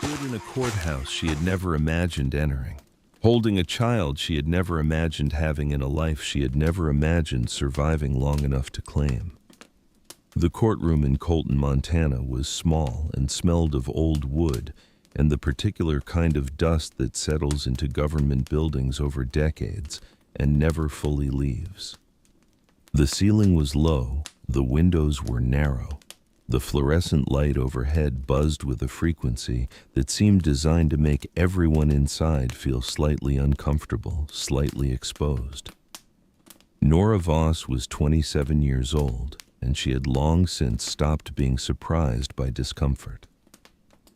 stood in a courthouse she had never imagined entering, holding a child she had never imagined having in a life she had never imagined surviving long enough to claim. The courtroom in Colt, Montana was small and smelled of old wood and the particular kind of dust that settles into government buildings over decades and never fully leaves. The ceiling was low, the windows were narrow. The fluorescent light overhead buzzed with a frequency that seemed designed to make everyone inside feel slightly uncomfortable, slightly exposed. Nora Voss was 27 years old, and she had long since stopped being surprised by discomfort.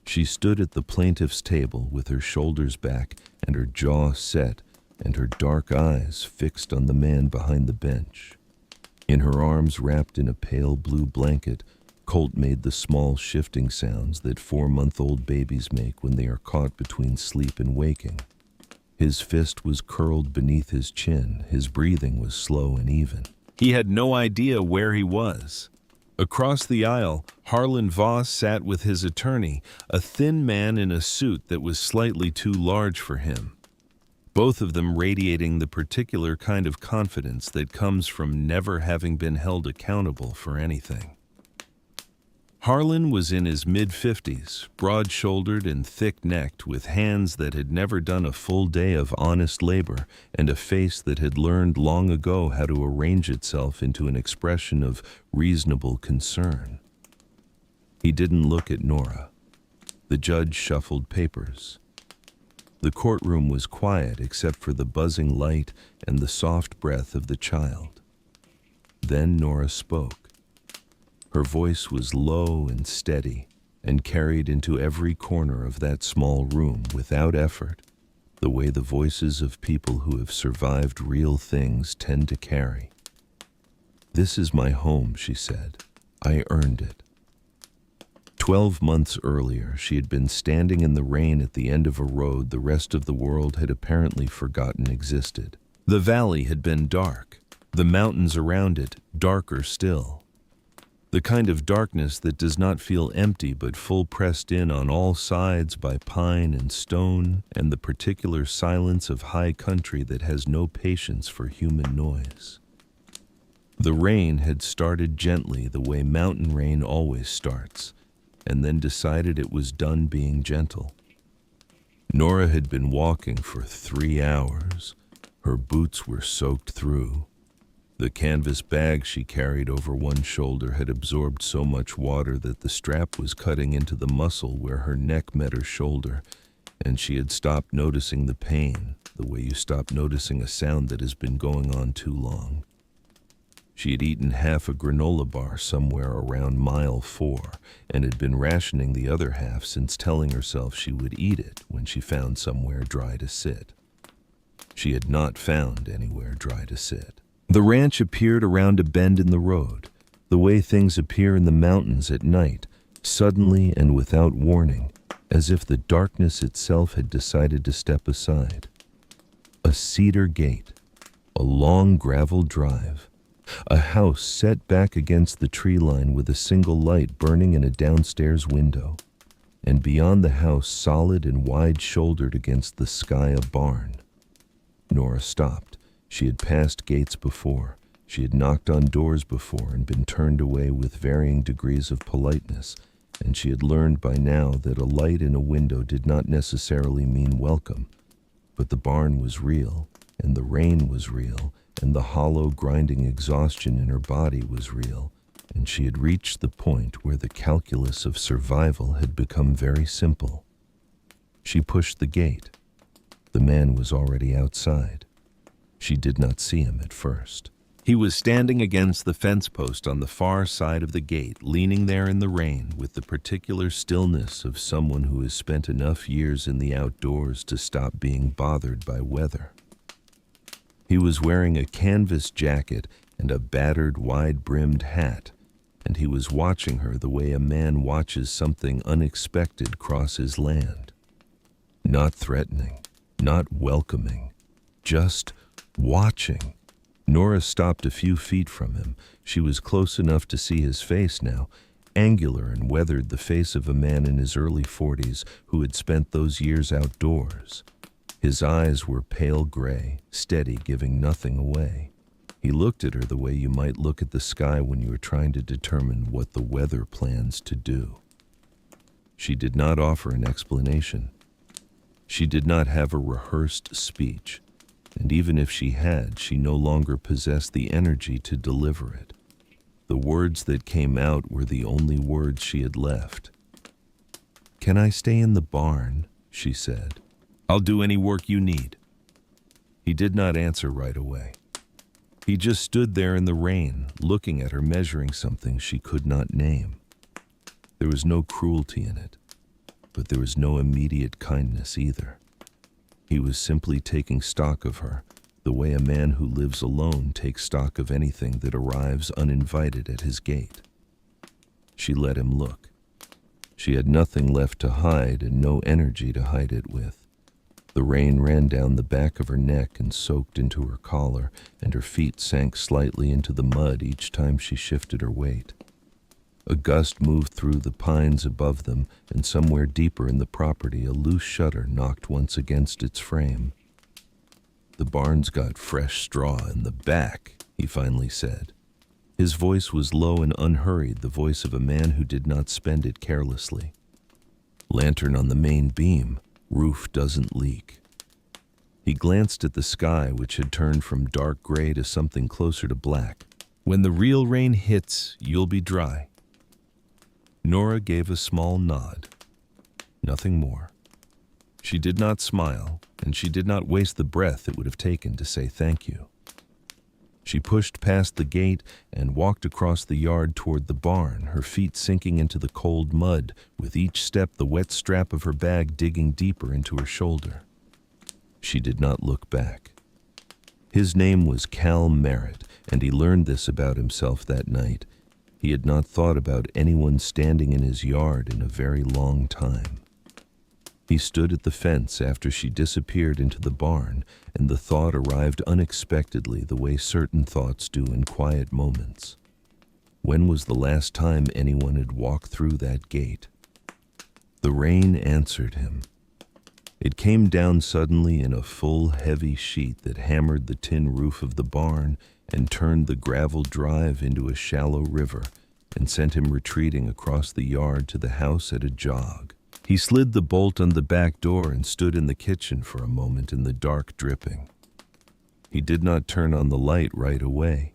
She stood at the plaintiff's table with her shoulders back and her jaw set and her dark eyes fixed on the man behind the bench. In her arms wrapped in a pale blue blanket, Colt made the small shifting sounds that 4-month-old babies make when they are caught between sleep and waking. His fist was curled beneath his chin, his breathing was slow and even. He had no idea where he was. Across the aisle, Harlon Voss sat with his attorney, a thin man in a suit that was slightly too large for him. Both of them radiating the particular kind of confidence that comes from never having been held accountable for anything. Harlon was in his mid-50s, broad-shouldered and thick-necked, with hands that had never done a full day of honest labor and a face that had learned long ago how to arrange itself into an expression of reasonable concern. He didn't look at Nora. The judge shuffled papers. The courtroom was quiet except for the buzzing light and the soft breath of the child. Then Nora spoke. Her voice was low and steady and carried into every corner of that small room without effort, the way the voices of people who have survived real things tend to carry. "This is my home," she said. "I earned it." 12 months earlier, she had been standing in the rain at the end of a road the rest of the world had apparently forgotten existed. The valley had been dark, the mountains around it darker still. The kind of darkness that does not feel empty but full pressed in on all sides by pine and stone, and the particular silence of high country that has no patience for human noise. The rain had started gently the way mountain rain always starts, and then decided it was done being gentle. Nora had been walking for 3 hours. Her boots were soaked through. The canvas bag she carried over one shoulder had absorbed so much water that the strap was cutting into the muscle where her neck met her shoulder, and she had stopped noticing the pain, the way you stop noticing a sound that has been going on too long. She had eaten half a granola bar somewhere around mile 4 and had been rationing the other half since telling herself she would eat it when she found somewhere dry to sit. She had not found anywhere dry to sit. The ranch appeared around a bend in the road, the way things appear in the mountains at night, suddenly and without warning, as if the darkness itself had decided to step aside. A cedar gate, a long gravel drive, a house set back against the tree line with a single light burning in a downstairs window, and beyond the house, solid and wide-shouldered against the sky, a barn. Nora stopped. She had passed gates before. She had knocked on doors before and been turned away with varying degrees of politeness, and she had learned by now that a light in a window did not necessarily mean welcome. But the barn was real, and the rain was real, and the hollow, grinding exhaustion in her body was real, and she had reached the point where the calculus of survival had become very simple. She pushed the gate. The man was already outside. She did not see him at first. He was standing against the fence post on the far side of the gate, leaning there in the rain with the particular stillness of someone who has spent enough years in the outdoors to stop being bothered by weather. He was wearing a canvas jacket and a battered, wide-brimmed hat, and he was watching her the way a man watches something unexpected cross his land. Not threatening, not welcoming, just watching. Nora stopped a few feet from him. She was close enough to see his face now, angular and weathered, the face of a man in his early 40s who had spent those years outdoors. His eyes were pale gray, steady, giving nothing away. He looked at her the way you might look at the sky when you are trying to determine what the weather plans to do. She did not offer an explanation. She did not have a rehearsed speech, and even if she had, she no longer possessed the energy to deliver it. The words that came out were the only words she had left. "Can I stay in the barn?" she said. "I'll do any work you need." He did not answer right away. He just stood there in the rain, looking at her, measuring something she could not name. There was no cruelty in it, but there was no immediate kindness either. He was simply taking stock of her, the way a man who lives alone takes stock of anything that arrives uninvited at his gate. She let him look. She had nothing left to hide and no energy to hide it with. The rain ran down the back of her neck and soaked into her collar, and her feet sank slightly into the mud each time she shifted her weight. A gust moved through the pines above them, and somewhere deeper in the property a loose shutter knocked once against its frame. "The barn's got fresh straw in the back," he finally said. His voice was low and unhurried, the voice of a man who did not spend it carelessly. "Lantern on the main beam. Roof doesn't leak." He glanced at the sky, which had turned from dark gray to something closer to black. "When the real rain hits, you'll be dry." Nora gave a small nod. Nothing more. She did not smile, and she did not waste the breath it would have taken to say thank you. She pushed past the gate and walked across the yard toward the barn, her feet sinking into the cold mud, with each step the wet strap of her bag digging deeper into her shoulder. She did not look back. His name was Cal Merritt, and he learned this about himself that night. He had not thought about anyone standing in his yard in a very long time. He stood at the fence after she disappeared into the barn, and the thought arrived unexpectedly, the way certain thoughts do in quiet moments. When was the last time anyone had walked through that gate? The rain answered him. It came down suddenly in a full, heavy sheet that hammered the tin roof of the barn and turned the gravel drive into a shallow river and sent him retreating across the yard to the house at a jog. He slid the bolt on the back door and stood in the kitchen for a moment in the dark dripping. He did not turn on the light right away.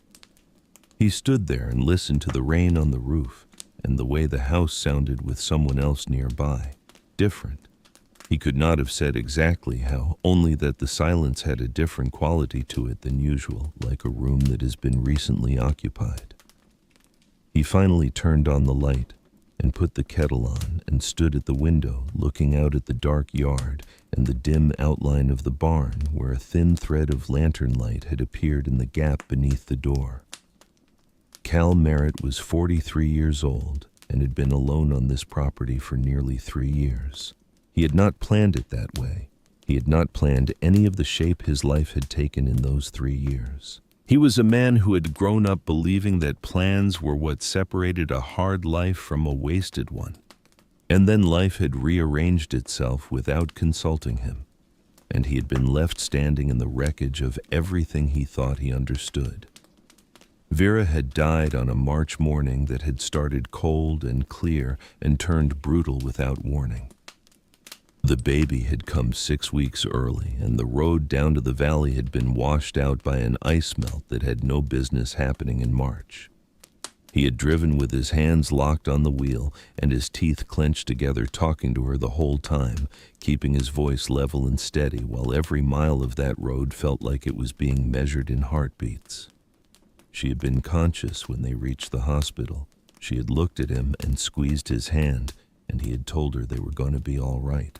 He stood there and listened to the rain on the roof and the way the house sounded with someone else nearby. Different. He could not have said exactly how, only that the silence had a different quality to it than usual, like a room that has been recently occupied. He finally turned on the light and put the kettle on and stood at the window looking out at the dark yard and the dim outline of the barn where a thin thread of lantern light had appeared in the gap beneath the door. Cal Merritt was 43 years old and had been alone on this property for nearly 3 years. He had not planned it that way. He had not planned any of the shape his life had taken in those 3 years. He was a man who had grown up believing that plans were what separated a hard life from a wasted one. And then life had rearranged itself without consulting him, and he had been left standing in the wreckage of everything he thought he understood. Vera had died on a March morning that had started cold and clear and turned brutal without warning. The baby had come 6 weeks early, and the road down to the valley had been washed out by an ice melt that had no business happening in March. He had driven with his hands locked on the wheel and his teeth clenched together, talking to her the whole time, keeping his voice level and steady, while every mile of that road felt like it was being measured in heartbeats. She had been conscious when they reached the hospital. She had looked at him and squeezed his hand, and he had told her they were going to be all right.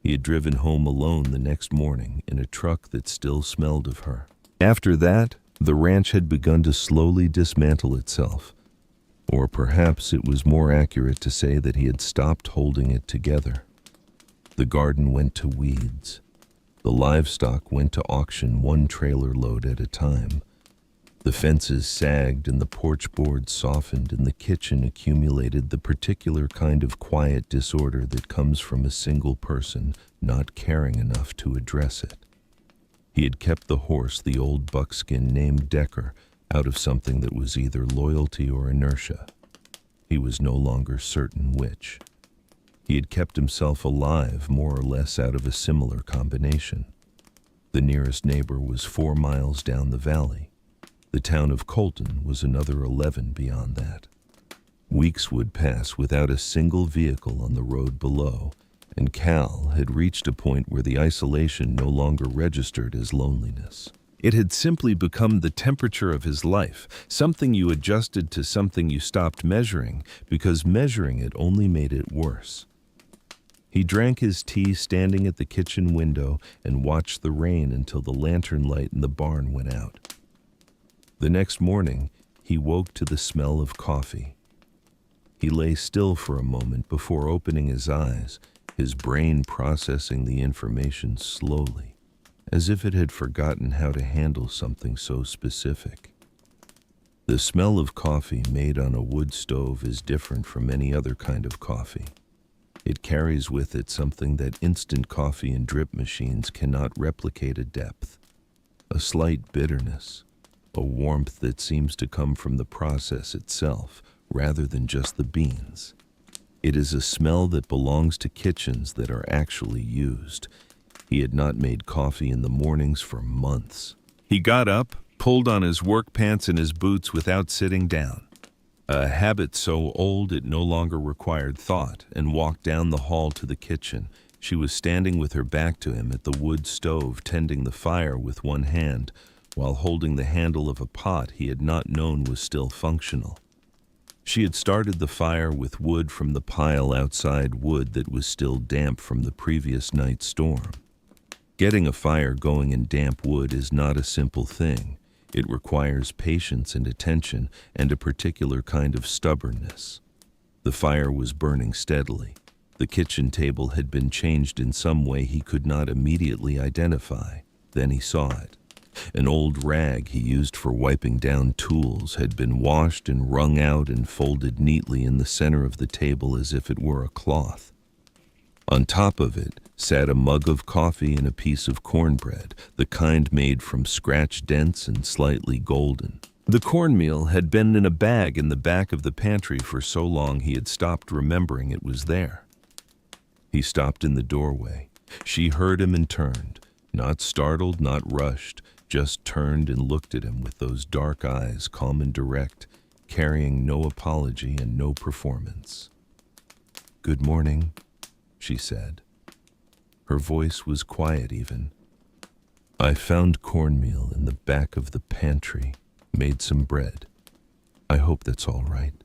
He had driven home alone the next morning in a truck that still smelled of her. After that, the ranch had begun to slowly dismantle itself, or perhaps it was more accurate to say that he had stopped holding it together. The garden went to weeds. The livestock went to auction one trailer load at a time. The The fences sagged and the porch boards softened, and the kitchen accumulated the particular kind of quiet disorder that comes from a single person not caring enough to address it. He had kept the horse, the old buckskin named Decker, out of something that was either loyalty or inertia. He was no longer certain which. He had kept himself alive more or less out of a similar combination. The nearest neighbor was 4 miles down the valley. The town of Colton was another 11 beyond that. Weeks would pass without a single vehicle on the road below, and Cal had reached a point where the isolation no longer registered as loneliness. It had simply become the temperature of his life, something you adjusted to something you stopped measuring, because measuring it only made it worse. He drank his tea standing at the kitchen window and watched the rain until the lantern light in the barn went out. The next morning, he woke to the smell of coffee. He lay still for a moment before opening his eyes, his brain processing the information slowly, as if it had forgotten how to handle something so specific. The smell of coffee made on a wood stove is different from any other kind of coffee. It carries with it something that instant coffee and drip machines cannot replicate: a depth, a slight bitterness, a warmth that seems to come from the process itself rather than just the beans. It is a smell that belongs to kitchens that are actually used. He had not made coffee in the mornings for months. He got up, pulled on his work pants and his boots without sitting down, a habit so old it no longer required thought, and walked down the hall to the kitchen. She was standing with her back to him at the wood stove, tending the fire with one hand, while holding the handle of a pot he had not known was still functional. She had started the fire with wood from the pile outside, wood that was still damp from the previous night's storm. Getting a fire going in damp wood is not a simple thing. It requires patience and attention and a particular kind of stubbornness. The fire was burning steadily. The kitchen table had been changed in some way he could not immediately identify. Then he saw it. An old rag he used for wiping down tools had been washed and wrung out and folded neatly in the center of the table as if it were a cloth. On top of it sat a mug of coffee and a piece of cornbread, the kind made from scratch, dense and slightly golden. The cornmeal had been in a bag in the back of the pantry for so long he had stopped remembering it was there. He stopped in the doorway. She heard him and turned, not startled, not rushed, just turned and looked at him with those dark eyes, calm and direct, carrying no apology and no performance. "Good morning," she said. Her voice was quiet even. "I found cornmeal in the back of the pantry, made some bread. I hope that's all right."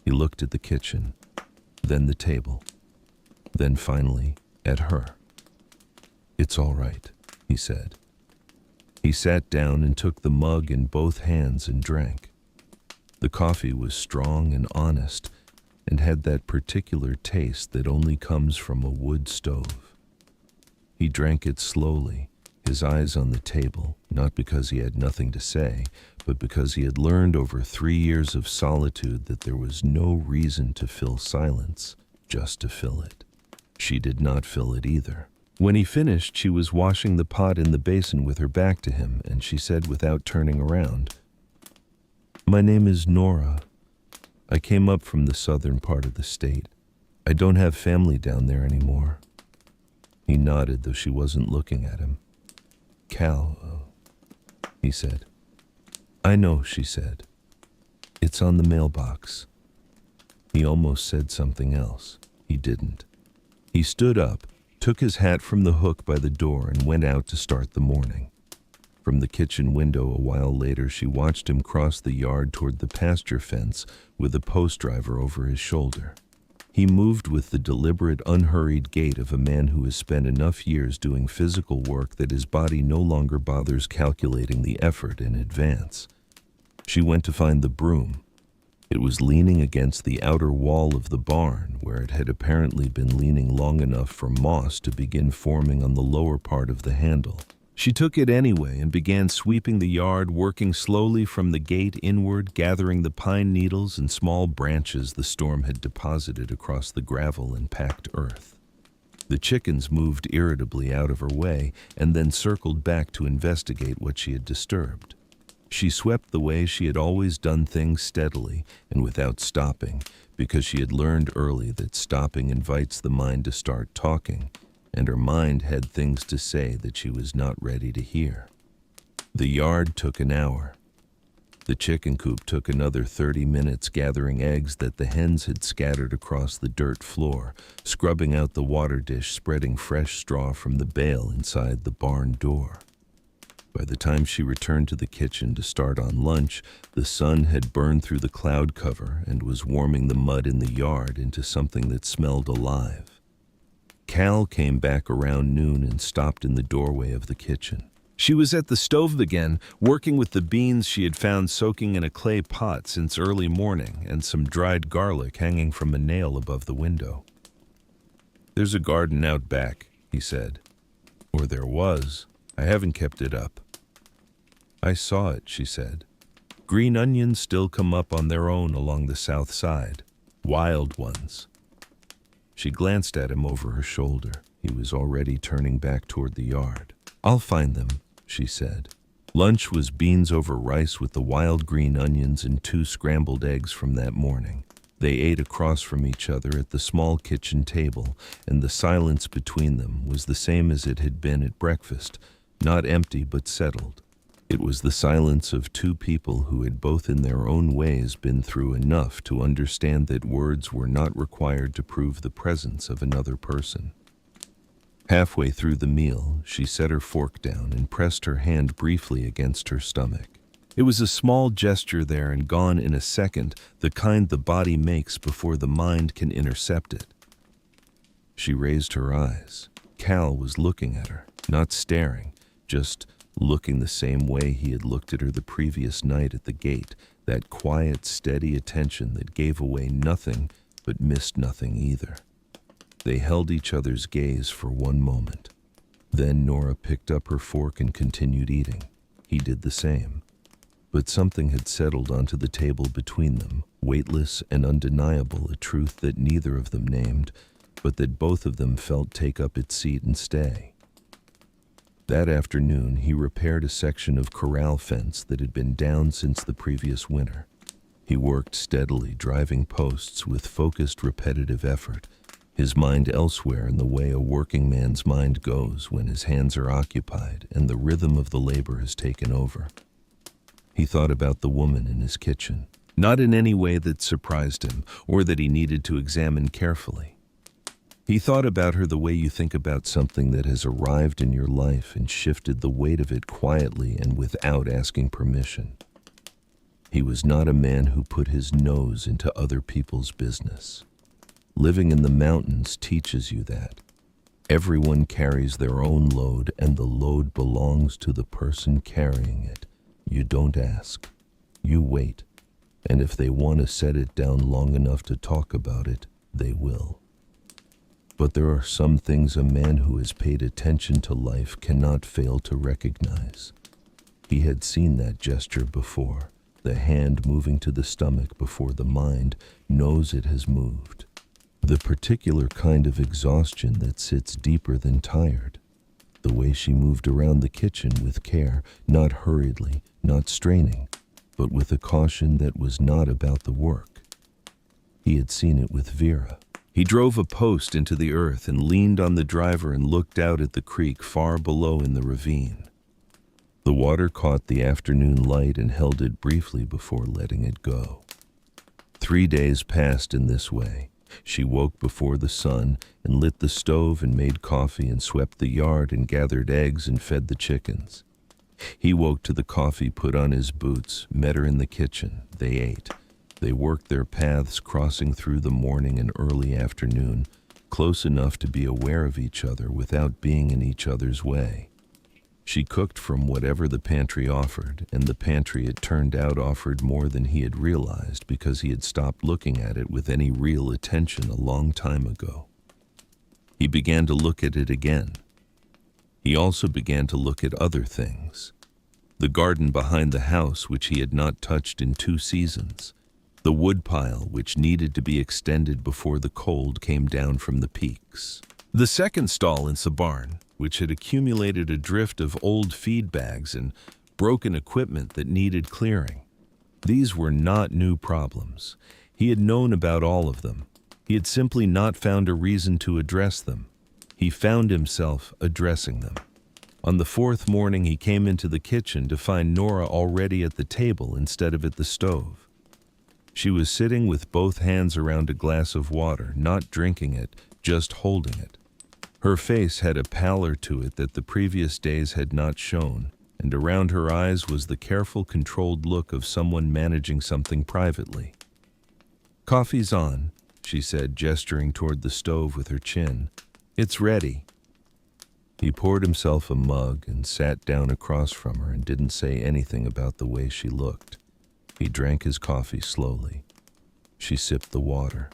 He looked at the kitchen, then the table, then finally at her. "It's all right," he said. He sat down and took the mug in both hands and drank. The coffee was strong and honest and had that particular taste that only comes from a wood stove. He drank it slowly, his eyes on the table, not because he had nothing to say, but because he had learned over 3 years of solitude that there was no reason to fill silence, just to fill it. She did not fill it either. When he finished, she was washing the pot in the basin with her back to him, and she said without turning around, "My name is Nora. I came up from the southern part of the state. I don't have family down there anymore." He nodded, though she wasn't looking at him. "Cal," he said. "I know," she said. "It's on the mailbox." He almost said something else. He didn't. He stood up, took his hat from the hook by the door, and went out to start the morning. From the kitchen window a while later, she watched him cross the yard toward the pasture fence with a post driver over his shoulder. He moved with the deliberate, unhurried gait of a man who has spent enough years doing physical work that his body no longer bothers calculating the effort in advance. She went to find the broom. It was leaning against the outer wall of the barn, where it had apparently been leaning long enough for moss to begin forming on the lower part of the handle. She took it anyway and began sweeping the yard, working slowly from the gate inward, gathering the pine needles and small branches the storm had deposited across the gravel and packed earth. The chickens moved irritably out of her way and then circled back to investigate what she had disturbed. She swept the way she had always done things, steadily and without stopping, because she had learned early that stopping invites the mind to start talking, and her mind had things to say that she was not ready to hear. The yard took an hour. The chicken coop took another 30 minutes, gathering eggs that the hens had scattered across the dirt floor, scrubbing out the water dish, spreading fresh straw from the bale inside the barn door. By the time she returned to the kitchen to start on lunch, the sun had burned through the cloud cover and was warming the mud in the yard into something that smelled alive. Cal came back around noon and stopped in the doorway of the kitchen. She was at the stove again, working with the beans she had found soaking in a clay pot since early morning and some dried garlic hanging from a nail above the window. "There's a garden out back," he said. "Or there was. I haven't kept it up." "I saw it," she said. "Green onions still come up on their own along the south side. Wild ones." She glanced at him over her shoulder. He was already turning back toward the yard. "I'll find them," she said. Lunch was beans over rice with the wild green onions and 2 scrambled eggs from that morning. They ate across from each other at the small kitchen table, and the silence between them was the same as it had been at breakfast, not empty but settled. It was the silence of 2 people who had both in their own ways been through enough to understand that words were not required to prove the presence of another person. Halfway through the meal, she set her fork down and pressed her hand briefly against her stomach. It was a small gesture there and gone in a second, the kind the body makes before the mind can intercept it. She raised her eyes. Cal was looking at her, not staring, just looking the same way he had looked at her the previous night at the gate, that quiet, steady attention that gave away nothing but missed nothing either. They held each other's gaze for one moment. Then Nora picked up her fork and continued eating. He did the same. But something had settled onto the table between them, weightless and undeniable, a truth that neither of them named, but that both of them felt take up its seat and stay. That afternoon, he repaired a section of corral fence that had been down since the previous winter. He worked steadily, driving posts with focused, repetitive effort, his mind elsewhere in the way a working man's mind goes when his hands are occupied and the rhythm of the labor has taken over. He thought about the woman in his kitchen, not in any way that surprised him or that he needed to examine carefully. He thought about her the way you think about something that has arrived in your life and shifted the weight of it quietly and without asking permission. He was not a man who put his nose into other people's business. Living in the mountains teaches you that. Everyone carries their own load, and the load belongs to the person carrying it. You don't ask. You wait. And if they want to set it down long enough to talk about it, they will. But there are some things a man who has paid attention to life cannot fail to recognize. He had seen that gesture before. The hand moving to the stomach before the mind knows it has moved. The particular kind of exhaustion that sits deeper than tired. The way she moved around the kitchen with care, not hurriedly, not straining, but with a caution that was not about the work. He had seen it with Vera. He drove a post into the earth and leaned on the driver and looked out at the creek far below in the ravine. The water caught the afternoon light and held it briefly before letting it go. 3 days passed in this way. She woke before the sun and lit the stove and made coffee and swept the yard and gathered eggs and fed the chickens. He woke to the coffee, put on his boots, met her in the kitchen. They ate. They worked their paths, crossing through the morning and early afternoon, close enough to be aware of each other without being in each other's way. She cooked from whatever the pantry offered, and the pantry, it turned out, offered more than he had realized because he had stopped looking at it with any real attention a long time ago. He began to look at it again. He also began to look at other things. The garden behind the house, which he had not touched in 2 seasons. The woodpile, which needed to be extended before the cold came down from the peaks. The second stall in the barn, which had accumulated a drift of old feed bags and broken equipment that needed clearing. These were not new problems. He had known about all of them. He had simply not found a reason to address them. He found himself addressing them. On the 4th morning, he came into the kitchen to find Nora already at the table instead of at the stove. She was sitting with both hands around a glass of water, not drinking it, just holding it. Her face had a pallor to it that the previous days had not shown, and around her eyes was the careful, controlled look of someone managing something privately. "Coffee's on," she said, gesturing toward the stove with her chin. "It's ready." He poured himself a mug and sat down across from her and didn't say anything about the way she looked. He drank his coffee slowly. She sipped the water.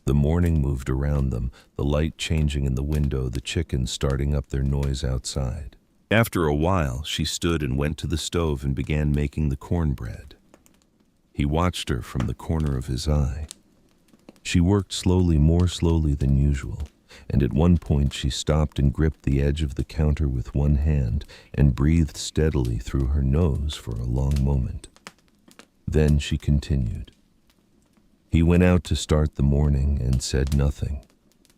The morning moved around them, the light changing in the window, the chickens starting up their noise outside. After a while, she stood and went to the stove and began making the cornbread. He watched her from the corner of his eye. She worked slowly, more slowly than usual, and at one point she stopped and gripped the edge of the counter with one hand and breathed steadily through her nose for a long moment. Then she continued. He went out to start the morning and said nothing.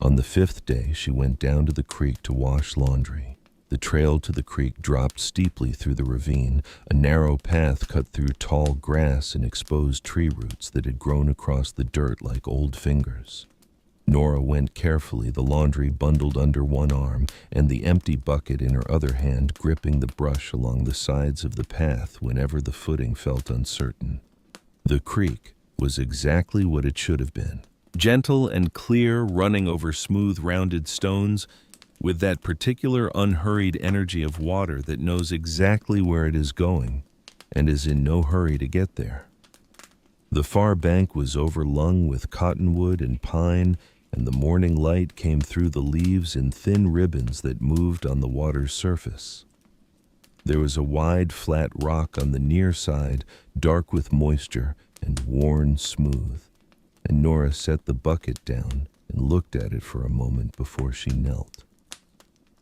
On the 5th day, she went down to the creek to wash laundry. The trail to the creek dropped steeply through the ravine, a narrow path cut through tall grass and exposed tree roots that had grown across the dirt like old fingers. Nora went carefully, the laundry bundled under one arm and the empty bucket in her other hand, gripping the brush along the sides of the path whenever the footing felt uncertain. The creek was exactly what it should have been. Gentle and clear, running over smooth, rounded stones, with that particular unhurried energy of water that knows exactly where it is going and is in no hurry to get there. The far bank was overlung with cottonwood and pine, and the morning light came through the leaves in thin ribbons that moved on the water's surface. There was a wide, flat rock on the near side, dark with moisture and worn smooth, and Nora set the bucket down and looked at it for a moment before she knelt.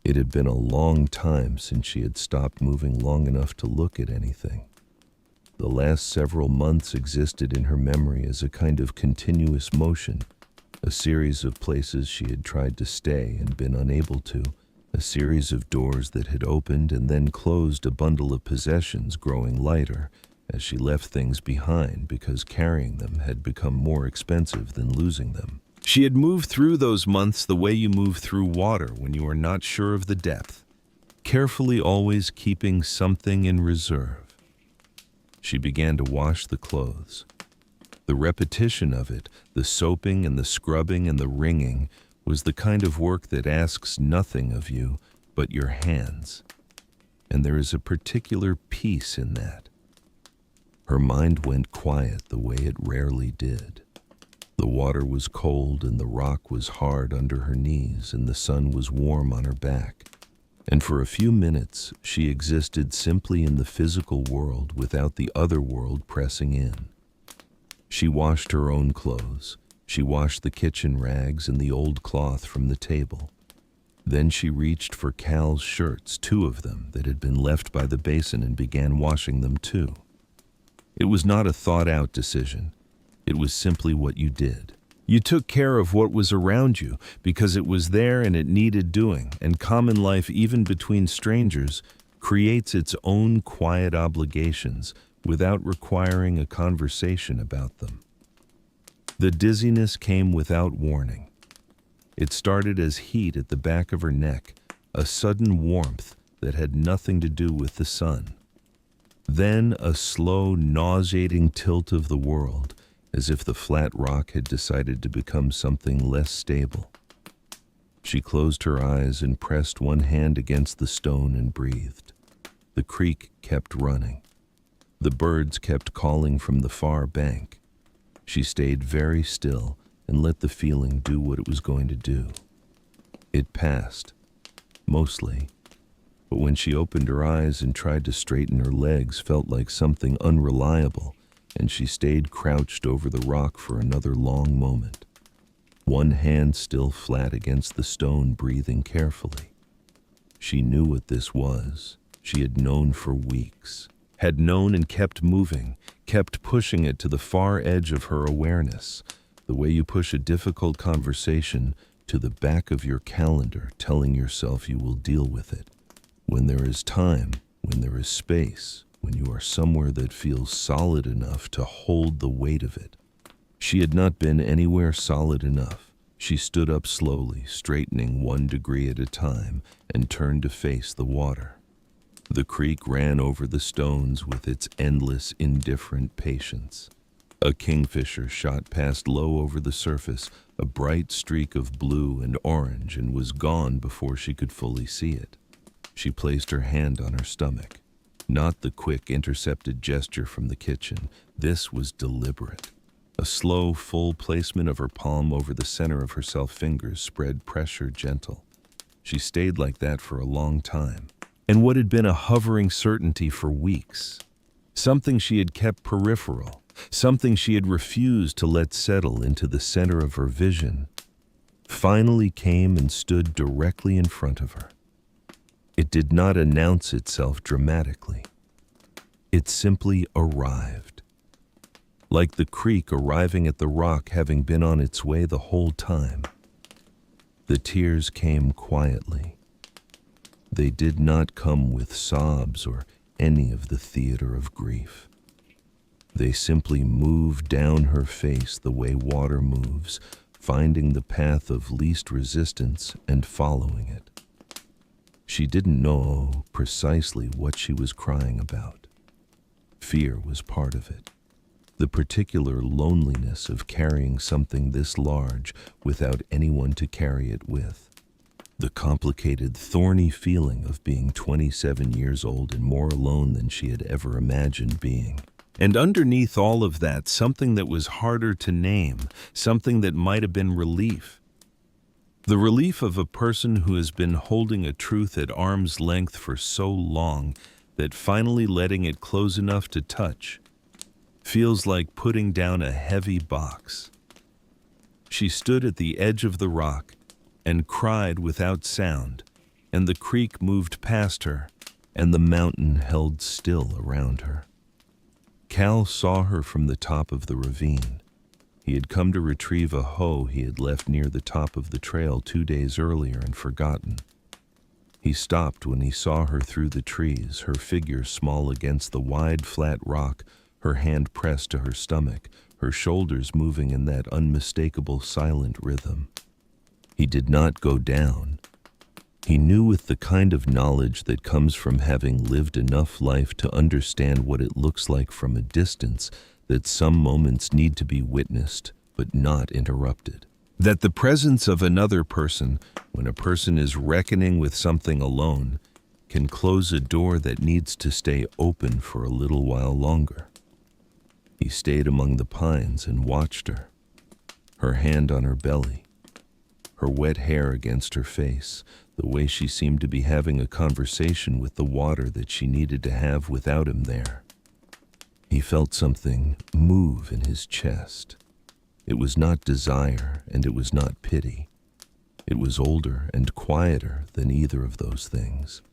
It had been a long time since she had stopped moving long enough to look at anything. The last several months existed in her memory as a kind of continuous motion, a series of places she had tried to stay and been unable to, a series of doors that had opened and then closed, a bundle of possessions growing lighter as she left things behind because carrying them had become more expensive than losing them. She had moved through those months the way you move through water when you are not sure of the depth, carefully always keeping something in reserve. She began to wash the clothes. The repetition of it, the soaping and the scrubbing and the wringing, was the kind of work that asks nothing of you but your hands. And there is a particular peace in that. Her mind went quiet the way it rarely did. The water was cold and the rock was hard under her knees and the sun was warm on her back. And for a few minutes she existed simply in the physical world without the other world pressing in. She washed her own clothes. She washed the kitchen rags and the old cloth from the table. Then she reached for Cal's shirts, 2 of them that had been left by the basin, and began washing them too. It was not a thought-out decision. It was simply what you did. You took care of what was around you because it was there and it needed doing, and common life, even between strangers, creates its own quiet obligations without requiring a conversation about them. The dizziness came without warning. It started as heat at the back of her neck, a sudden warmth that had nothing to do with the sun. Then a slow, nauseating tilt of the world, as if the flat rock had decided to become something less stable. She closed her eyes and pressed one hand against the stone and breathed. The creek kept running. The birds kept calling from the far bank. She stayed very still and let the feeling do what it was going to do. It passed, mostly, but when she opened her eyes and tried to straighten her legs, felt like something unreliable, and she stayed crouched over the rock for another long moment, one hand still flat against the stone, breathing carefully. She knew what this was. She had known for weeks, had known and kept moving, kept pushing it to the far edge of her awareness, the way you push a difficult conversation to the back of your calendar, telling yourself you will deal with it. When there is time, when there is space, when you are somewhere that feels solid enough to hold the weight of it. She had not been anywhere solid enough. She stood up slowly, straightening 1 degree at a time, and turned to face the water. The creek ran over the stones with its endless, indifferent patience. A kingfisher shot past low over the surface, a bright streak of blue and orange, and was gone before she could fully see it. She placed her hand on her stomach. Not the quick, intercepted gesture from the kitchen. This was deliberate. A slow, full placement of her palm over the center of her fingers spread pressure gentle. She stayed like that for a long time. And what had been a hovering certainty for weeks, something she had kept peripheral, something she had refused to let settle into the center of her vision, finally came and stood directly in front of her. It did not announce itself dramatically. It simply arrived. Like the creek arriving at the rock, having been on its way the whole time. The tears came quietly. They did not come with sobs or any of the theater of grief. They simply moved down her face the way water moves, finding the path of least resistance and following it. She didn't know precisely what she was crying about. Fear was part of it. The particular loneliness of carrying something this large without anyone to carry it with. The complicated, thorny feeling of being 27 years old and more alone than she had ever imagined being. And underneath all of that, something that was harder to name, something that might have been relief. The relief of a person who has been holding a truth at arm's length for so long that finally letting it close enough to touch feels like putting down a heavy box. She stood at the edge of the rock and cried without sound, and the creek moved past her, and the mountain held still around her. Cal saw her from the top of the ravine. He had come to retrieve a hoe he had left near the top of the trail 2 days earlier and forgotten. He stopped when he saw her through the trees, her figure small against the wide, flat rock, her hand pressed to her stomach, her shoulders moving in that unmistakable silent rhythm. He did not go down. He knew with the kind of knowledge that comes from having lived enough life to understand what it looks like from a distance, that some moments need to be witnessed but not interrupted. That the presence of another person, when a person is reckoning with something alone, can close a door that needs to stay open for a little while longer. He stayed among the pines and watched her, her hand on her belly, her wet hair against her face, the way she seemed to be having a conversation with the water that she needed to have without him there. He felt something move in his chest. It was not desire, and it was not pity. It was older and quieter than either of those things.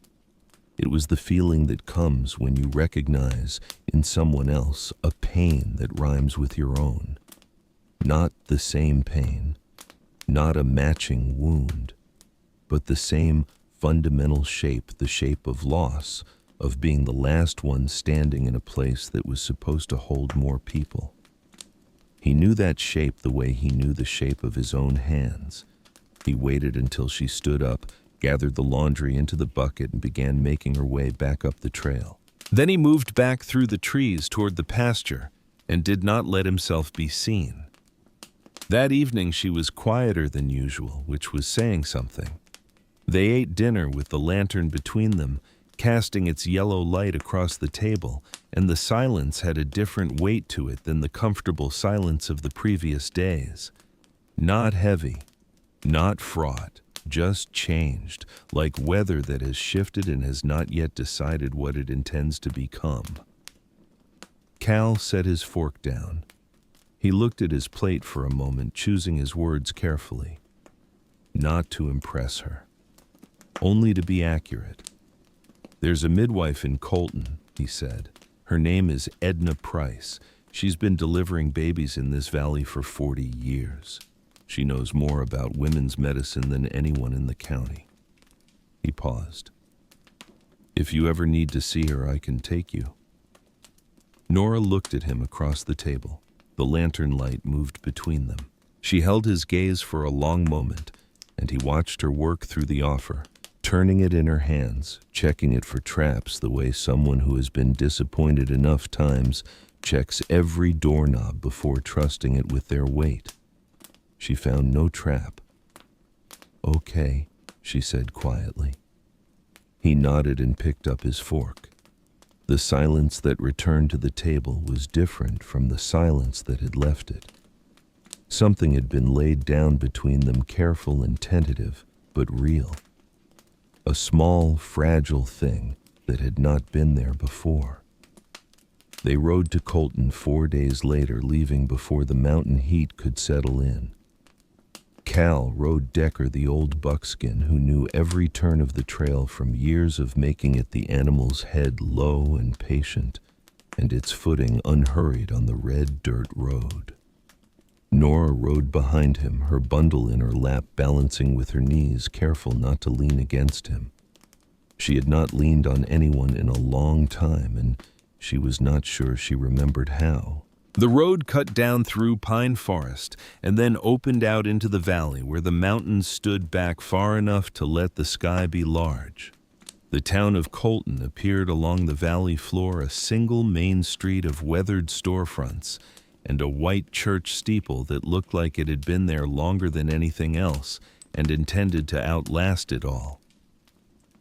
It was the feeling that comes when you recognize in someone else a pain that rhymes with your own. Not the same pain, not a matching wound, but the same fundamental shape, the shape of loss, of being the last one standing in a place that was supposed to hold more people. He knew that shape the way he knew the shape of his own hands. He waited until she stood up, gathered the laundry into the bucket, and began making her way back up the trail. Then he moved back through the trees toward the pasture and did not let himself be seen. That evening she was quieter than usual, which was saying something. They ate dinner with the lantern between them, casting its yellow light across the table, and the silence had a different weight to it than the comfortable silence of the previous days. Not heavy, not fraught, just changed, like weather that has shifted and has not yet decided what it intends to become. Cal set his fork down. He looked at his plate for a moment, choosing his words carefully. Not to impress her, only to be accurate. "There's a midwife in Colton," he said. "Her name is Edna Price. She's been delivering babies in this valley for 40 years. She knows more about women's medicine than anyone in the county." He paused. "If you ever need to see her, I can take you." Nora looked at him across the table. The lantern light moved between them. She held his gaze for a long moment, and he watched her work through the offer, turning it in her hands, checking it for traps the way someone who has been disappointed enough times checks every doorknob before trusting it with their weight. She found no trap. "Okay," she said quietly. He nodded and picked up his fork. The silence that returned to the table was different from the silence that had left it. Something had been laid down between them, careful and tentative, but real. A small, fragile thing that had not been there before. They rode to Colton 4 days later, leaving before the mountain heat could settle in. Cal rode Decker, the old buckskin who knew every turn of the trail from years of making it, the animal's head low and patient, and its footing unhurried on the red dirt road. Nora rode behind him, her bundle in her lap, balancing with her knees, careful not to lean against him. She had not leaned on anyone in a long time, and she was not sure she remembered how. The road cut down through pine forest and then opened out into the valley where the mountains stood back far enough to let the sky be large. The town of Colton appeared along the valley floor, a single main street of weathered storefronts and a white church steeple that looked like it had been there longer than anything else and intended to outlast it all.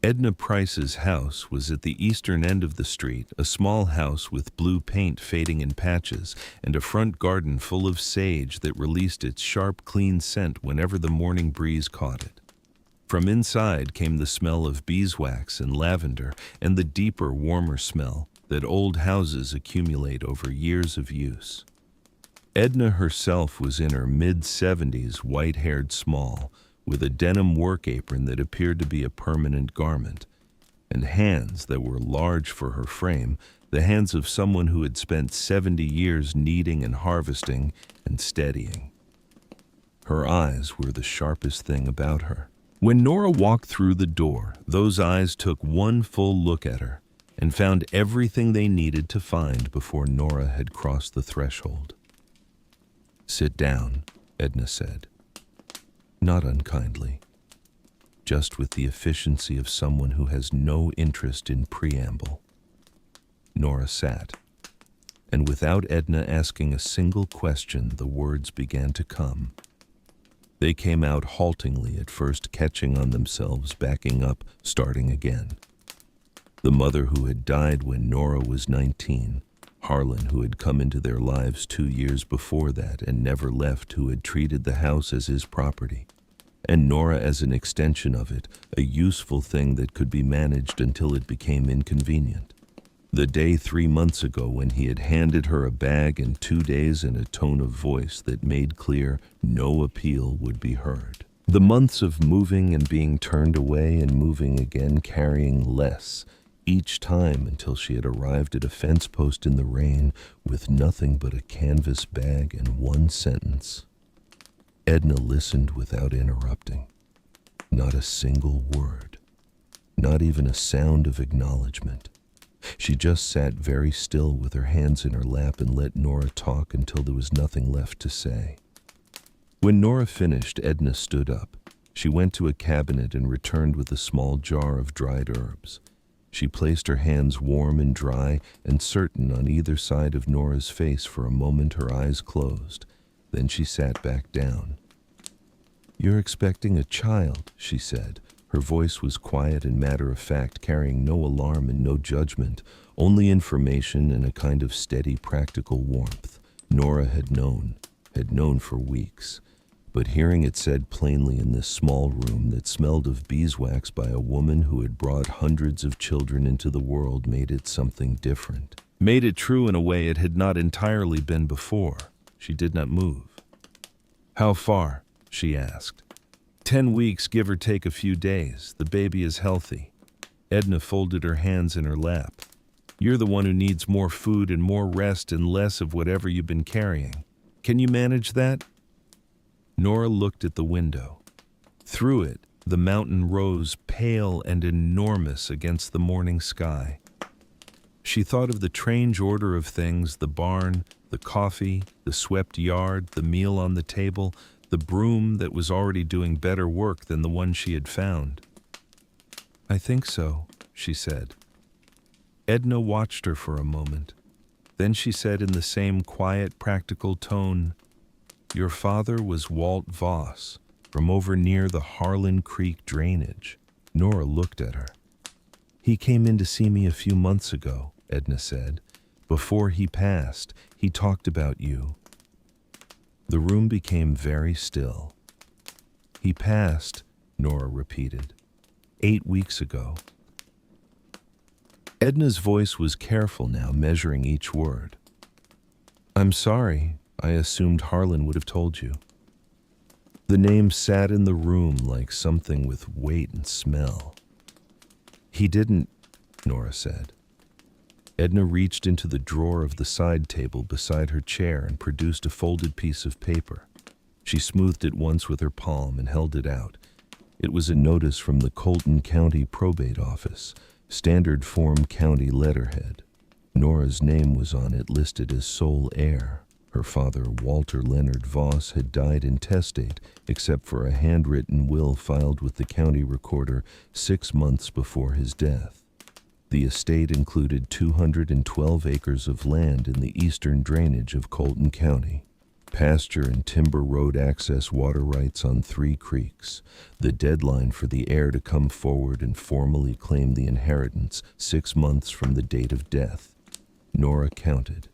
Edna Price's house was at the eastern end of the street, a small house with blue paint fading in patches and a front garden full of sage that released its sharp, clean scent whenever the morning breeze caught it. From inside came the smell of beeswax and lavender and the deeper, warmer smell that old houses accumulate over years of use. Edna herself was in her mid-70s, white-haired, small, with a denim work apron that appeared to be a permanent garment, and hands that were large for her frame, the hands of someone who had spent 70 years kneading and harvesting and steadying. Her eyes were the sharpest thing about her. When Nora walked through the door, those eyes took one full look at her and found everything they needed to find before Nora had crossed the threshold. "Sit down," Edna said. Not unkindly, just with the efficiency of someone who has no interest in preamble. Nora sat, and without Edna asking a single question, the words began to come. They came out haltingly at first, catching on themselves, backing up, starting again. The mother who had died when Nora was 19, Harlon, who had come into their lives 2 years before that and never left, who had treated the house as his property, and Nora as an extension of it, a useful thing that could be managed until it became inconvenient. The day 3 months ago when he had handed her a bag and 2 days in a tone of voice that made clear no appeal would be heard. The months of moving and being turned away and moving again, carrying less each time until she had arrived at a fence post in the rain with nothing but a canvas bag and one sentence. Edna listened without interrupting. Not a single word, not even a sound of acknowledgement. She just sat very still with her hands in her lap and let Nora talk until there was nothing left to say. When Nora finished, Edna stood up. She went to a cabinet and returned with a small jar of dried herbs. She placed her hands warm and dry and certain on either side of Nora's face for a moment, her eyes closed. Then she sat back down. "You're expecting a child," she said. Her voice was quiet and matter-of-fact, carrying no alarm and no judgment, only information and a kind of steady, practical warmth. Nora had known for weeks, but hearing it said plainly in this small room that smelled of beeswax by a woman who had brought hundreds of children into the world made it something different. Made it true in a way it had not entirely been before. She did not move. "How far?" she asked. 10 weeks, give or take a few days. The baby is healthy." Edna folded her hands in her lap. "You're the one who needs more food and more rest and less of whatever you've been carrying. Can you manage that?" Nora looked at the window. Through it, the mountain rose pale and enormous against the morning sky. She thought of the strange order of things, the barn, the coffee, the swept yard, the meal on the table, the broom that was already doing better work than the one she had found. "I think so," she said. Edna watched her for a moment. Then she said in the same quiet, practical tone, "Your father was Walt Voss, from over near the Harlon Creek drainage." Nora looked at her. "He came in to see me a few months ago," Edna said. "Before he passed, he talked about you." The room became very still. "He passed," Nora repeated. 8 weeks ago." Edna's voice was careful now, measuring each word. "I'm sorry. I assumed Harlan would have told you." The name sat in the room like something with weight and smell. "He didn't," Nora said. Edna reached into the drawer of the side table beside her chair and produced a folded piece of paper. She smoothed it once with her palm and held it out. It was a notice from the Colt County Probate Office, standard form county letterhead. Nora's name was on it, listed as sole heir. Her father, Walter Leonard Voss, had died intestate, except for a handwritten will filed with the county recorder 6 months before his death. The estate included 212 acres of land in the eastern drainage of Colton County, pasture and timber road access water rights on 3 creeks, the deadline for the heir to come forward and formally claim the inheritance 6 months from the date of death. Nora counted.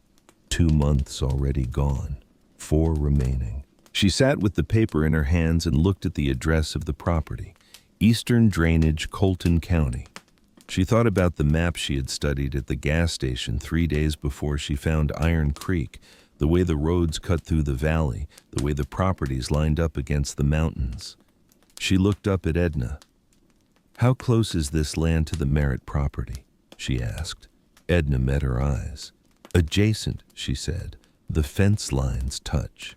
2 months already gone, 4 remaining. She sat with the paper in her hands and looked at the address of the property, Eastern Drainage, Colton County. She thought about the map she had studied at the gas station 3 days before she found Iron Creek, the way the roads cut through the valley, the way the properties lined up against the mountains. She looked up at Edna. "How close is this land to the Merritt property?" she asked. Edna met her eyes. "Adjacent," she said. "The fence lines touch."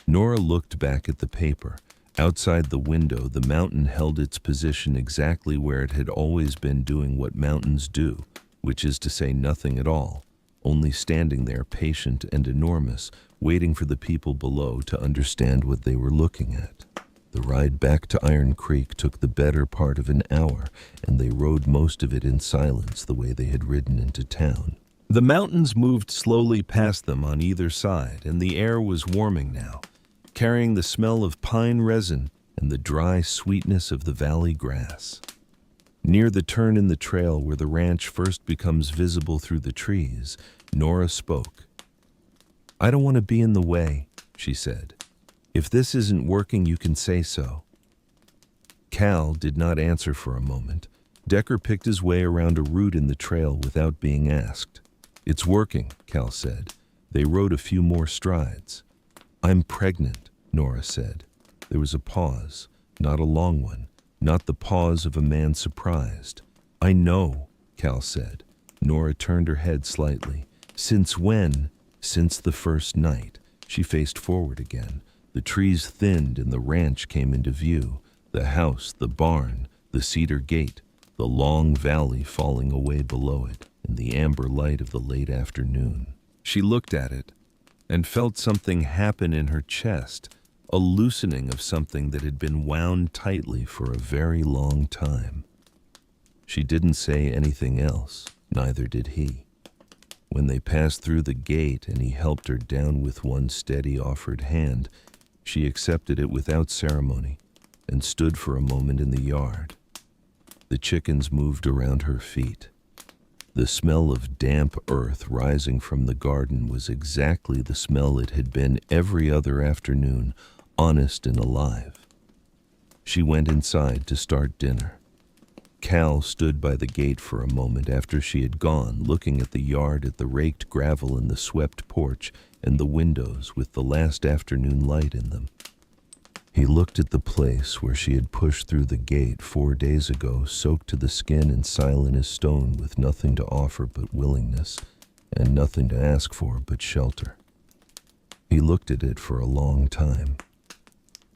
Nora looked back at the paper. Outside the window, the mountain held its position exactly where it had always been, doing what mountains do, which is to say nothing at all, only standing there patient and enormous, waiting for the people below to understand what they were looking at. The ride back to Iron Creek took the better part of an hour, and they rode most of it in silence, the way they had ridden into town. The mountains moved slowly past them on either side, and the air was warming now, carrying the smell of pine resin and the dry sweetness of the valley grass. Near the turn in the trail where the ranch first becomes visible through the trees, Nora spoke. "I don't want to be in the way," she said. "If this isn't working, you can say so." Cal did not answer for a moment. Decker picked his way around a root in the trail without being asked. "It's working," Cal said. They rode a few more strides. "I'm pregnant," Nora said. There was a pause, not a long one, not the pause of a man surprised. "I know," Cal said. Nora turned her head slightly. "Since when?" "Since the first night." She faced forward again. The trees thinned and the ranch came into view. The house, the barn, the cedar gate, the long valley falling away below it in the amber light of the late afternoon. She looked at it and felt something happen in her chest, a loosening of something that had been wound tightly for a very long time. She didn't say anything else, neither did he. When they passed through the gate and he helped her down with one steady offered hand, she accepted it without ceremony and stood for a moment in the yard. The chickens moved around her feet. The smell of damp earth rising from the garden was exactly the smell it had been every other afternoon, honest and alive. She went inside to start dinner. Cal stood by the gate for a moment after she had gone, looking at the yard, at the raked gravel and the swept porch and the windows with the last afternoon light in them. He looked at the place where she had pushed through the gate 4 days ago, soaked to the skin and silent as stone, with nothing to offer but willingness and nothing to ask for but shelter. He looked at it for a long time.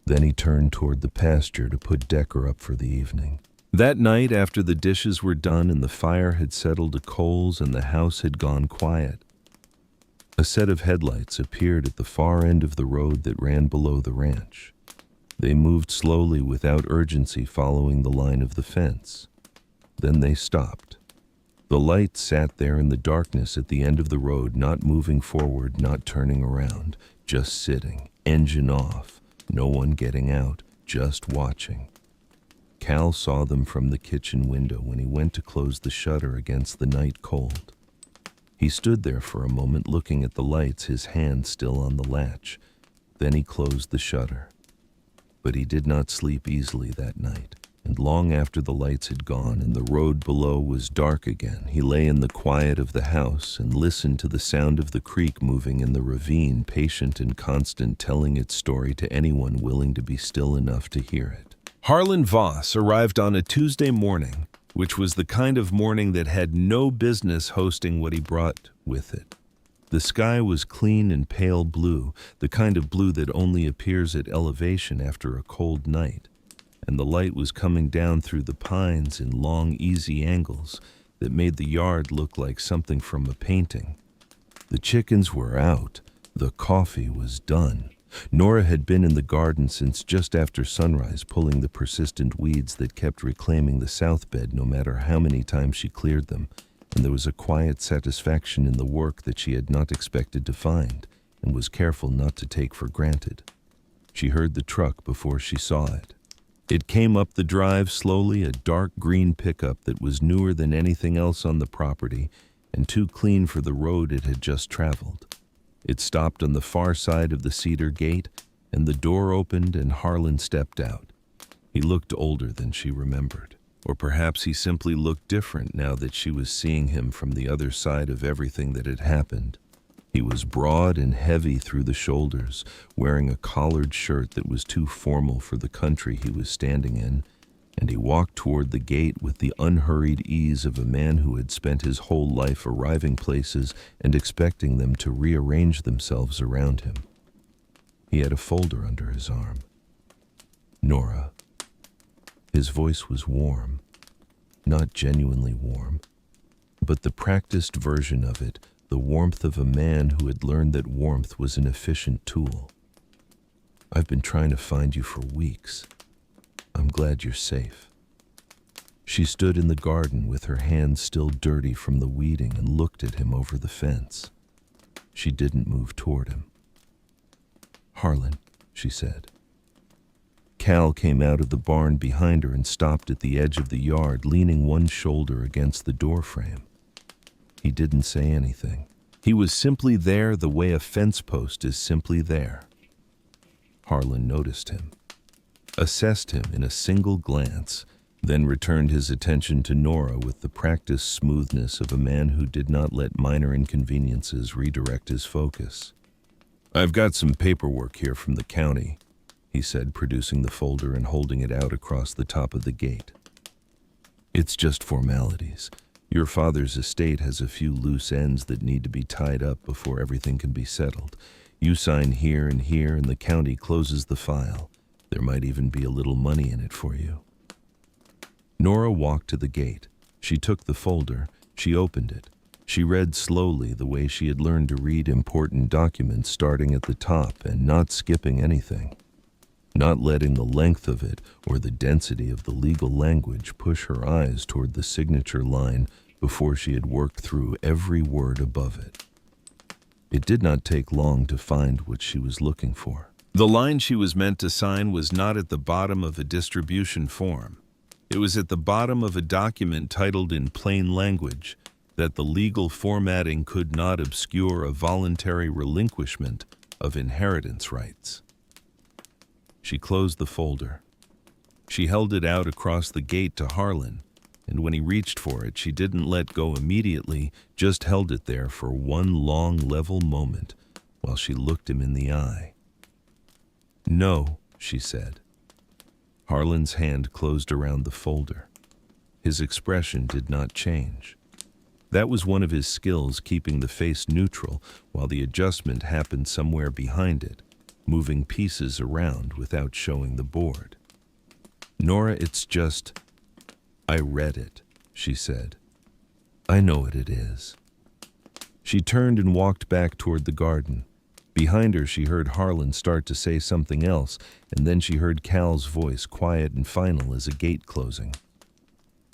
Then he turned toward the pasture to put Decker up for the evening. That night, after the dishes were done and the fire had settled to coals and the house had gone quiet, a set of headlights appeared at the far end of the road that ran below the ranch. They moved slowly without urgency, following the line of the fence. Then they stopped. The light sat there in the darkness at the end of the road, not moving forward, not turning around, just sitting, engine off, no one getting out, just watching. Cal saw them from the kitchen window when he went to close the shutter against the night cold. He stood there for a moment looking at the lights, his hand still on the latch. Then he closed the shutter. But he did not sleep easily that night, and long after the lights had gone and the road below was dark again, he lay in the quiet of the house and listened to the sound of the creek moving in the ravine, patient and constant, telling its story to anyone willing to be still enough to hear it. Harlon Voss arrived on a Tuesday morning, which was the kind of morning that had no business hosting what he brought with it. The sky was clean and pale blue, the kind of blue that only appears at elevation after a cold night, and the light was coming down through the pines in long, easy angles that made the yard look like something from a painting. The chickens were out. The coffee was done. Nora had been in the garden since just after sunrise, pulling the persistent weeds that kept reclaiming the south bed no matter how many times she cleared them, and there was a quiet satisfaction in the work that she had not expected to find and was careful not to take for granted. She heard the truck before she saw it. It came up the drive slowly, a dark green pickup that was newer than anything else on the property and too clean for the road it had just traveled. It stopped on the far side of the cedar gate, and the door opened and Harlon stepped out. He looked older than she remembered. Or perhaps he simply looked different now that she was seeing him from the other side of everything that had happened. He was broad and heavy through the shoulders, wearing a collared shirt that was too formal for the country he was standing in, and he walked toward the gate with the unhurried ease of a man who had spent his whole life arriving places and expecting them to rearrange themselves around him. He had a folder under his arm. Nora. His voice was warm, not genuinely warm, but the practiced version of it, the warmth of a man who had learned that warmth was an efficient tool. I've been trying to find you for weeks. I'm glad you're safe. She stood in the garden with her hands still dirty from the weeding and looked at him over the fence. She didn't move toward him. Harlon, she said. Cal came out of the barn behind her and stopped at the edge of the yard, leaning one shoulder against the doorframe. He didn't say anything. He was simply there the way a fence post is simply there. Harlon noticed him, assessed him in a single glance, then returned his attention to Nora with the practiced smoothness of a man who did not let minor inconveniences redirect his focus. I've got some paperwork here from the county, he said, producing the folder and holding it out across the top of the gate. It's just formalities. Your father's estate has a few loose ends that need to be tied up before everything can be settled. You sign here, and the county closes the file. There might even be a little money in it for you. Nora walked to the gate. She took the folder. She opened it. She read slowly the way she had learned to read important documents, starting at the top and not skipping anything. Not letting the length of it or the density of the legal language push her eyes toward the signature line before she had worked through every word above it. It did not take long to find what she was looking for. The line she was meant to sign was not at the bottom of a distribution form. It was at the bottom of a document titled in plain language that the legal formatting could not obscure a voluntary relinquishment of inheritance rights. She closed the folder. She held it out across the gate to Harlon, and when he reached for it, she didn't let go immediately, just held it there for one long, level moment while she looked him in the eye. "No," she said. Harlan's hand closed around the folder. His expression did not change. That was one of his skills, keeping the face neutral while the adjustment happened somewhere behind it, moving pieces around without showing the board. "Nora, it's just, I read it," she said. "I know what it is." She turned and walked back toward the garden. Behind her, she heard Harlan start to say something else, and then she heard Cal's voice, quiet and final as a gate closing.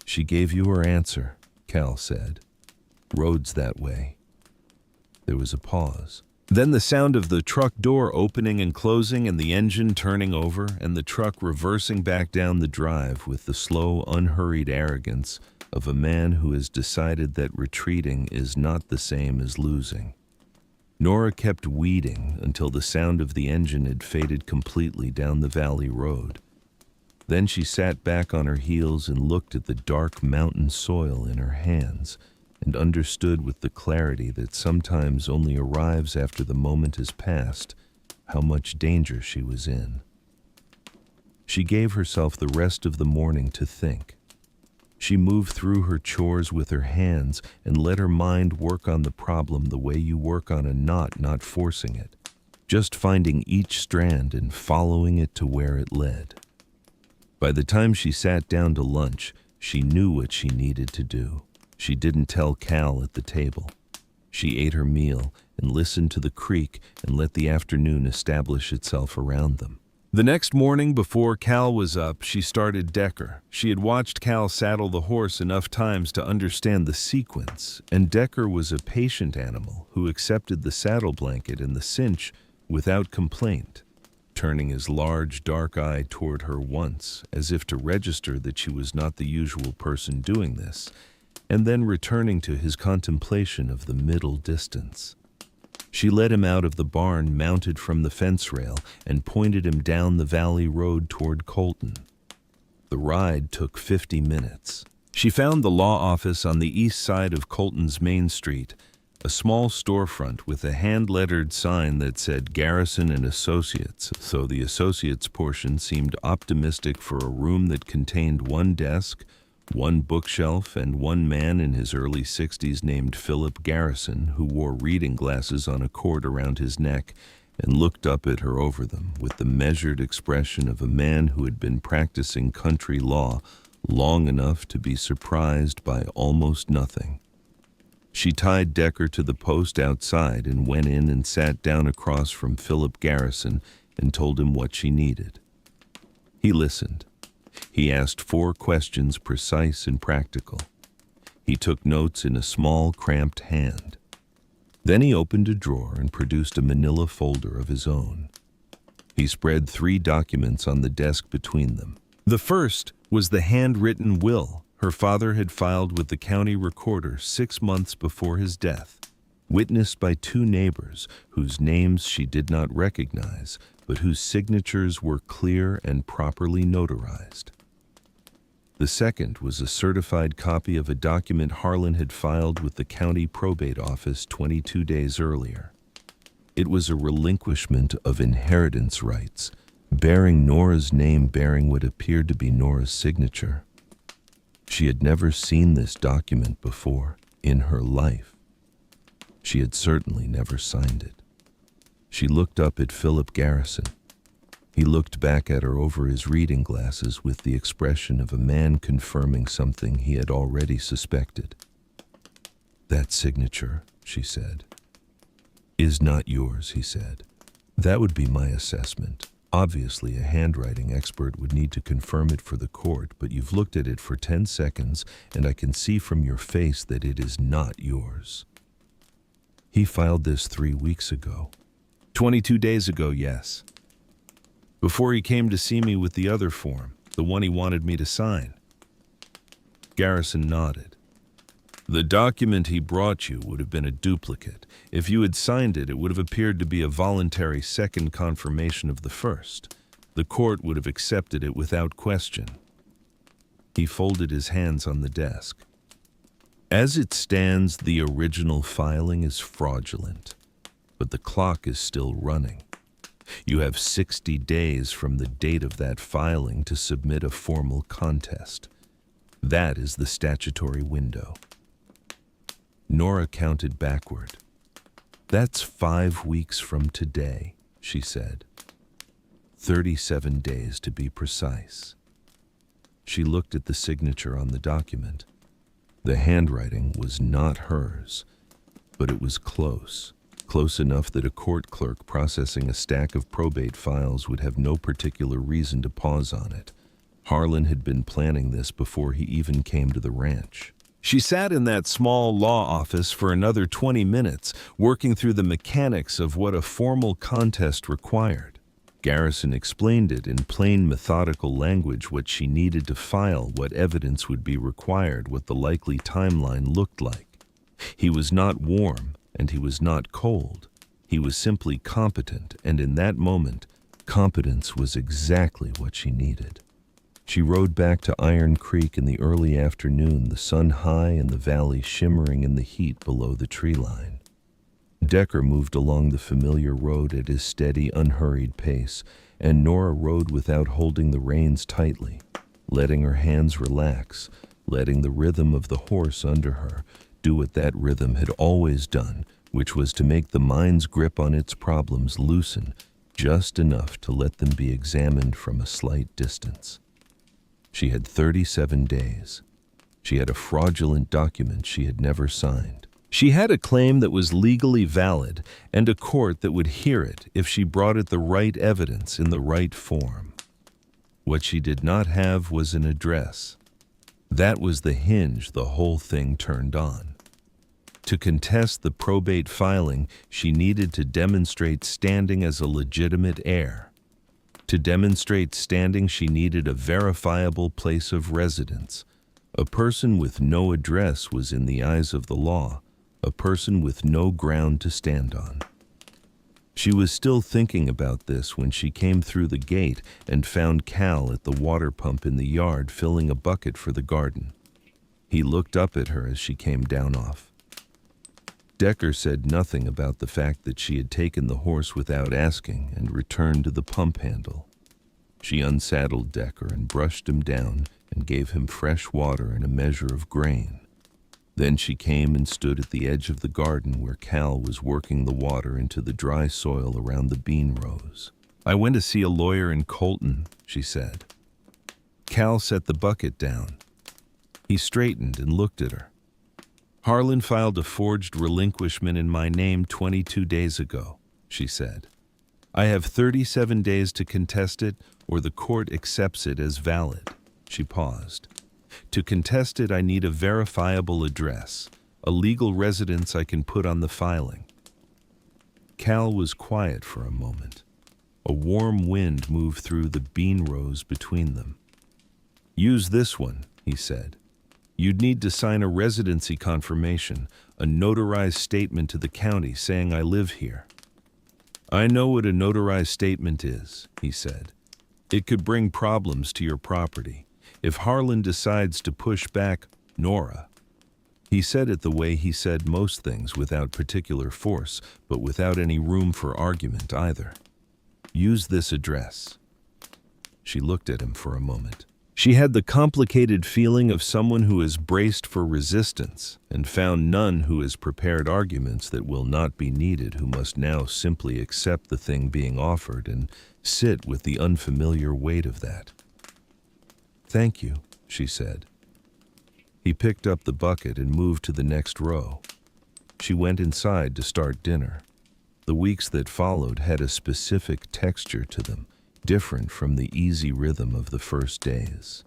"She gave you her answer," Cal said. "Road's that way." There was a pause. Then the sound of the truck door opening and closing and the engine turning over and the truck reversing back down the drive with the slow, unhurried arrogance of a man who has decided that retreating is not the same as losing. Nora kept weeding until the sound of the engine had faded completely down the valley road. Then she sat back on her heels and looked at the dark mountain soil in her hands and understood with the clarity that sometimes only arrives after the moment has passed how much danger she was in. She gave herself the rest of the morning to think. She moved through her chores with her hands and let her mind work on the problem the way you work on a knot, not forcing it, just finding each strand and following it to where it led. By the time she sat down to lunch, she knew what she needed to do. She didn't tell Cal at the table. She ate her meal and listened to the creek and let the afternoon establish itself around them. The next morning, before Cal was up, she started Decker. She had watched Cal saddle the horse enough times to understand the sequence, and Decker was a patient animal who accepted the saddle blanket and the cinch without complaint, turning his large, dark eye toward her once, as if to register that she was not the usual person doing this, and then returning to his contemplation of the middle distance. She led him out of the barn mounted from the fence rail and pointed him down the valley road toward Colton. The ride took 50 minutes. She found the law office on the east side of Colton's Main Street, a small storefront with a hand-lettered sign that said Garrison and Associates, so the Associates portion seemed optimistic for a room that contained one desk, one bookshelf, and one man in his early 60s named Philip Garrison, who wore reading glasses on a cord around his neck and looked up at her over them with the measured expression of a man who had been practicing country law long enough to be surprised by almost nothing. She tied Decker to the post outside and went in and sat down across from Philip Garrison and told him what she needed. He listened. He asked 4 questions, precise and practical. He took notes in a small, cramped hand. Then he opened a drawer and produced a manila folder of his own. He spread 3 documents on the desk between them. The first was the handwritten will her father had filed with the county recorder 6 months before his death, witnessed by 2 neighbors whose names she did not recognize, but whose signatures were clear and properly notarized. The second was a certified copy of a document Harlan had filed with the county probate office 22 days earlier. It was a relinquishment of inheritance rights, bearing Nora's name, bearing what appeared to be Nora's signature. She had never seen this document before in her life. She had certainly never signed it. She looked up at Philip Garrison. He looked back at her over his reading glasses with the expression of a man confirming something he had already suspected. "That signature," she said. "Is not yours," he said. "That would be my assessment. Obviously, a handwriting expert would need to confirm it for the court, but you've looked at it for 10 seconds, and I can see from your face that it is not yours." "He filed this 3 weeks ago." 22 days ago, yes. Before he came to see me with the other form, the one he wanted me to sign." Garrison nodded. "The document he brought you would have been a duplicate. If you had signed it, it would have appeared to be a voluntary second confirmation of the first. The court would have accepted it without question. He folded his hands on the desk. As it stands, the original filing is fraudulent, but the clock is still running. You have 60 days from the date of that filing to submit a formal contest. That is the statutory window. Nora counted backward. That's 5 weeks from today, she said. 37 days to be precise. She looked at the signature on the document. The handwriting was not hers, but it was close enough that a court clerk processing a stack of probate files would have no particular reason to pause on it. Harlon had been planning this before he even came to the ranch. She sat in that small law office for another 20 minutes, working through the mechanics of what a formal contest required. Garrison explained it in plain, methodical language, what she needed to file, what evidence would be required, what the likely timeline looked like. He was not warm, and he was not cold. He was simply competent, and in that moment, competence was exactly what she needed. She rode back to Iron Creek in the early afternoon, the sun high and the valley shimmering in the heat below the tree line. Decker moved along the familiar road at his steady, unhurried pace, and Nora rode without holding the reins tightly, letting her hands relax, letting the rhythm of the horse under her do what that rhythm had always done, which was to make the mind's grip on its problems loosen just enough to let them be examined from a slight distance. She had 37 days. She had a fraudulent document she had never signed. She had a claim that was legally valid and a court that would hear it if she brought it the right evidence in the right form. What she did not have was an address. That was the hinge the whole thing turned on. To contest the probate filing, she needed to demonstrate standing as a legitimate heir. To demonstrate standing, she needed a verifiable place of residence. A person with no address was, in the eyes of the law, a person with no ground to stand on. She was still thinking about this when she came through the gate and found Cal at the water pump in the yard filling a bucket for the garden. He looked up at her as she came down off. Decker said nothing about the fact that she had taken the horse without asking and returned to the pump handle. She unsaddled Decker and brushed him down and gave him fresh water and a measure of grain. Then she came and stood at the edge of the garden where Cal was working the water into the dry soil around the bean rows. "I went to see a lawyer in Colton," she said. Cal set the bucket down. He straightened and looked at her. "Harlon filed a forged relinquishment in my name 22 days ago," she said. "I have 37 days to contest it, or the court accepts it as valid." She paused. "To contest it, I need a verifiable address, a legal residence I can put on the filing." Cal was quiet for a moment. A warm wind moved through the bean rows between them. "Use this one," he said. "You'd need to sign a residency confirmation, a notarized statement to the county saying I live here." "I know what a notarized statement is," he said. "It could bring problems to your property. If Harlon decides to push back, Nora." He said it the way he said most things, without particular force, but without any room for argument either. "Use this address." She looked at him for a moment. She had the complicated feeling of someone who has braced for resistance and found none who has prepared arguments that will not be needed, who must now simply accept the thing being offered and sit with the unfamiliar weight of that. "Thank you," she said. He picked up the bucket and moved to the next row. She went inside to start dinner. The weeks that followed had a specific texture to them, different from the easy rhythm of the first days.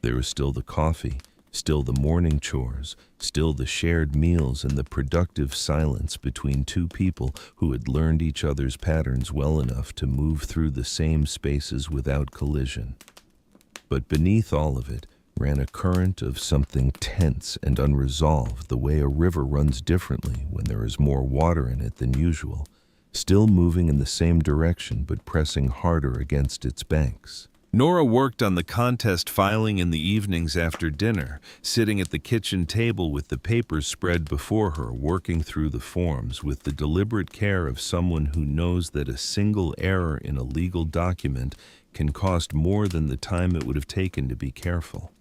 There was still the coffee, still the morning chores, still the shared meals and the productive silence between two people who had learned each other's patterns well enough to move through the same spaces without collision. But beneath all of it ran a current of something tense and unresolved, the way a river runs differently when there is more water in it than usual, still moving in the same direction but pressing harder against its banks. Nora worked on the contest filing in the evenings after dinner, sitting at the kitchen table with the papers spread before her, working through the forms with the deliberate care of someone who knows that a single error in a legal document can cost more than the time it would have taken to be careful.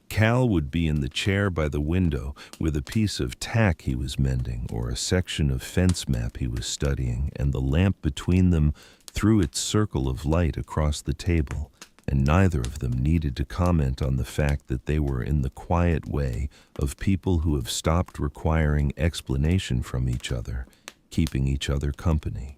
Cal would be in the chair by the window with a piece of tack he was mending or a section of fence map he was studying, and the lamp between them threw its circle of light across the table, and neither of them needed to comment on the fact that they were in the quiet way of people who have stopped requiring explanation from each other, keeping each other company.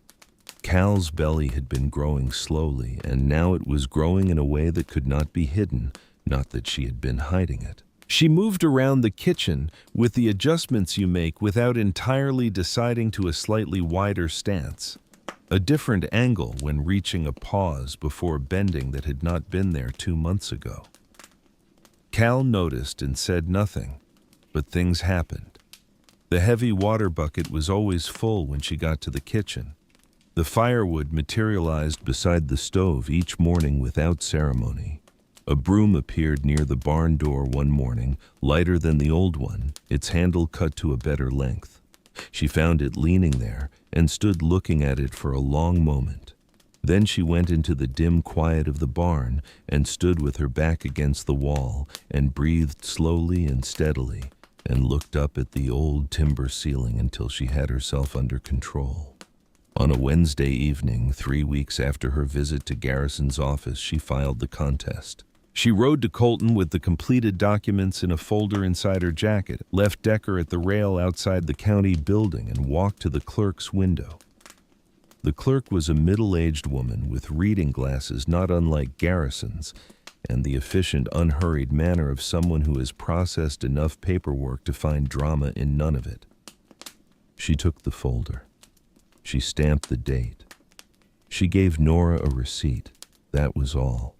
Cal's belly had been growing slowly, and now it was growing in a way that could not be hidden, not that she had been hiding it. She moved around the kitchen with the adjustments you make without entirely deciding to a slightly wider stance. A different angle when reaching a pause before bending that had not been there 2 months ago. Cal noticed and said nothing, but things happened. The heavy water bucket was always full when she got to the kitchen. The firewood materialized beside the stove each morning without ceremony. A broom appeared near the barn door one morning, lighter than the old one, its handle cut to a better length. She found it leaning there and stood looking at it for a long moment. Then she went into the dim quiet of the barn and stood with her back against the wall and breathed slowly and steadily and looked up at the old timber ceiling until she had herself under control. On a Wednesday evening, 3 weeks after her visit to Garrison's office, she filed the contest. She rode to Colton with the completed documents in a folder inside her jacket, left Decker at the rail outside the county building, and walked to the clerk's window. The clerk was a middle-aged woman with reading glasses not unlike Garrison's, and the efficient, unhurried manner of someone who has processed enough paperwork to find drama in none of it. She took the folder. She stamped the date. She gave Nora a receipt. That was all.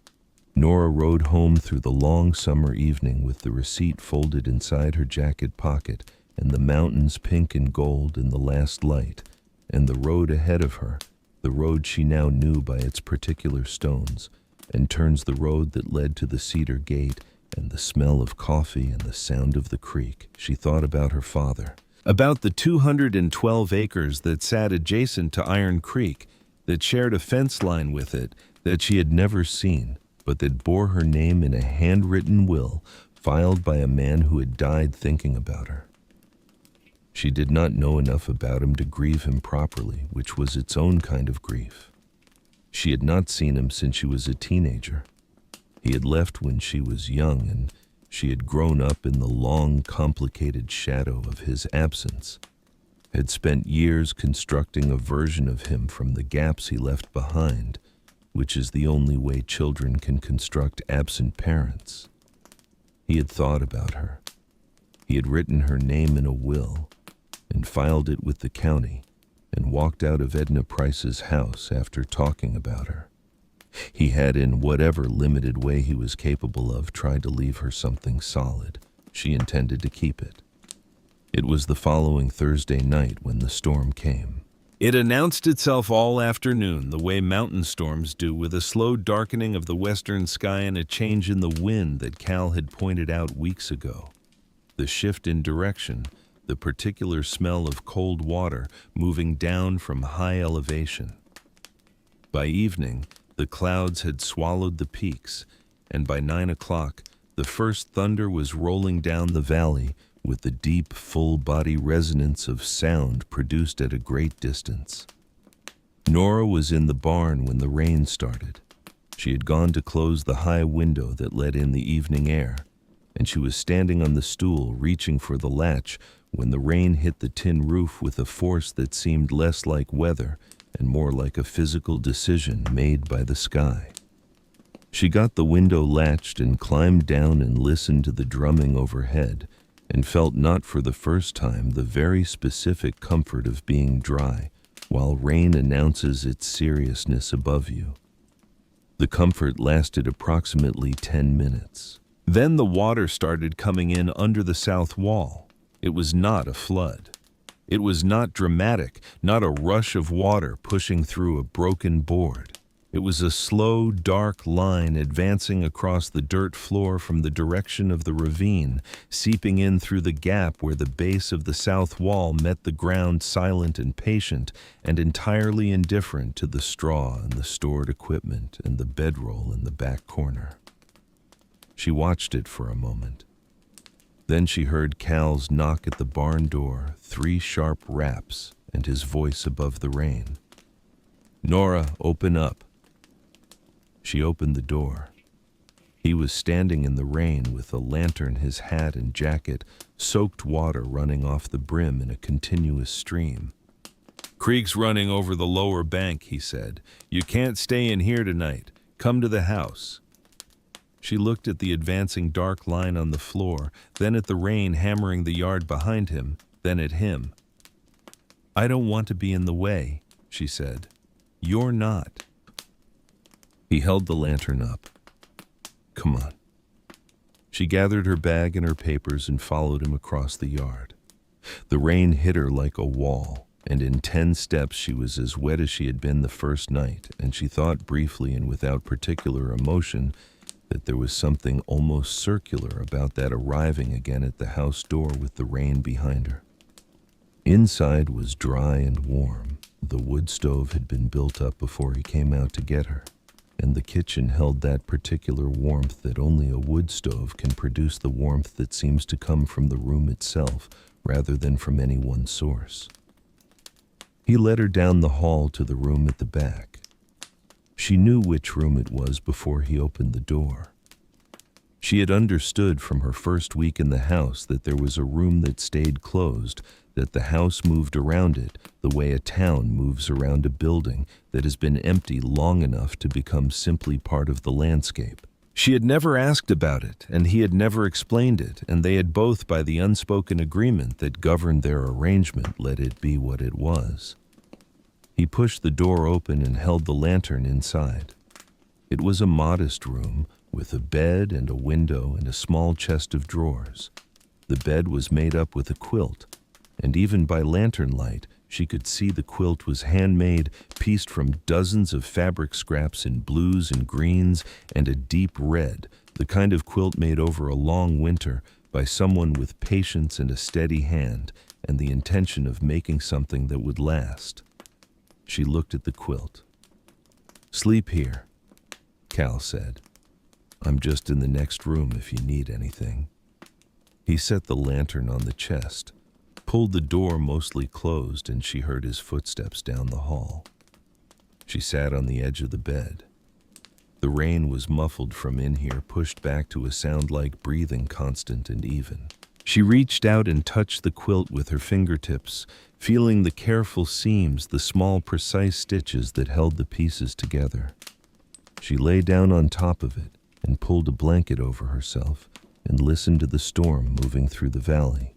Nora rode home through the long summer evening with the receipt folded inside her jacket pocket and the mountains pink and gold in the last light, and the road ahead of her, the road she now knew by its particular stones, and turns the road that led to the cedar gate and the smell of coffee and the sound of the creek. She thought about her father, about the 212 acres that sat adjacent to Iron Creek, that shared a fence line with it, that she had never seen, but that bore her name in a handwritten will filed by a man who had died thinking about her. She did not know enough about him to grieve him properly, which was its own kind of grief. She had not seen him since she was a teenager. He had left when she was young, and she had grown up in the long, complicated shadow of his absence, had spent years constructing a version of him from the gaps he left behind, which is the only way children can construct absent parents. He had thought about her. He had written her name in a will and filed it with the county and walked out of Edna Price's house after talking about her. He had, in whatever limited way he was capable of, tried to leave her something solid. She intended to keep it. It was the following Thursday night when the storm came. It announced itself all afternoon, the way mountain storms do, with a slow darkening of the western sky and a change in the wind that Cal had pointed out weeks ago. The shift in direction, the particular smell of cold water moving down from high elevation. By evening, the clouds had swallowed the peaks, and by 9 o'clock, the first thunder was rolling down the valley, with the deep, full-body resonance of sound produced at a great distance. Nora was in the barn when the rain started. She had gone to close the high window that let in the evening air, and she was standing on the stool reaching for the latch when the rain hit the tin roof with a force that seemed less like weather and more like a physical decision made by the sky. She got the window latched and climbed down and listened to the drumming overhead, and felt not for the first time the very specific comfort of being dry, while rain announces its seriousness above you. The comfort lasted approximately 10 minutes. Then the water started coming in under the south wall. It was not a flood. It was not dramatic, not a rush of water pushing through a broken board. It was a slow, dark line advancing across the dirt floor from the direction of the ravine, seeping in through the gap where the base of the south wall met the ground, silent and patient, and entirely indifferent to the straw and the stored equipment and the bedroll in the back corner. She watched it for a moment. Then she heard Cal's knock at the barn door, 3 sharp raps, and his voice above the rain. "Nora, open up." She opened the door. He was standing in the rain with a lantern, his hat and jacket, soaked water running off the brim in a continuous stream. "Creek's running over the lower bank," he said. "You can't stay in here tonight. Come to the house." She looked at the advancing dark line on the floor, then at the rain hammering the yard behind him, then at him. "I don't want to be in the way," she said. "You're not." He held the lantern up. "Come on." She gathered her bag and her papers and followed him across the yard. The rain hit her like a wall, and in 10 steps she was as wet as she had been the first night, and she thought briefly and without particular emotion that there was something almost circular about that arriving again at the house door with the rain behind her. Inside was dry and warm. The wood stove had been built up before he came out to get her, and the kitchen held that particular warmth that only a wood stove can produce, the warmth that seems to come from the room itself rather than from any one source. He led her down the hall to the room at the back. She knew which room it was before he opened the door. She had understood from her first week in the house that there was a room that stayed closed, that the house moved around it the way a town moves around a building that has been empty long enough to become simply part of the landscape. She had never asked about it, and he had never explained it, and they had both, by the unspoken agreement that governed their arrangement, let it be what it was. He pushed the door open and held the lantern inside. It was a modest room, with a bed and a window and a small chest of drawers. The bed was made up with a quilt, and even by lantern light, she could see the quilt was handmade, pieced from dozens of fabric scraps in blues and greens and a deep red, the kind of quilt made over a long winter by someone with patience and a steady hand and the intention of making something that would last. She looked at the quilt. "Sleep here," Cal said. "I'm just in the next room if you need anything." He set the lantern on the chest, pulled the door mostly closed, and she heard his footsteps down the hall. She sat on the edge of the bed. The rain was muffled from in here, pushed back to a sound like breathing, constant and even. She reached out and touched the quilt with her fingertips, feeling the careful seams, the small, precise stitches that held the pieces together. She lay down on top of it and pulled a blanket over herself and listened to the storm moving through the valley.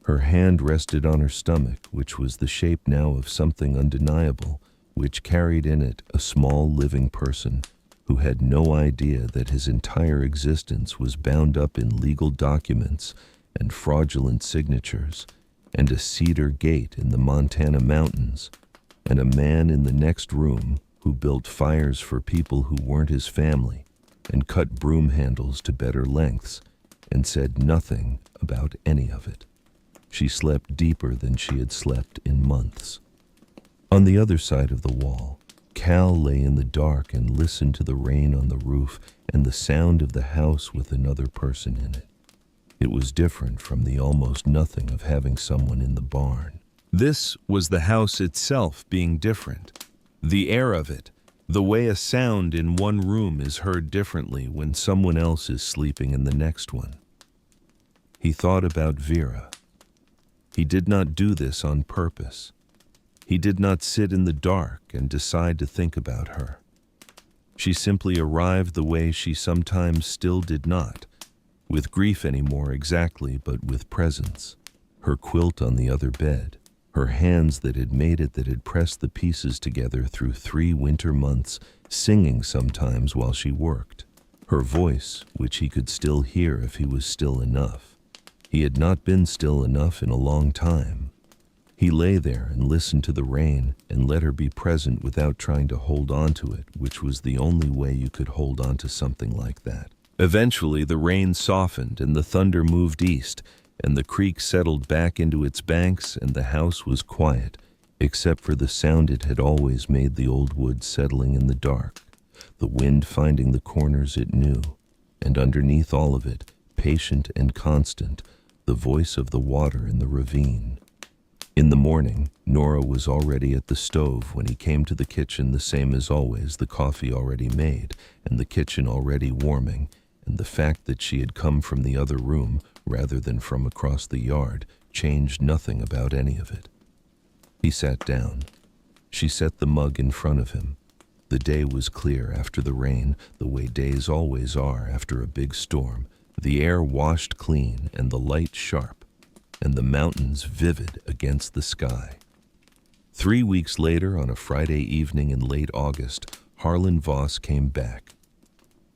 Her hand rested on her stomach, which was the shape now of something undeniable, which carried in it a small living person who had no idea that his entire existence was bound up in legal documents and fraudulent signatures, and a cedar gate in the Montana mountains, and a man in the next room who built fires for people who weren't his family, and cut broom handles to better lengths, and said nothing about any of it. She slept deeper than she had slept in months. On the other side of the wall, Cal lay in the dark and listened to the rain on the roof and the sound of the house with another person in it. It was different from the almost nothing of having someone in the barn. This was the house itself being different. The air of it, the way a sound in one room is heard differently when someone else is sleeping in the next one. He thought about Vera. He did not do this on purpose. He did not sit in the dark and decide to think about her. She simply arrived the way she sometimes still did not, with grief anymore exactly, but with presence. Her quilt on the other bed, her hands that had made it, that had pressed the pieces together through 3 winter months, singing sometimes while she worked. Her voice, which he could still hear if he was still enough. He had not been still enough in a long time. He lay there and listened to the rain and let her be present without trying to hold on to it, which was the only way you could hold on to something like that. Eventually, the rain softened and the thunder moved east, and the creek settled back into its banks, and the house was quiet, except for the sound it had always made, the old wood settling in the dark, the wind finding the corners it knew, and underneath all of it, patient and constant, the voice of the water in the ravine. In the morning, Nora was already at the stove when he came to the kitchen, the same as always, the coffee already made, and the kitchen already warming, and the fact that she had come from the other room rather than from across the yard changed nothing about any of it. He sat down. She set the mug in front of him. The day was clear after the rain, the way days always are after a big storm, the air washed clean and the light sharp, and the mountains vivid against the sky. 3 weeks later, on a Friday evening in late August, Harlon Voss came back.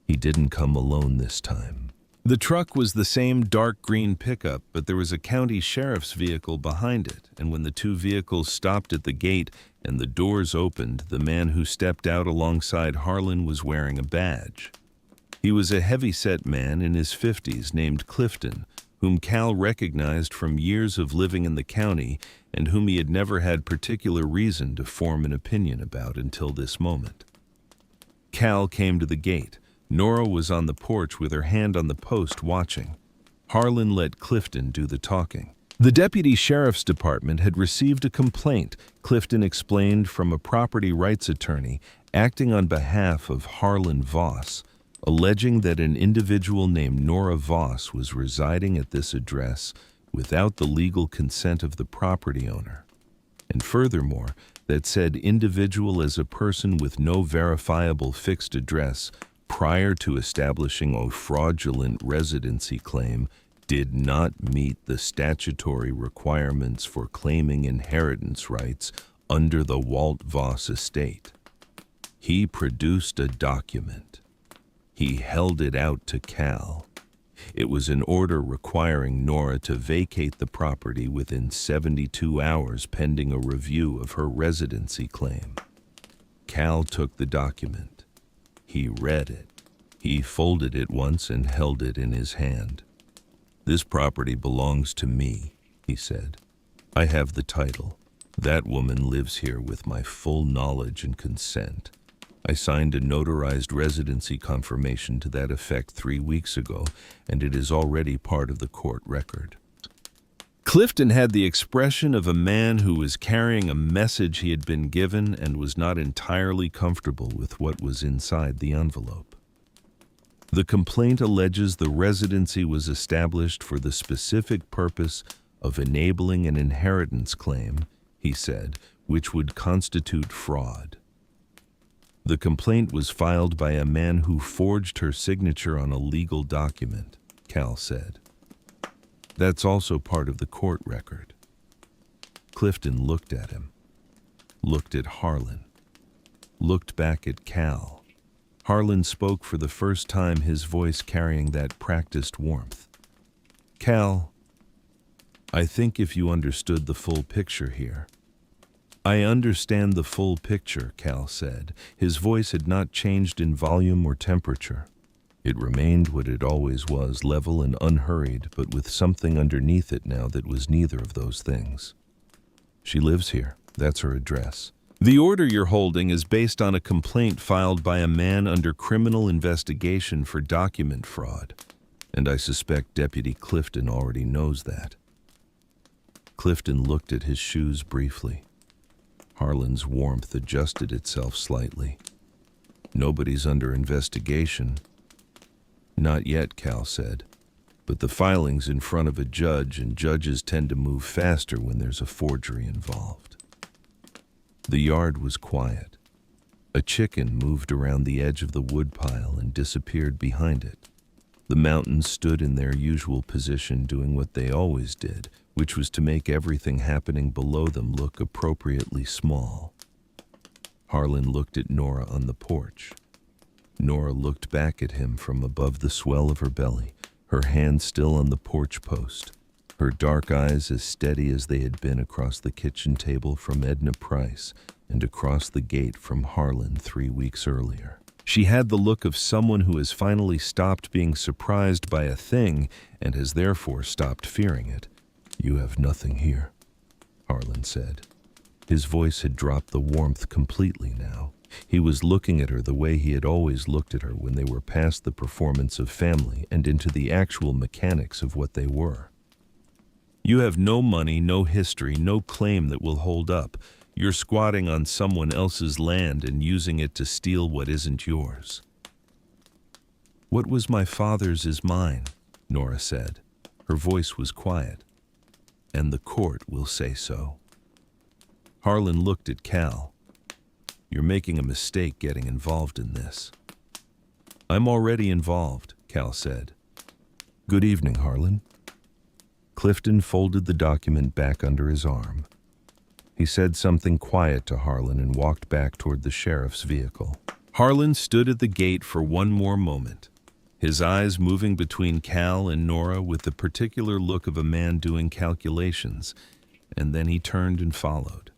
He didn't come alone this time. The truck was the same dark green pickup, but there was a county sheriff's vehicle behind it, and when the two vehicles stopped at the gate and the doors opened, the man who stepped out alongside Harlon was wearing a badge. He was a heavy-set man in his 50s named Clifton, whom Cal recognized from years of living in the county and whom he had never had particular reason to form an opinion about until this moment. Cal came to the gate. Nora was on the porch with her hand on the post watching. Harlon let Clifton do the talking. The deputy sheriff's department had received a complaint, Clifton explained, from a property rights attorney acting on behalf of Harlon Voss, alleging that an individual named Nora Voss was residing at this address without the legal consent of the property owner, and furthermore, that said individual, as a person with no verifiable fixed address prior to establishing a fraudulent residency claim, did not meet the statutory requirements for claiming inheritance rights under the Walt Voss estate. He produced a document. He held it out to Cal. It was an order requiring Nora to vacate the property within 72 hours pending a review of her residency claim. Cal took the document. He read it. He folded it once and held it in his hand. "This property belongs to me," he said. "I have the title. That woman lives here with my full knowledge and consent. I signed a notarized residency confirmation to that effect 3 weeks ago, and it is already part of the court record." Clifton had the expression of a man who was carrying a message he had been given and was not entirely comfortable with what was inside the envelope. The complaint alleges the residency was established for the specific purpose of enabling an inheritance claim, he said, which would constitute fraud. The complaint was filed by a man who forged her signature on a legal document, Cal said. That's also part of the court record. Clifton looked at him, looked at Harlon, looked back at Cal. Harlon spoke for the first time, his voice carrying that practiced warmth. "Cal, I think if you understood the full picture here." "I understand the full picture," Cal said. His voice had not changed in volume or temperature. It remained what it always was, level and unhurried, but with something underneath it now that was neither of those things. "She lives here. That's her address. The order you're holding is based on a complaint filed by a man under criminal investigation for document fraud, and I suspect Deputy Clifton already knows that." Clifton looked at his shoes briefly. Harlan's warmth adjusted itself slightly. "Nobody's under investigation." "Not yet," Cal said, "but the filing's in front of a judge, and judges tend to move faster when there's a forgery involved." The yard was quiet. A chicken moved around the edge of the woodpile and disappeared behind it. The mountains stood in their usual position, doing what they always did, which was to make everything happening below them look appropriately small. Harlon looked at Nora on the porch. Nora looked back at him from above the swell of her belly, her hand still on the porch post. her dark eyes as steady as they had been across the kitchen table from Edna Price and across the gate from Harlon 3 weeks earlier. She had the look of someone who has finally stopped being surprised by a thing and has therefore stopped fearing it. "You have nothing here," Harlon said. His voice had dropped the warmth completely now. He was looking at her the way he had always looked at her when they were past the performance of family and into the actual mechanics of what they were. "You have no money, no history, no claim that will hold up. You're squatting on someone else's land and using it to steal what isn't yours." "What was my father's is mine," Nora said. Her voice was quiet. "And the court will say so." Harlon looked at Cal. "You're making a mistake getting involved in this." "I'm already involved," Cal said. "Good evening, Harlon." Clifton folded the document back under his arm. He said something quiet to Harlon and walked back toward the sheriff's vehicle. Harlon stood at the gate for one more moment, his eyes moving between Cal and Nora with the particular look of a man doing calculations, and then he turned and followed.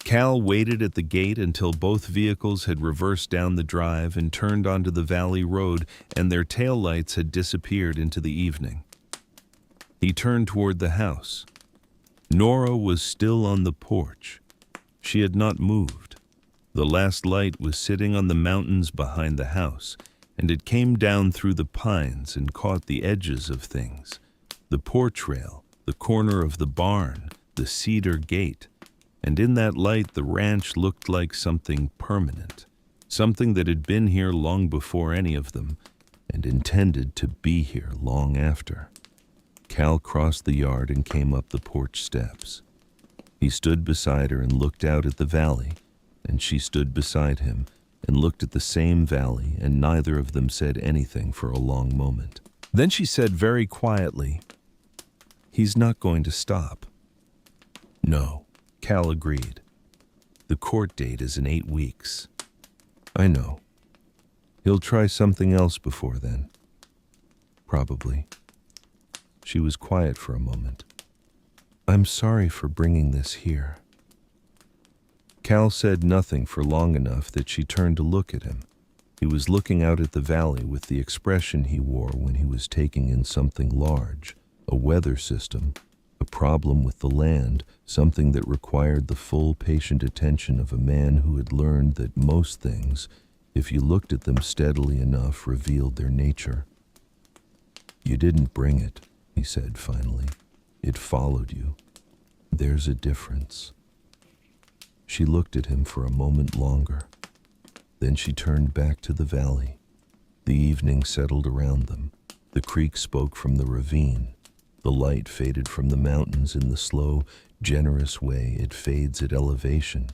Cal waited at the gate until both vehicles had reversed down the drive and turned onto the valley road and their taillights had disappeared into the evening. He turned toward the house. Nora was still on the porch. She had not moved. The last light was sitting on the mountains behind the house, and it came down through the pines and caught the edges of things. The porch rail, the corner of the barn, the cedar gate. And in that light the ranch looked like something permanent, something that had been here long before any of them, and intended to be here long after. Cal crossed the yard and came up the porch steps. He stood beside her and looked out at the valley, and she stood beside him and looked at the same valley, and neither of them said anything for a long moment. Then she said very quietly, "He's not going to stop." "No," Cal agreed. "The court date is in 8 weeks. I know. He'll try something else before then. Probably." She was quiet for a moment. "I'm sorry for bringing this here." Cal said nothing for long enough that she turned to look at him. He was looking out at the valley with the expression he wore when he was taking in something large, a weather system, a problem with the land, something that required the full patient attention of a man who had learned that most things, if you looked at them steadily enough, revealed their nature. "You didn't bring it," he said finally. "It followed you. There's a difference." She looked at him for a moment longer. Then she turned back to the valley. The evening settled around them. The creek spoke from the ravine. The light faded from the mountains in the slow, generous way it fades at elevation,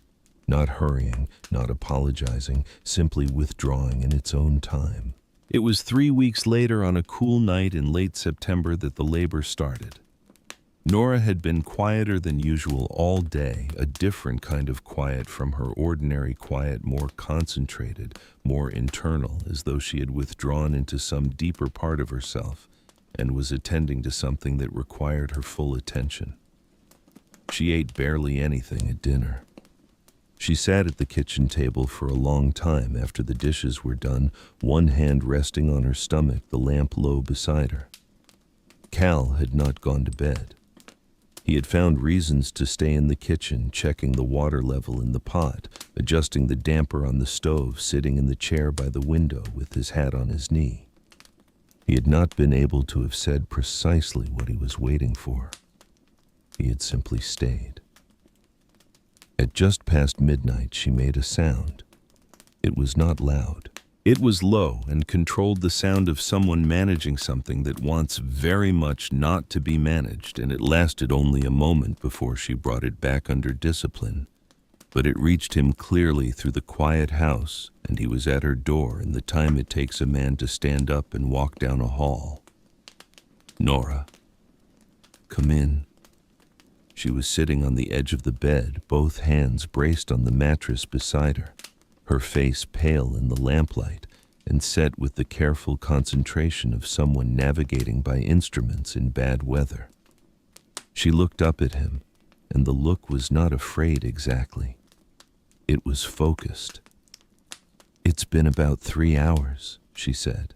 not hurrying, not apologizing, simply withdrawing in its own time. It was 3 weeks later on a cool night in late September that the labor started. Nora had been quieter than usual all day, a different kind of quiet from her ordinary quiet, more concentrated, more internal, as though she had withdrawn into some deeper part of herself and was attending to something that required her full attention. She ate barely anything at dinner. She sat at the kitchen table for a long time after the dishes were done, one hand resting on her stomach, the lamp low beside her. Cal had not gone to bed. He had found reasons to stay in the kitchen, checking the water level in the pot, adjusting the damper on the stove, sitting in the chair by the window with his hat on his knee. He had not been able to have said precisely what he was waiting for. He had simply stayed. At just past midnight, she made a sound. It was not loud. It was low and controlled the sound of someone managing something that wants very much not to be managed, and it lasted only a moment before she brought it back under discipline. But it reached him clearly through the quiet house, and he was at her door in the time it takes a man to stand up and walk down a hall. "Nora, come in." She was sitting on the edge of the bed, both hands braced on the mattress beside her, her face pale in the lamplight and set with the careful concentration of someone navigating by instruments in bad weather. She looked up at him, and the look was not afraid exactly. It was focused. "It's been about 3 hours," she said.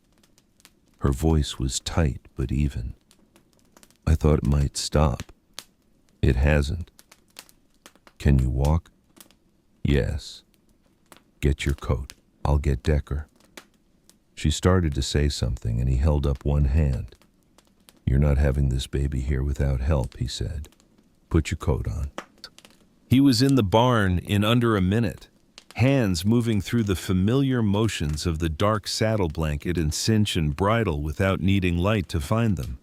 Her voice was tight but even. "I thought it might stop. It hasn't. Can you walk?" "Yes." "Get your coat. I'll get Decker." She started to say something, and he held up one hand. "You're not having this baby here without help," he said. "Put your coat on." He was in the barn in under a minute, hands moving through the familiar motions of the dark saddle blanket and cinch and bridle without needing light to find them.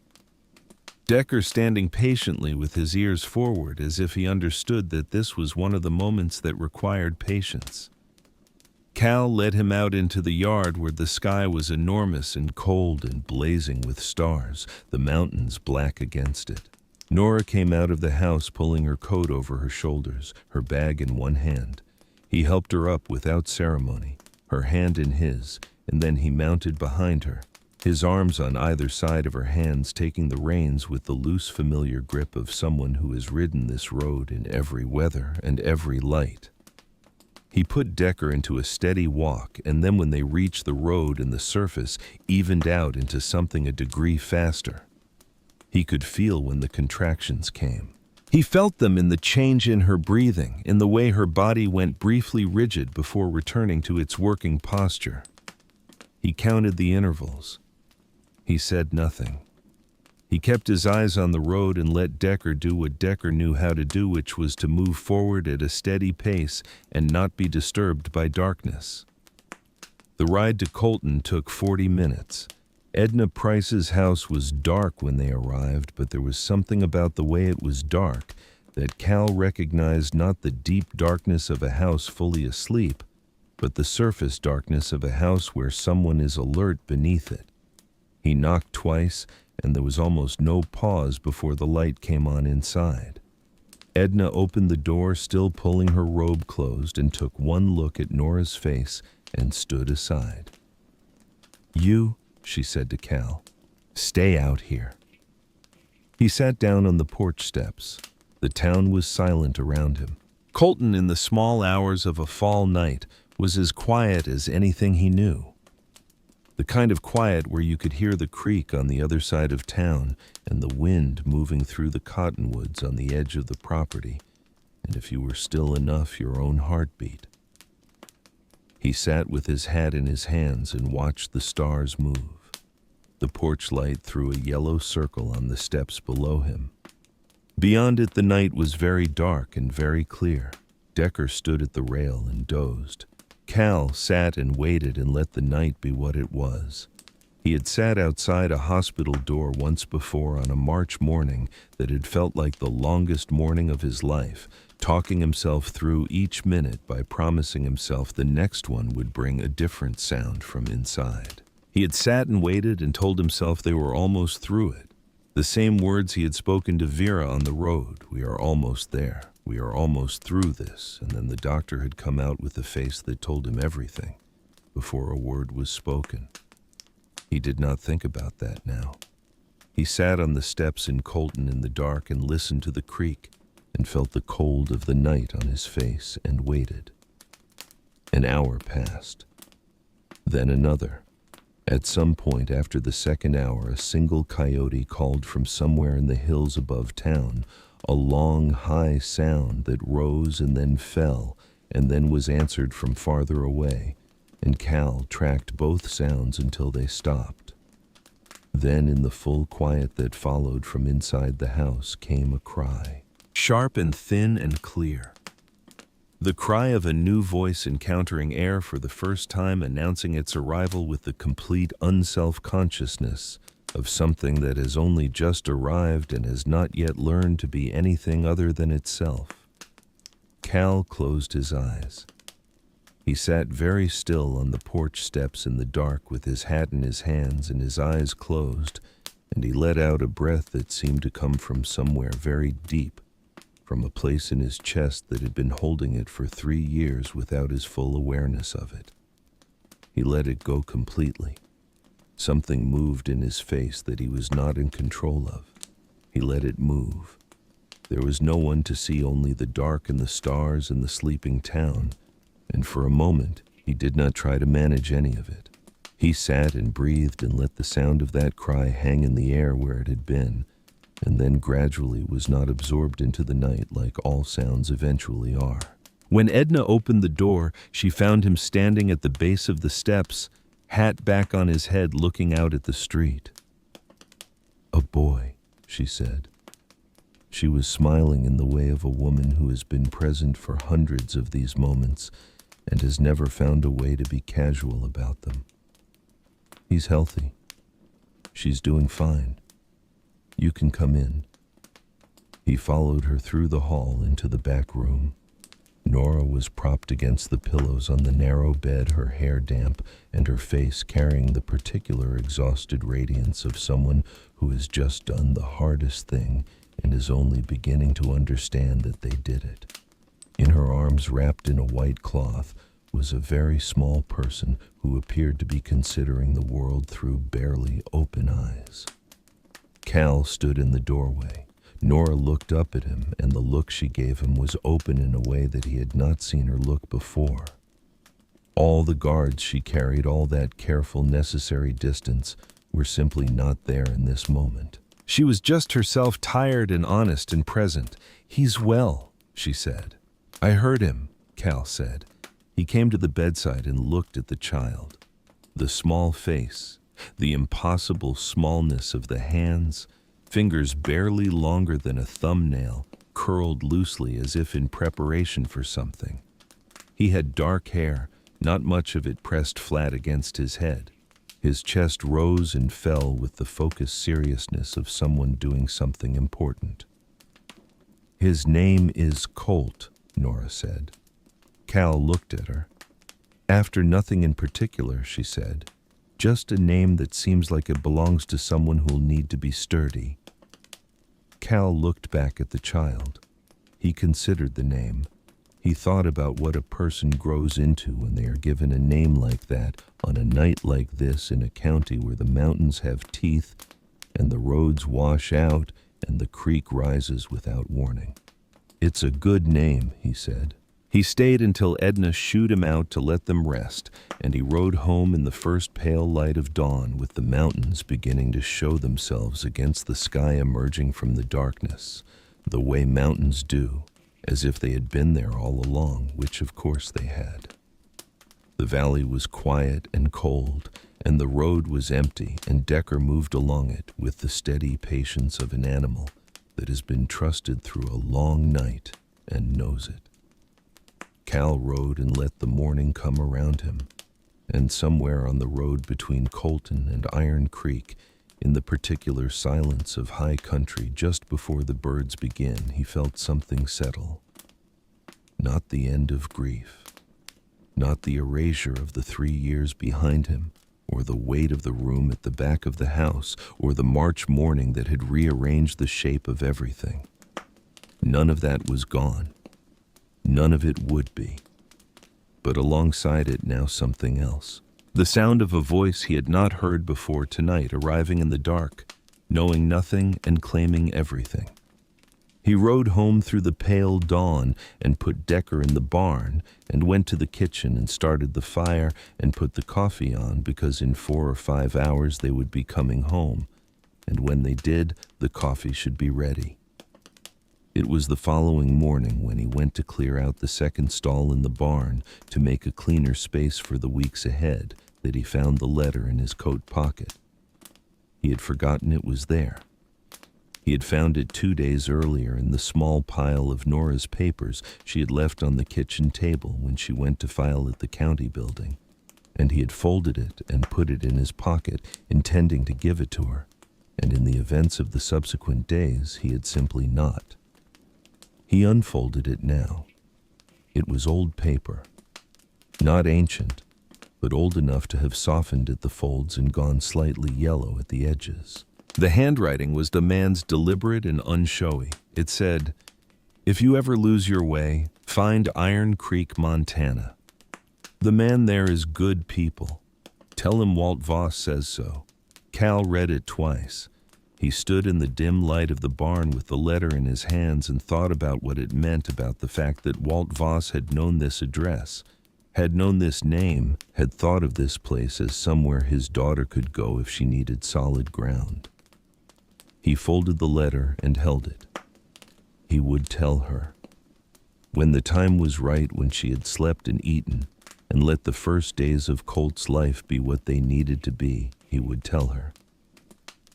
Decker standing patiently with his ears forward as if he understood that this was one of the moments that required patience. Cal led him out into the yard where the sky was enormous and cold and blazing with stars, the mountains black against it. Nora came out of the house pulling her coat over her shoulders, her bag in one hand. He helped her up without ceremony, her hand in his, and then he mounted behind her, his arms on either side of her hands taking the reins with the loose familiar grip of someone who has ridden this road in every weather and every light. He put Decker into a steady walk, and then when they reached the road and the surface evened out into something a degree faster. He could feel when the contractions came. He felt them in the change in her breathing, in the way her body went briefly rigid before returning to its working posture. He counted the intervals. He said nothing. He kept his eyes on the road and let Decker do what Decker knew how to do, which was to move forward at a steady pace and not be disturbed by darkness. The ride to Colton took 40 minutes. Edna Price's house was dark when they arrived, but there was something about the way it was dark that Cal recognized, not the deep darkness of a house fully asleep, but the surface darkness of a house where someone is alert beneath it. He knocked twice, and there was almost no pause before the light came on inside. Edna opened the door, still pulling her robe closed, and took one look at Nora's face and stood aside. "You," she said to Cal, "stay out here." He sat down on the porch steps. The town was silent around him. Colton, in the small hours of a fall night, was as quiet as anything he knew. The kind of quiet where you could hear the creek on the other side of town and the wind moving through the cottonwoods on the edge of the property, and if you were still enough, your own heartbeat. He sat with his hat in his hands and watched the stars move. The porch light threw a yellow circle on the steps below him. Beyond it, the night was very dark and very clear. Decker stood at the rail and dozed. Cal sat and waited and let the night be what it was. He had sat outside a hospital door once before on a March morning that had felt like the longest morning of his life, talking himself through each minute by promising himself the next one would bring a different sound from inside. He had sat and waited and told himself they were almost through it. The same words he had spoken to Vera on the road: "We are almost there. We are almost through this," and then the doctor had come out with a face that told him everything before a word was spoken. He did not think about that now. He sat on the steps in Colton in the dark and listened to the creek and felt the cold of the night on his face and waited. An hour passed. Then another. At some point after the second hour, a single coyote called from somewhere in the hills above town, a long, high sound that rose and then fell and then was answered from farther away, and Cal tracked both sounds until they stopped. Then, in the full quiet that followed from inside the house, came a cry, sharp and thin and clear. The cry of a new voice encountering air for the first time, announcing its arrival with the complete unself-consciousness of something that has only just arrived and has not yet learned to be anything other than itself. Cal closed his eyes. He sat very still on the porch steps in the dark with his hat in his hands and his eyes closed, and he let out a breath that seemed to come from somewhere very deep, from a place in his chest that had been holding it for 3 years without his full awareness of it. He let it go completely. Something moved in his face that he was not in control of. He let it move. There was no one to see, only the dark and the stars and the sleeping town, and for a moment he did not try to manage any of it. He sat and breathed and let the sound of that cry hang in the air where it had been, and then gradually was not absorbed into the night like all sounds eventually are. When Edna opened the door, she found him standing at the base of the steps, hat back on his head, looking out at the street. "A boy," she said. She was smiling in the way of a woman who has been present for hundreds of these moments and has never found a way to be casual about them. "He's healthy. She's doing fine. You can come in." He followed her through the hall into the back room. Nora was propped against the pillows on the narrow bed, her hair damp and her face carrying the particular exhausted radiance of someone who has just done the hardest thing and is only beginning to understand that they did it. In her arms, wrapped in a white cloth, was a very small person who appeared to be considering the world through barely open eyes. Cal stood in the doorway. Nora looked up at him, and the look she gave him was open in a way that he had not seen her look before. All the guards she carried, all that careful, necessary distance, were simply not there in this moment. She was just herself, tired and honest and present. "He's well," she said. "I heard him," Cal said. He came to the bedside and looked at the child. The small face, the impossible smallness of the hands, fingers barely longer than a thumbnail, curled loosely as if in preparation for something. He had dark hair, not much of it pressed flat against his head. His chest rose and fell with the focused seriousness of someone doing something important. "His name is Colt," Nora said. Cal looked at her. "After nothing in particular," she said. "Just a name that seems like it belongs to someone who'll need to be sturdy." Cal looked back at the child. He considered the name. He thought about what a person grows into when they are given a name like that on a night like this in a county where the mountains have teeth and the roads wash out and the creek rises without warning. "It's a good name," he said. He stayed until Edna shooed him out to let them rest, and he rode home in the first pale light of dawn, with the mountains beginning to show themselves against the sky emerging from the darkness, the way mountains do, as if they had been there all along, which of course they had. The valley was quiet and cold, and the road was empty, and Decker moved along it with the steady patience of an animal that has been trusted through a long night and knows it. Cal rode and let the morning come around him, and somewhere on the road between Colton and Iron Creek, in the particular silence of high country just before the birds begin, he felt something settle. Not the end of grief, not the erasure of the 3 years behind him, or the weight of the room at the back of the house, or the March morning that had rearranged the shape of everything. None of that was gone. None of it would be. But alongside it now something else. The sound of a voice he had not heard before tonight, arriving in the dark, knowing nothing and claiming everything. He rode home through the pale dawn and put Decker in the barn and went to the kitchen and started the fire and put the coffee on, because in 4 or 5 hours they would be coming home, and when they did, the coffee should be ready. It was the following morning, when he went to clear out the second stall in the barn to make a cleaner space for the weeks ahead, that he found the letter in his coat pocket. He had forgotten it was there. He had found it 2 days earlier in the small pile of Nora's papers she had left on the kitchen table when she went to file at the county building, and he had folded it and put it in his pocket, intending to give it to her, and in the events of the subsequent days he had simply not. He unfolded it now. It was old paper, not ancient, but old enough to have softened at the folds and gone slightly yellow at the edges. The handwriting was the man's deliberate and unshowy. It said, "If you ever lose your way, find Iron Creek, Montana. The man there is good people. Tell him Walt Voss says so." Cal read it twice. He stood in the dim light of the barn with the letter in his hands and thought about what it meant, about the fact that Walt Voss had known this address, had known this name, had thought of this place as somewhere his daughter could go if she needed solid ground. He folded the letter and held it. He would tell her. When the time was right, when she had slept and eaten, and let the first days of Colt's life be what they needed to be, he would tell her.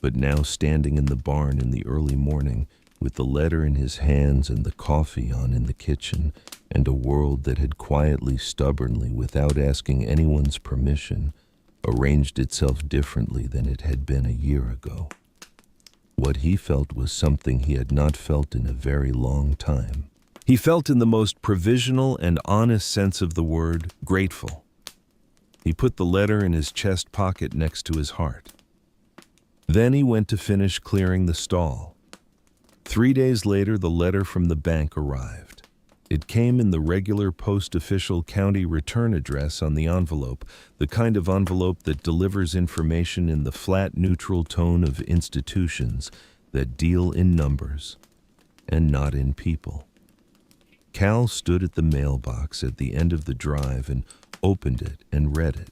But now, standing in the barn in the early morning, with the letter in his hands and the coffee on in the kitchen, and a world that had quietly, stubbornly, without asking anyone's permission, arranged itself differently than it had been a year ago. What he felt was something he had not felt in a very long time. He felt, in the most provisional and honest sense of the word, grateful. He put the letter in his chest pocket next to his heart. Then he went to finish clearing the stall. 3 days later, the letter from the bank arrived. It came in the regular post-official county return address on the envelope, the kind of envelope that delivers information in the flat, neutral tone of institutions that deal in numbers and not in people. Cal stood at the mailbox at the end of the drive and opened it and read it.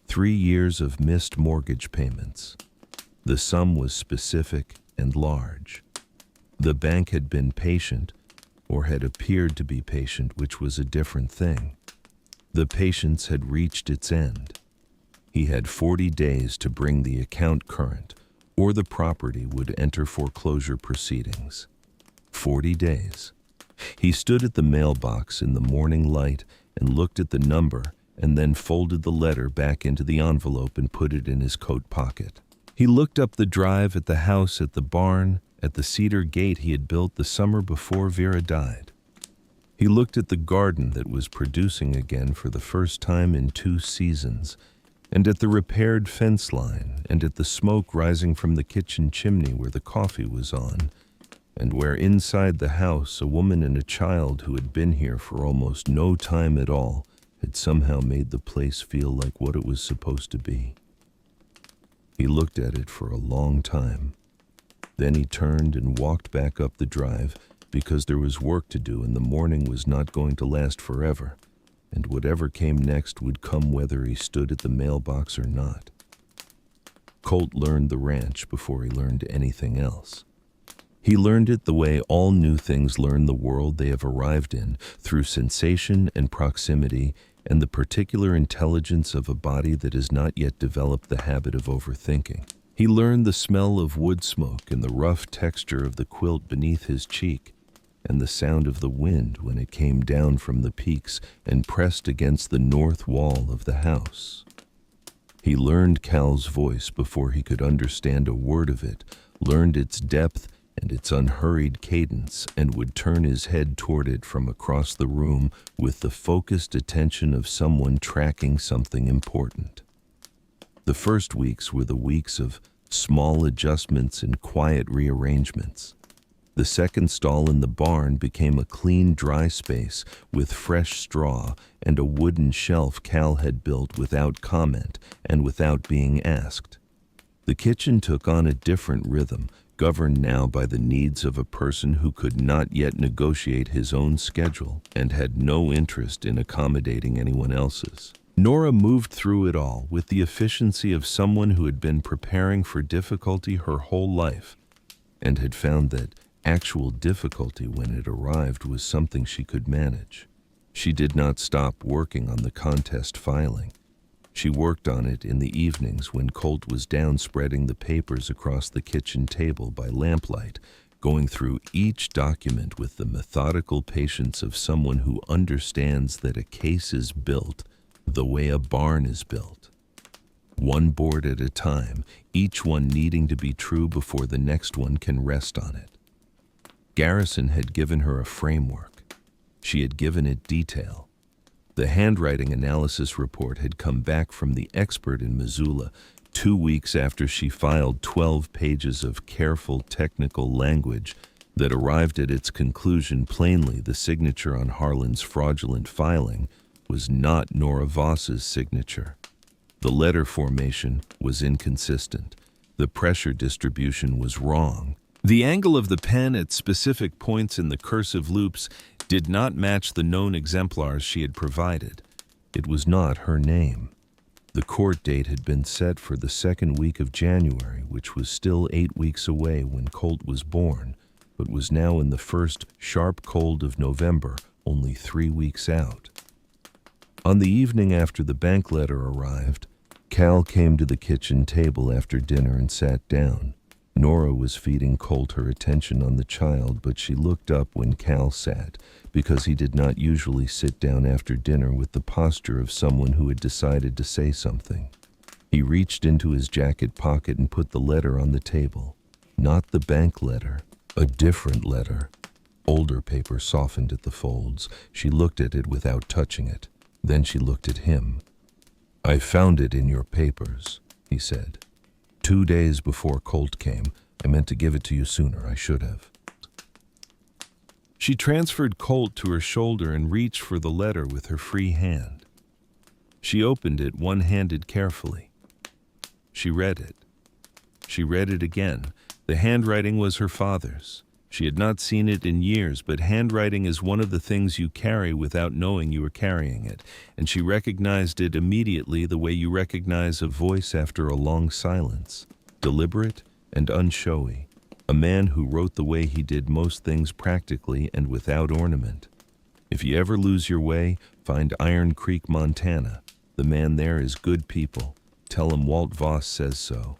3 years of missed mortgage payments. The sum was specific and large. The bank had been patient, or had appeared to be patient, which was a different thing. The patience had reached its end. He had 40 days to bring the account current, or the property would enter foreclosure proceedings. 40 days. He stood at the mailbox in the morning light and looked at the number, and then folded the letter back into the envelope and put it in his coat pocket. He looked up the drive at the house, at the barn, at the cedar gate he had built the summer before Vera died. He looked at the garden that was producing again for the first time in 2 seasons, and at the repaired fence line, and at the smoke rising from the kitchen chimney where the coffee was on, and where inside the house a woman and a child who had been here for almost no time at all had somehow made the place feel like what it was supposed to be. He looked at it for a long time. Then he turned and walked back up the drive, because there was work to do and the morning was not going to last forever, and whatever came next would come whether he stood at the mailbox or not. Colt learned the ranch before he learned anything else. He learned it the way all new things learn the world they have arrived in, through sensation and proximity and the particular intelligence of a body that has not yet developed the habit of overthinking. He learned the smell of wood smoke and the rough texture of the quilt beneath his cheek, and the sound of the wind when it came down from the peaks and pressed against the north wall of the house. He learned Cal's voice before he could understand a word of it, learned its depth and its unhurried cadence, and would turn his head toward it from across the room with the focused attention of someone tracking something important. The first weeks were the weeks of small adjustments and quiet rearrangements. The second stall in the barn became a clean, dry space with fresh straw and a wooden shelf Cal had built without comment and without being asked. The kitchen took on a different rhythm, governed now by the needs of a person who could not yet negotiate his own schedule and had no interest in accommodating anyone else's. Nora moved through it all with the efficiency of someone who had been preparing for difficulty her whole life and had found that actual difficulty when it arrived was something she could manage. She did not stop working on the contest filing. She worked on it in the evenings when Colt was down spreading the papers across the kitchen table by lamplight, going through each document with the methodical patience of someone who understands that a case is built the way a barn is built. One board at a time, each one needing to be true before the next one can rest on it. Garrison had given her a framework. She had given it detail. The handwriting analysis report had come back from the expert in Missoula 2 weeks after she filed 12 pages of careful technical language that arrived at its conclusion plainly. The signature on Harlon's fraudulent filing was not Nora Voss's signature. The letter formation was inconsistent. The pressure distribution was wrong. The angle of the pen at specific points in the cursive loops did not match the known exemplars she had provided. It was not her name. The court date had been set for the second week of January, which was still 8 weeks away when Colt was born, but was now in the first sharp cold of November, only 3 weeks out. On the evening after the bank letter arrived, Cal came to the kitchen table after dinner and sat down. Nora was feeding Colt her attention on the child, but she looked up when Cal sat, because he did not usually sit down after dinner with the posture of someone who had decided to say something. He reached into his jacket pocket and put the letter on the table. Not the bank letter, a different letter. Older paper softened at the folds. She looked at it without touching it. Then she looked at him. "I found it in your papers," he said. "2 days before Colt came. I meant to give it to you sooner. I should have." She transferred Colt to her shoulder and reached for the letter with her free hand. She opened it one-handed carefully. She read it. She read it again. The handwriting was her father's. She had not seen it in years, but handwriting is one of the things you carry without knowing you are carrying it, and she recognized it immediately the way you recognize a voice after a long silence, deliberate and unshowy. A man who wrote the way he did most things practically and without ornament. If you ever lose your way, find Iron Creek, Montana. The man there is good people. Tell him Walt Voss says so.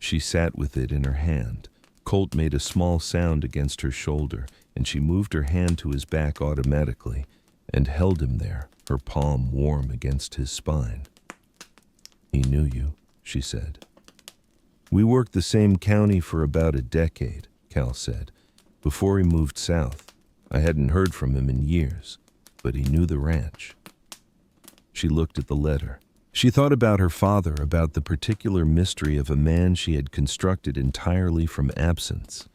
She sat with it in her hand. Colt made a small sound against her shoulder, and she moved her hand to his back automatically and held him there, her palm warm against his spine. "He knew you," she said. "We worked the same county for about a decade," Cal said. "Before he moved south. I hadn't heard from him in years, but he knew the ranch." She looked at the letter. She thought about her father, about the particular mystery of a man she had constructed entirely from absence,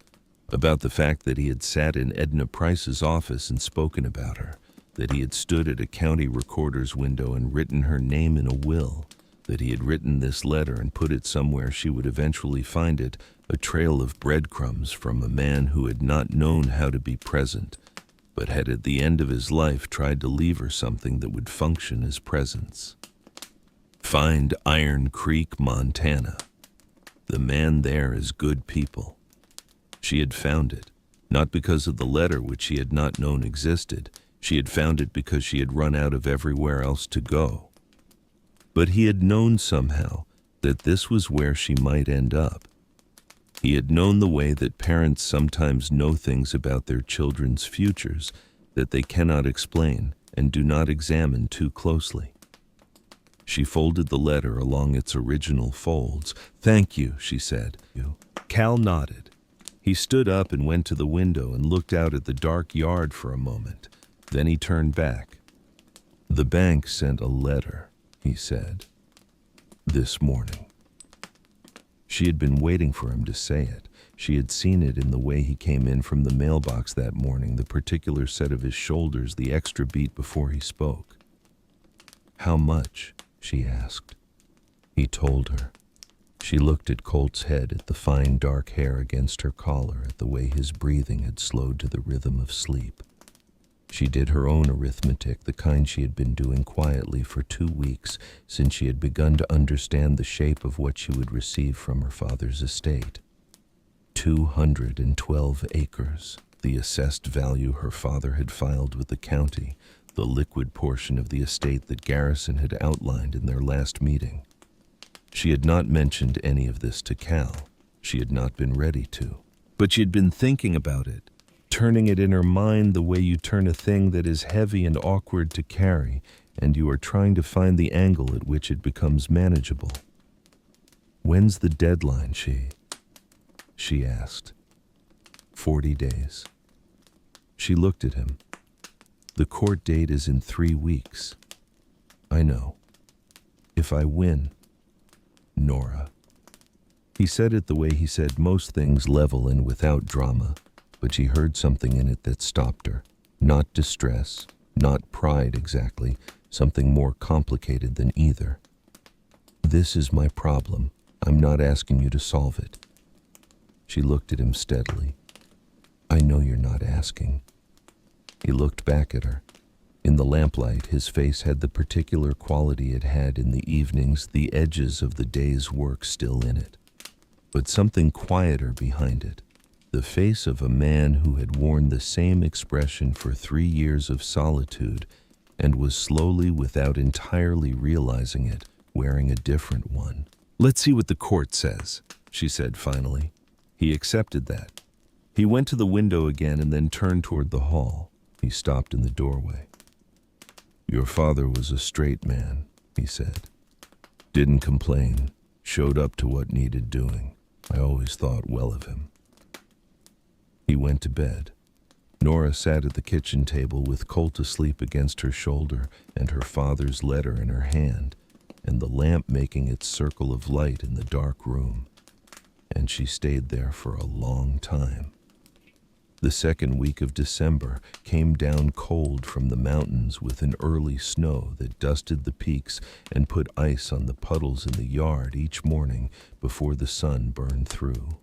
about the fact that he had sat in Edna Price's office and spoken about her, that he had stood at a county recorder's window and written her name in a will, that he had written this letter and put it somewhere she would eventually find it, a trail of breadcrumbs from a man who had not known how to be present, but had at the end of his life tried to leave her something that would function as presence. Find Iron Creek, Montana. The man there is good people. She had found it, not because of the letter which she had not known existed. She had found it because she had run out of everywhere else to go. But he had known somehow that this was where she might end up. He had known the way that parents sometimes know things about their children's futures that they cannot explain and do not examine too closely. She folded the letter along its original folds. "Thank you," she said. Cal nodded. He stood up and went to the window and looked out at the dark yard for a moment. Then he turned back. "The bank sent a letter," he said, "this morning." She had been waiting for him to say it. She had seen it in the way he came in from the mailbox that morning, the particular set of his shoulders, the extra beat before he spoke. "How much?" she asked. He told her. She looked at Colt's head, at the fine dark hair against her collar, at the way his breathing had slowed to the rhythm of sleep. She did her own arithmetic, the kind she had been doing quietly for 2 weeks since she had begun to understand the shape of what she would receive from her father's estate. 212 acres, the assessed value her father had filed with the county, the liquid portion of the estate that Garrison had outlined in their last meeting. She had not mentioned any of this to Cal. She had not been ready to. But she had been thinking about it, turning it in her mind the way you turn a thing that is heavy and awkward to carry, and you are trying to find the angle at which it becomes manageable. "When's the deadline, she asked. 40 days. She looked at him. "The court date is in 3 weeks. "I know. If I win, Nora." He said it the way he said most things, level and without drama, but she heard something in it that stopped her. Not distress, not pride exactly, something more complicated than either. "This is my problem," I'm not asking you to solve it. She looked at him steadily. I know you're not asking. He looked back at her. In the lamplight, his face had the particular quality it had in the evenings, the edges of the day's work still in it, but something quieter behind it. The face of a man who had worn the same expression for 3 years of solitude and was slowly, without entirely realizing it, wearing a different one. Let's see what the court says, she said finally. He accepted that. He went to the window again and then turned toward the hall. He stopped in the doorway. Your father was a straight man, he said. Didn't complain, showed up to what needed doing. I always thought well of him. He went to bed. Nora sat at the kitchen table with Colt asleep against her shoulder and her father's letter in her hand, and the lamp making its circle of light in the dark room. And she stayed there for a long time. The second week of December came down cold from the mountains with an early snow that dusted the peaks and put ice on the puddles in the yard each morning before the sun burned through.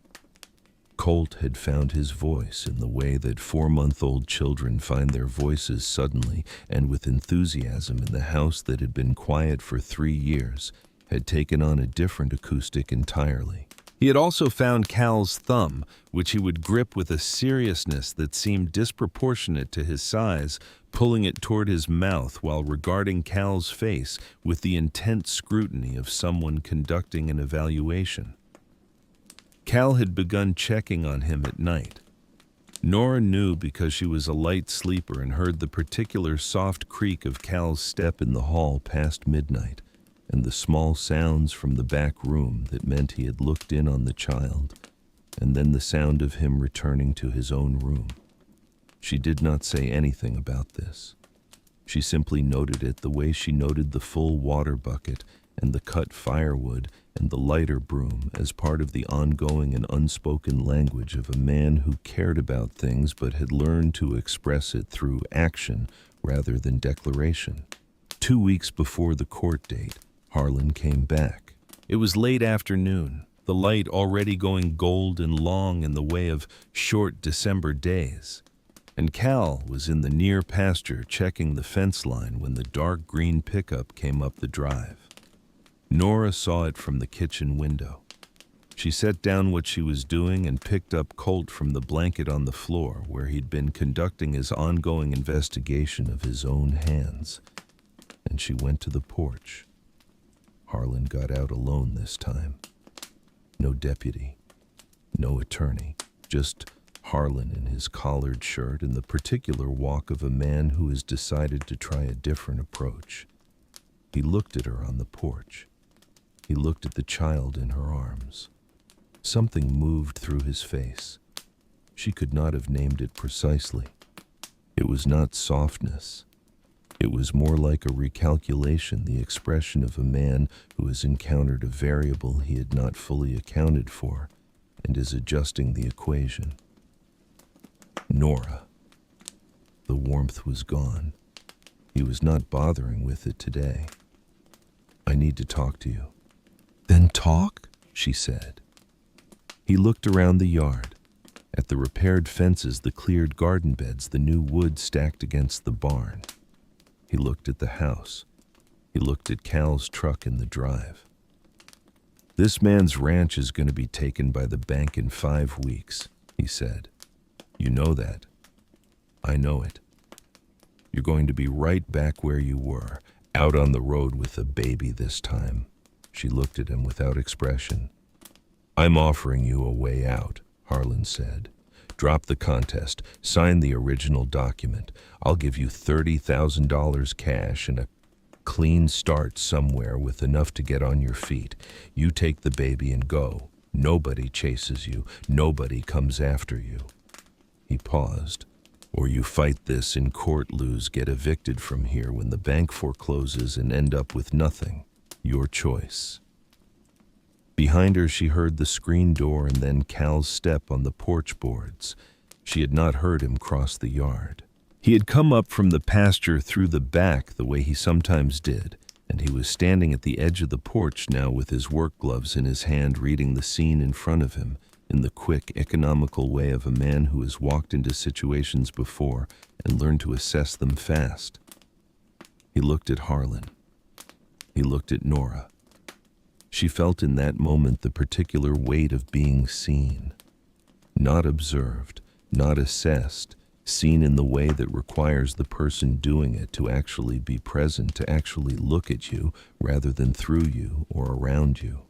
Colt had found his voice in the way that 4-month-old children find their voices suddenly and with enthusiasm in the house that had been quiet for 3 years, had taken on a different acoustic entirely. He had also found Cal's thumb, which he would grip with a seriousness that seemed disproportionate to his size, pulling it toward his mouth while regarding Cal's face with the intense scrutiny of someone conducting an evaluation. Cal had begun checking on him at night. Nora knew because she was a light sleeper and heard the particular soft creak of Cal's step in the hall past midnight, and the small sounds from the back room that meant he had looked in on the child, and then the sound of him returning to his own room. She did not say anything about this. She simply noted it the way she noted the full water bucket and the cut firewood and the lighter broom as part of the ongoing and unspoken language of a man who cared about things but had learned to express it through action rather than declaration. 2 weeks before the court date, Harlon came back. It was late afternoon, the light already going gold and long in the way of short December days, and Cal was in the near pasture checking the fence line when the dark green pickup came up the drive. Nora saw it from the kitchen window. She set down what she was doing and picked up Colt from the blanket on the floor where he'd been conducting his ongoing investigation of his own hands, and she went to the porch. Harlon got out alone this time. No deputy, no attorney, just Harlon in his collared shirt and the particular walk of a man who has decided to try a different approach. He looked at her on the porch. He looked at the child in her arms. Something moved through his face. She could not have named it precisely. It was not softness. It was more like a recalculation, the expression of a man who has encountered a variable he had not fully accounted for and is adjusting the equation. Nora. The warmth was gone. He was not bothering with it today. I need to talk to you. Then talk, she said. He looked around the yard, at the repaired fences, the cleared garden beds, the new wood stacked against the barn. He looked at the house. He looked at Cal's truck in the drive. This man's ranch is going to be taken by the bank in 5 weeks, he said. You know that. I know it. You're going to be right back where you were, out on the road with a baby this time. She looked at him without expression. I'm offering you a way out, Harlon said. Drop the contest, sign the original document. I'll give you $30,000 cash and a clean start somewhere with enough to get on your feet. You take the baby and go. Nobody chases you. Nobody comes after you. He paused. Or you fight this in court, lose, get evicted from here when the bank forecloses and end up with nothing. Your choice. Behind her, she heard the screen door and then Cal's step on the porch boards. She had not heard him cross the yard. He had come up from the pasture through the back the way he sometimes did, and he was standing at the edge of the porch now with his work gloves in his hand, reading the scene in front of him in the quick, economical way of a man who has walked into situations before and learned to assess them fast. He looked at Harlon. He looked at Nora. She felt in that moment the particular weight of being seen. Not observed, not assessed, seen in the way that requires the person doing it to actually be present, to actually look at you rather than through you or around you.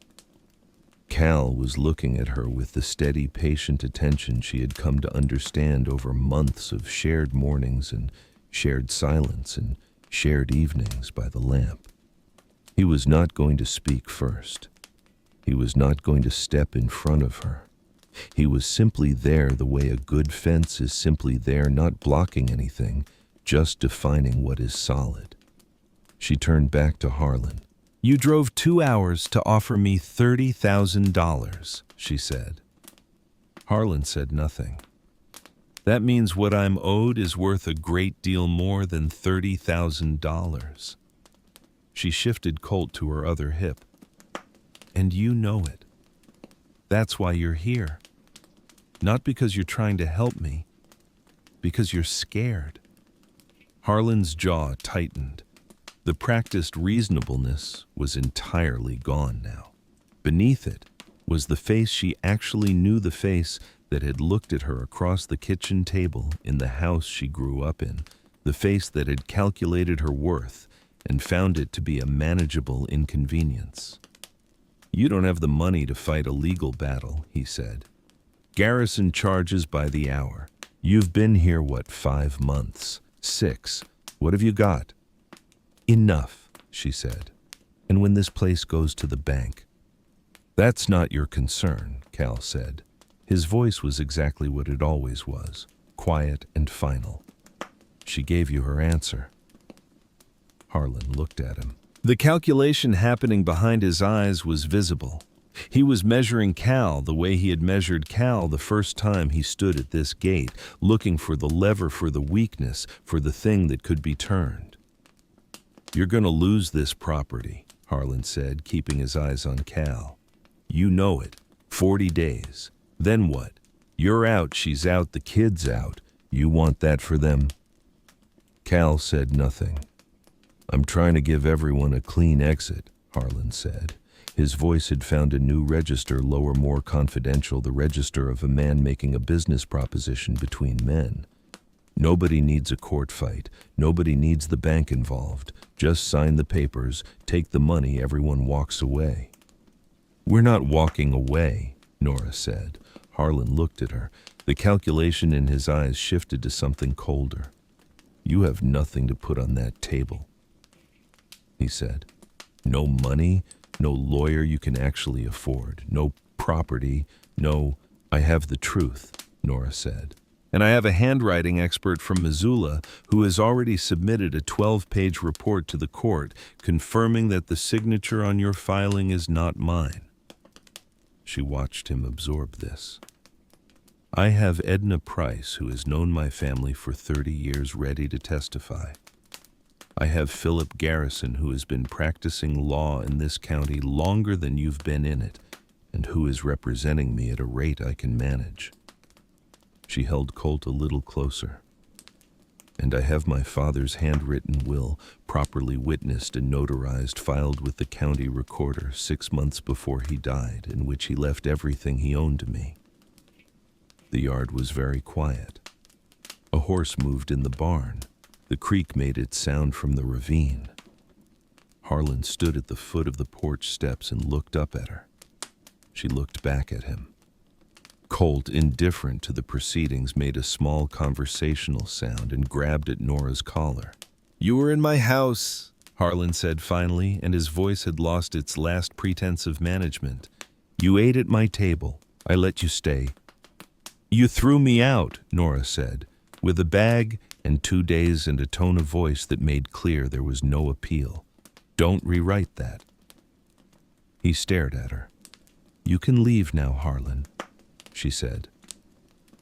Cal was looking at her with the steady, patient attention she had come to understand over months of shared mornings and shared silence and shared evenings by the lamp. He was not going to speak first. He was not going to step in front of her. He was simply there the way a good fence is simply there, not blocking anything, just defining what is solid. She turned back to Harlon. "You drove 2 hours to offer me $30,000, she said. Harlon said nothing. That means what I'm owed is worth a great deal more than $30,000. She shifted Colt to her other hip. And you know it. That's why you're here. Not because you're trying to help me, because you're scared. Harlon's jaw tightened. The practiced reasonableness was entirely gone now. Beneath it was the face she actually knew, the face that had looked at her across the kitchen table in the house she grew up in, the face that had calculated her worth and found it to be a manageable inconvenience. "You don't have the money to fight a legal battle," he said. "Garrison charges by the hour. You've been here, 5 months? 6. What have you got?" "Enough," she said. "And when this place goes to the bank?" "That's not your concern," Cal said. His voice was exactly what it always was, quiet and final. "She gave you her answer." Harlon looked at him. The calculation happening behind his eyes was visible. He was measuring Cal the way he had measured Cal the first time he stood at this gate, looking for the lever, for the weakness, for the thing that could be turned. "You're going to lose this property," Harlon said, keeping his eyes on Cal. "You know it. 40 days. Then what? You're out, she's out, the kid's out. You want that for them?" Cal said nothing. "I'm trying to give everyone a clean exit," Harlon said. His voice had found a new register, lower, more confidential, the register of a man making a business proposition between men. "Nobody needs a court fight. Nobody needs the bank involved. Just sign the papers, take the money, everyone walks away." "We're not walking away," Nora said. Harlon looked at her. The calculation in his eyes shifted to something colder. "You have nothing to put on that table," he said. "No money, no lawyer you can actually afford, no property, no—" "I have the truth," Nora said. "And I have a handwriting expert from Missoula who has already submitted a 12-page report to the court confirming that the signature on your filing is not mine." She watched him absorb this. "I have Edna Price, who has known my family for 30 years, ready to testify. I have Philip Garrison, who has been practicing law in this county longer than you've been in it, and who is representing me at a rate I can manage." She held Colt a little closer. "And I have my father's handwritten will, properly witnessed and notarized, filed with the county recorder 6 months before he died, in which he left everything he owned to me." The yard was very quiet. A horse moved in the barn. The creek made its sound from the ravine. Harlon stood at the foot of the porch steps and looked up at her. She looked back at him. Colt, indifferent to the proceedings, made a small conversational sound and grabbed at Nora's collar. "You were in my house," Harlon said finally, and his voice had lost its last pretense of management. "You ate at my table. I let you stay." "You threw me out," Nora said, with a bag and 2 days and a tone of voice that made clear there was no appeal. "Don't rewrite that." He stared at her. "You can leave now, Harlon," she said.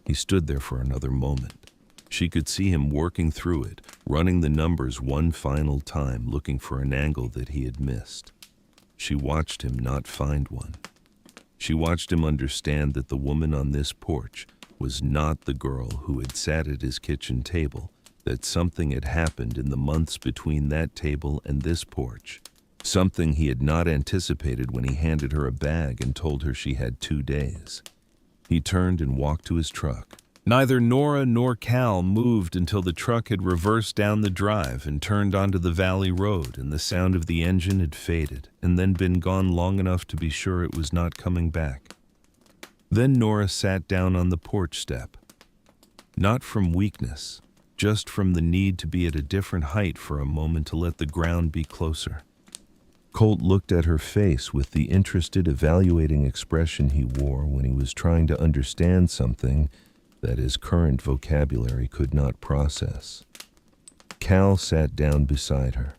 He stood there for another moment. She could see him working through it, running the numbers one final time, looking for an angle that he had missed. She watched him not find one. She watched him understand that the woman on this porch was not the girl who had sat at his kitchen table, that something had happened in the months between that table and this porch, something he had not anticipated when he handed her a bag and told her she had 2 days. He turned and walked to his truck. Neither Nora nor Cal moved until the truck had reversed down the drive and turned onto the valley road, and the sound of the engine had faded and then been gone long enough to be sure it was not coming back. Then Nora sat down on the porch step. Not from weakness, just from the need to be at a different height for a moment to let the ground be closer. Colt looked at her face with the interested, evaluating expression he wore when he was trying to understand something that his current vocabulary could not process. Cal sat down beside her.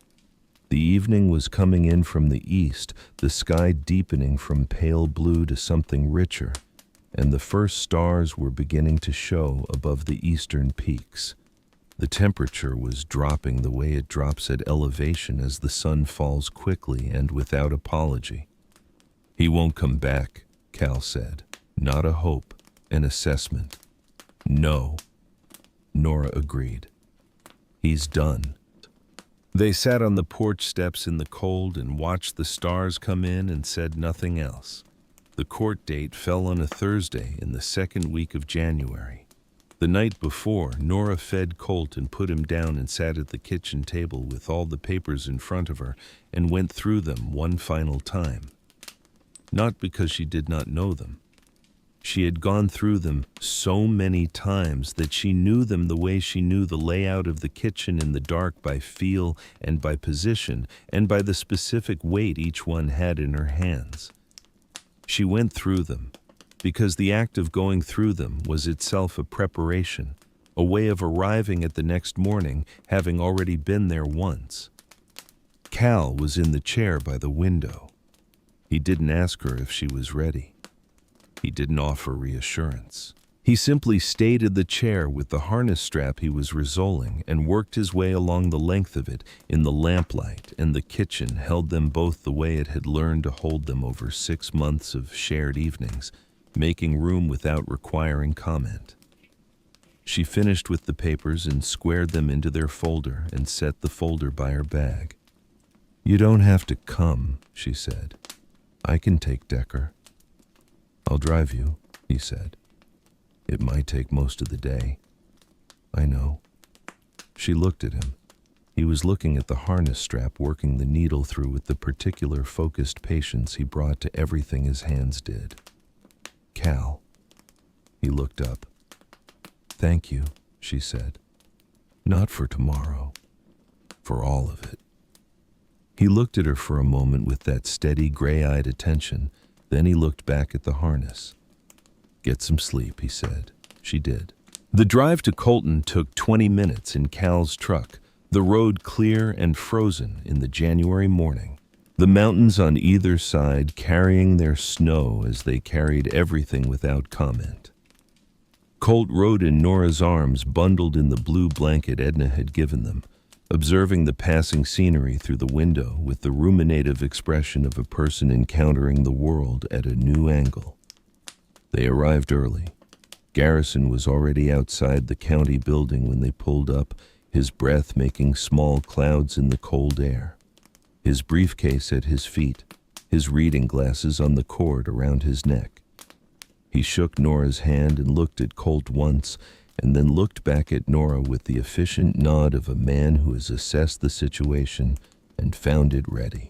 The evening was coming in from the east, the sky deepening from pale blue to something richer, and the first stars were beginning to show above the eastern peaks. The temperature was dropping the way it drops at elevation as the sun falls quickly and without apology. "He won't come back," Cal said. "Not a hope, an assessment." "No," Nora agreed. "He's done." They sat on the porch steps in the cold and watched the stars come in and said nothing else. The court date fell on a Thursday in the second week of January. The night before, Nora fed Colt and put him down and sat at the kitchen table with all the papers in front of her and went through them one final time. Not because she did not know them. She had gone through them so many times that she knew them the way she knew the layout of the kitchen in the dark, by feel and by position and by the specific weight each one had in her hands. She went through them because the act of going through them was itself a preparation, a way of arriving at the next morning having already been there once. Cal was in the chair by the window. He didn't ask her if she was ready. He didn't offer reassurance. He simply stayed in the chair with the harness strap he was resoling and worked his way along the length of it in the lamplight, and the kitchen held them both the way it had learned to hold them over 6 months of shared evenings, making room without requiring comment. She finished with the papers and squared them into their folder and set the folder by her bag. "You don't have to come," she said. "I can take Decker." "I'll drive you," he said. "It might take most of the day." "I know." She looked at him. He was looking at the harness strap, working the needle through with the particular focused patience he brought to everything his hands did. "Cal." He looked up. "Thank you," she said. "Not for tomorrow. For all of it." He looked at her for a moment with that steady, gray-eyed attention. Then he looked back at the harness. "Get some sleep," he said. She did. The drive to Colton took 20 minutes in Cal's truck, the road clear and frozen in the January morning, the mountains on either side carrying their snow as they carried everything without comment. Colt rode in Nora's arms, bundled in the blue blanket Edna had given them, observing the passing scenery through the window with the ruminative expression of a person encountering the world at a new angle. They arrived early. Garrison was already outside the county building when they pulled up, his breath making small clouds in the cold air. His briefcase at his feet, his reading glasses on the cord around his neck. He shook Nora's hand and looked at Colt once, and then looked back at Nora with the efficient nod of a man who has assessed the situation and found it ready.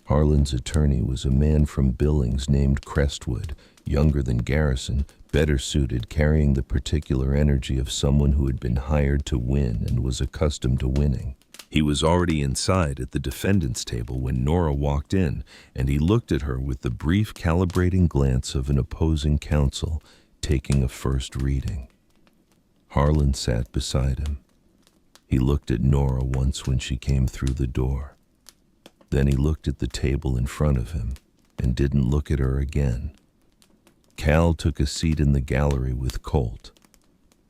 Harlon's attorney was a man from Billings named Crestwood, younger than Garrison, better suited, carrying the particular energy of someone who had been hired to win and was accustomed to winning. He was already inside at the defendant's table when Nora walked in, and he looked at her with the brief calibrating glance of an opposing counsel taking a first reading. Harlon sat beside him. He looked at Nora once when she came through the door. Then he looked at the table in front of him and didn't look at her again. Cal took a seat in the gallery with Colt.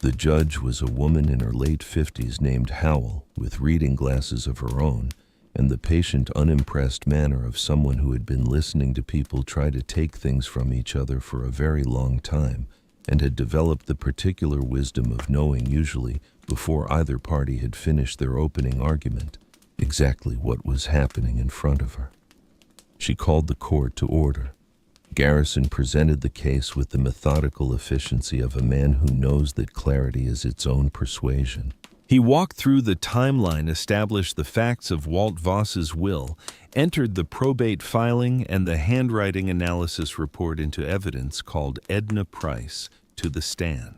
The judge was a woman in her late 50s named Howell, with reading glasses of her own, and the patient, unimpressed manner of someone who had been listening to people try to take things from each other for a very long time, and had developed the particular wisdom of knowing, usually, before either party had finished their opening argument, exactly what was happening in front of her. She called the court to order. Garrison presented the case with the methodical efficiency of a man who knows that clarity is its own persuasion. He walked through the timeline, established the facts of Walt Voss's will, entered the probate filing and the handwriting analysis report into evidence, called Edna Price to the stand.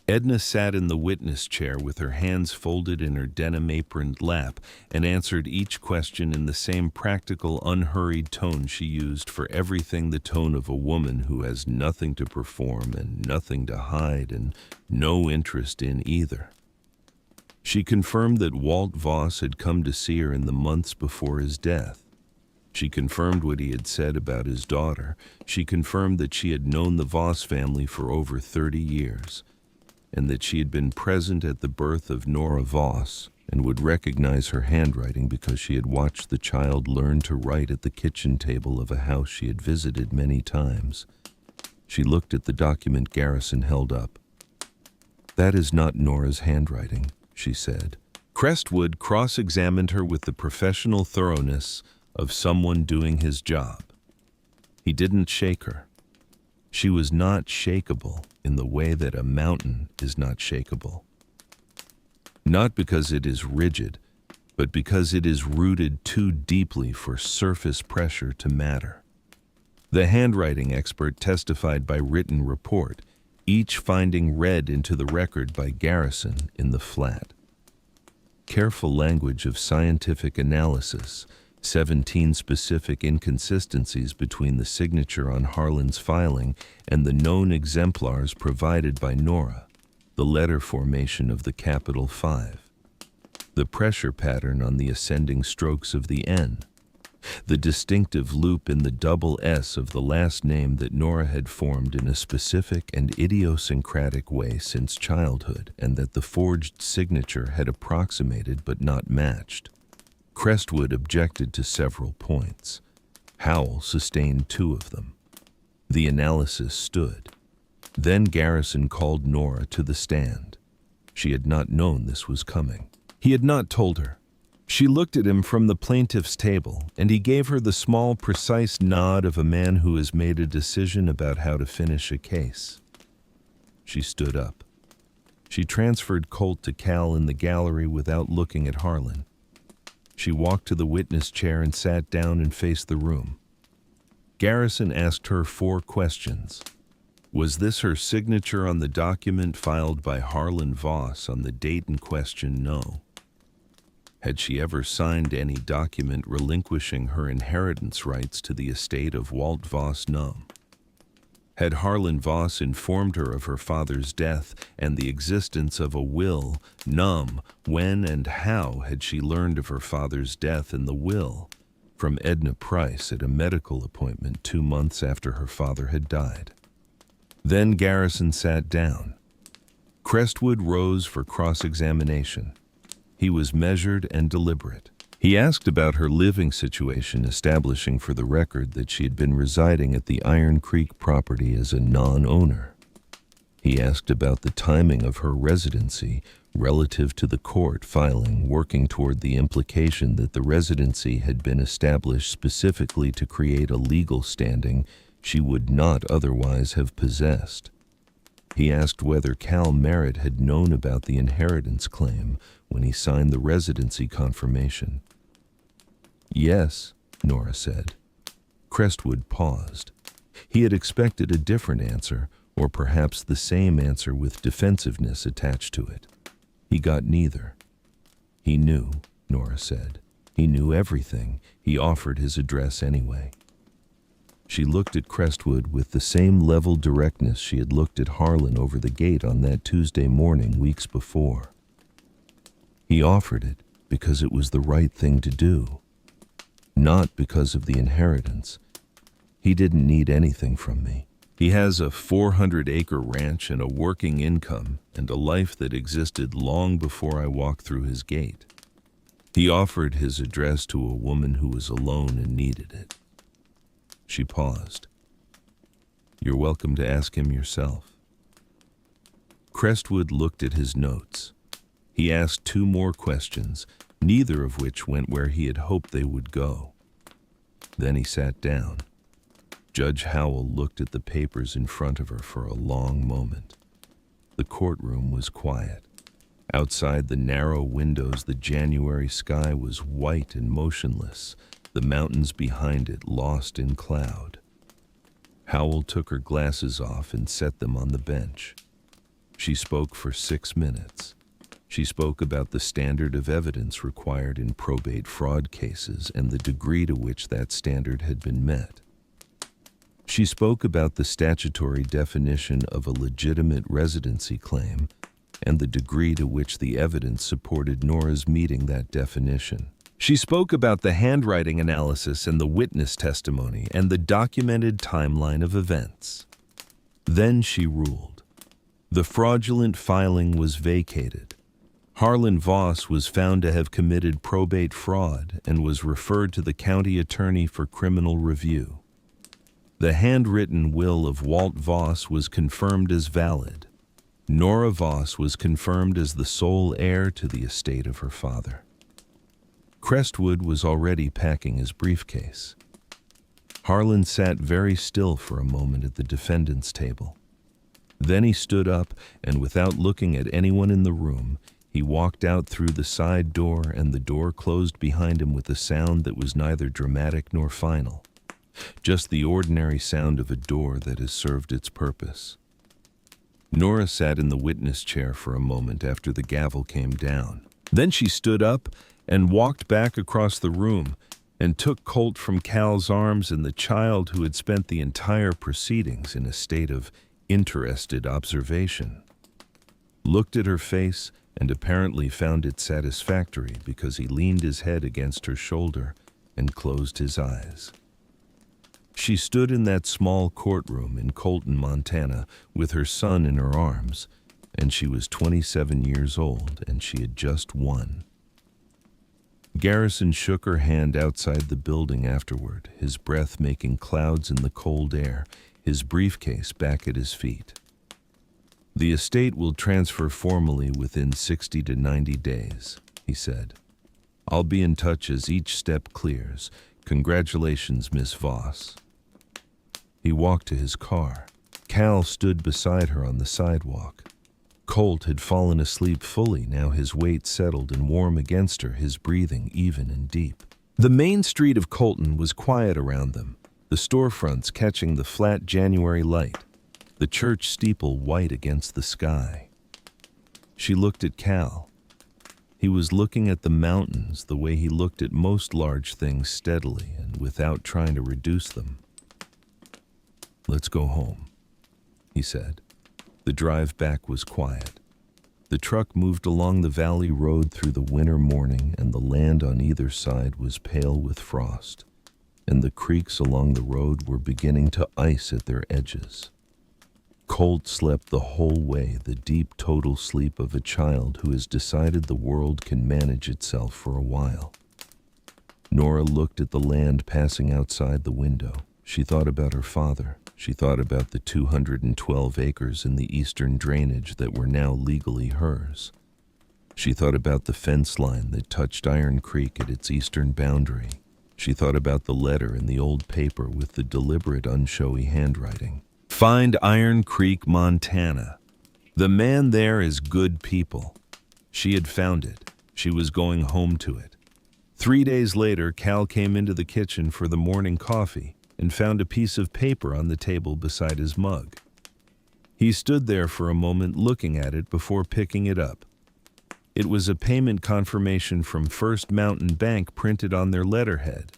Edna sat in the witness chair with her hands folded in her denim-aproned lap and answered each question in the same practical, unhurried tone she used for everything, the tone of a woman who has nothing to perform and nothing to hide and no interest in either. She confirmed that Walt Voss had come to see her in the months before his death. She confirmed what he had said about his daughter. She confirmed that she had known the Voss family for over 30 years. And that she had been present at the birth of Nora Voss and would recognize her handwriting because she had watched the child learn to write at the kitchen table of a house she had visited many times. She looked at the document Garrison held up. "That is not Nora's handwriting," she said. Crestwood cross-examined her with the professional thoroughness of someone doing his job. He didn't shake her. She was not shakeable in the way that a mountain is not shakeable. Not because it is rigid, but because it is rooted too deeply for surface pressure to matter. The handwriting expert testified by written report, each finding read into the record by Garrison in the flat. Careful language of scientific analysis, 17 specific inconsistencies between the signature on Harlon's filing and the known exemplars provided by Nora, the letter formation of the capital 5, the pressure pattern on the ascending strokes of the N, the distinctive loop in the double S of the last name that Nora had formed in a specific and idiosyncratic way since childhood, and that the forged signature had approximated but not matched. Crestwood objected to several points. Howell sustained 2 of them. The analysis stood. Then Garrison called Nora to the stand. She had not known this was coming. He had not told her. She looked at him from the plaintiff's table, and he gave her the small, precise nod of a man who has made a decision about how to finish a case. She stood up. She transferred Colt to Cal in the gallery without looking at Harlon. She walked to the witness chair and sat down and faced the room. Garrison asked her 4 questions. Was this her signature on the document filed by Harlon Voss on the date in question? No. Had she ever signed any document relinquishing her inheritance rights to the estate of Walt Voss? No. Had Harlon Voss informed her of her father's death and the existence of a will? Num. When and how had she learned of her father's death and the will? From Edna Price at a medical appointment 2 months after her father had died. Then Garrison sat down. Crestwood rose for cross-examination. He was measured and deliberate. He asked about her living situation, establishing for the record that she had been residing at the Iron Creek property as a non-owner. He asked about the timing of her residency relative to the court filing, working toward the implication that the residency had been established specifically to create a legal standing she would not otherwise have possessed. He asked whether Cal Merritt had known about the inheritance claim when he signed the residency confirmation. Yes, Nora said. Crestwood paused. He had expected a different answer, or perhaps the same answer with defensiveness attached to it. He got neither. He knew, Nora said. He knew everything. He offered his address anyway. She looked at Crestwood with the same level directness she had looked at Harlon over the gate on that Tuesday morning weeks before. He offered it because it was the right thing to do, not because of the inheritance. He didn't need anything from me. He has a 400-acre ranch and a working income and a life that existed long before I walked through his gate. He offered his address to a woman who was alone and needed it. She paused. You're welcome to ask him yourself. Crestwood looked at his notes. He asked 2 more questions, neither of which went where he had hoped they would go. Then he sat down. Judge Howell looked at the papers in front of her for a long moment. The courtroom was quiet. Outside the narrow windows, the January sky was white and motionless, the mountains behind it lost in cloud. Howell took her glasses off and set them on the bench. She spoke for 6 minutes. She spoke about the standard of evidence required in probate fraud cases and the degree to which that standard had been met. She spoke about the statutory definition of a legitimate residency claim and the degree to which the evidence supported Nora's meeting that definition. She spoke about the handwriting analysis and the witness testimony and the documented timeline of events. Then she ruled. The fraudulent filing was vacated. Harlon Voss was found to have committed probate fraud and was referred to the county attorney for criminal review. The handwritten will of Walt Voss was confirmed as valid. Nora Voss was confirmed as the sole heir to the estate of her father. Crestwood was already packing his briefcase. Harlon sat very still for a moment at the defendant's table. Then he stood up, and without looking at anyone in the room, he walked out through the side door, and the door closed behind him with a sound that was neither dramatic nor final. Just the ordinary sound of a door that has served its purpose. Nora sat in the witness chair for a moment after the gavel came down. Then she stood up and walked back across the room and took Colt from Cal's arms and the child who had spent the entire proceedings in a state of interested observation. Looked at her face and apparently found it satisfactory because he leaned his head against her shoulder and closed his eyes. She stood in that small courtroom in Colton, Montana, with her son in her arms, and she was 27 years old, and she had just won. Garrison shook her hand outside the building afterward, his breath making clouds in the cold air, his briefcase back at his feet. The estate will transfer formally within 60 to 90 days, he said. I'll be in touch as each step clears. Congratulations, Miss Voss. He walked to his car. Cal stood beside her on the sidewalk. Colt had fallen asleep fully, now his weight settled and warm against her, his breathing even and deep. The main street of Colton was quiet around them, the storefronts catching the flat January light, the church steeple white against the sky. She looked at Cal. He was looking at the mountains the way he looked at most large things, steadily and without trying to reduce them. Let's go home, he said. The drive back was quiet. The truck moved along the valley road through the winter morning, and the land on either side was pale with frost, and the creeks along the road were beginning to ice at their edges. Colt slept the whole way, the deep total sleep of a child who has decided the world can manage itself for a while. Nora looked at the land passing outside the window. She thought about her father. She thought about the 212 acres in the eastern drainage that were now legally hers. She thought about the fence line that touched Iron Creek at its eastern boundary. She thought about the letter in the old paper with the deliberate, unshowy handwriting. Find Iron Creek, Montana. The man there is good people. She had found it. She was going home to it. 3 days later, Cal came into the kitchen for the morning coffee and found a piece of paper on the table beside his mug. He stood there for a moment looking at it before picking it up. It was a payment confirmation from First Mountain Bank printed on their letterhead.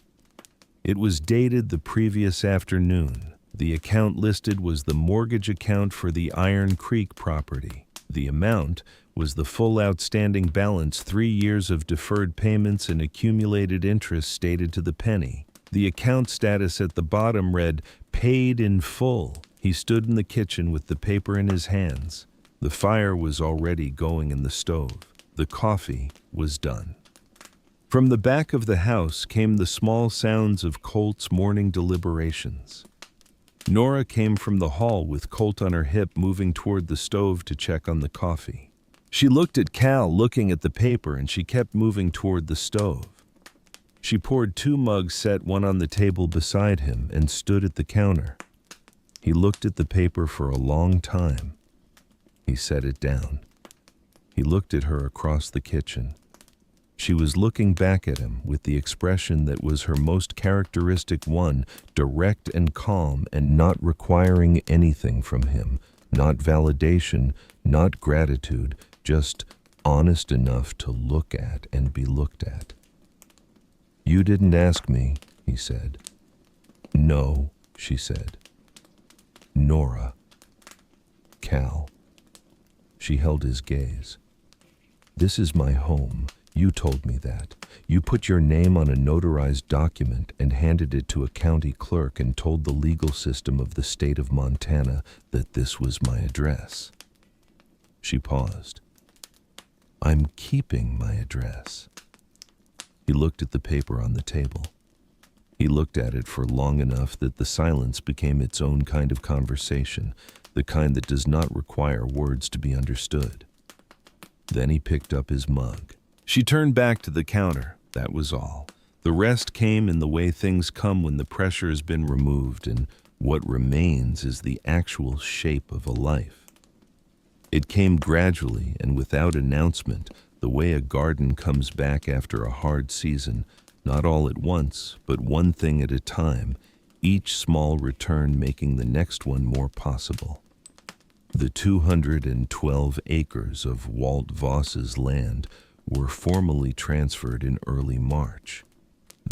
It was dated the previous afternoon. The account listed was the mortgage account for the Iron Creek property. The amount was the full outstanding balance, 3 years of deferred payments and accumulated interest stated to the penny. The account status at the bottom read, paid in full. He stood in the kitchen with the paper in his hands. The fire was already going in the stove. The coffee was done. From the back of the house came the small sounds of Colt's morning deliberations. Nora came from the hall with Colt on her hip, moving toward the stove to check on the coffee. She looked at Cal looking at the paper, and she kept moving toward the stove. She poured 2 mugs, set one on the table beside him, and stood at the counter. He looked at the paper for a long time. He set it down. He looked at her across the kitchen. She was looking back at him with the expression that was her most characteristic one, direct and calm and not requiring anything from him, not validation, not gratitude, just honest enough to look at and be looked at. "You didn't ask me," he said. "No," she said. "Nora." "Cal." She held his gaze. "This is my home. You told me that. You put your name on a notarized document and handed it to a county clerk and told the legal system of the state of Montana that this was my address." She paused. "I'm keeping my address." He looked at the paper on the table. He looked at it for long enough that the silence became its own kind of conversation, the kind that does not require words to be understood. Then he picked up his mug. She turned back to the counter. That was all. The rest came in the way things come when the pressure has been removed, and what remains is the actual shape of a life. It came gradually and without announcement, the way a garden comes back after a hard season, not all at once, but one thing at a time, each small return making the next one more possible. The 212 acres of Walt Voss's land were formally transferred in early March.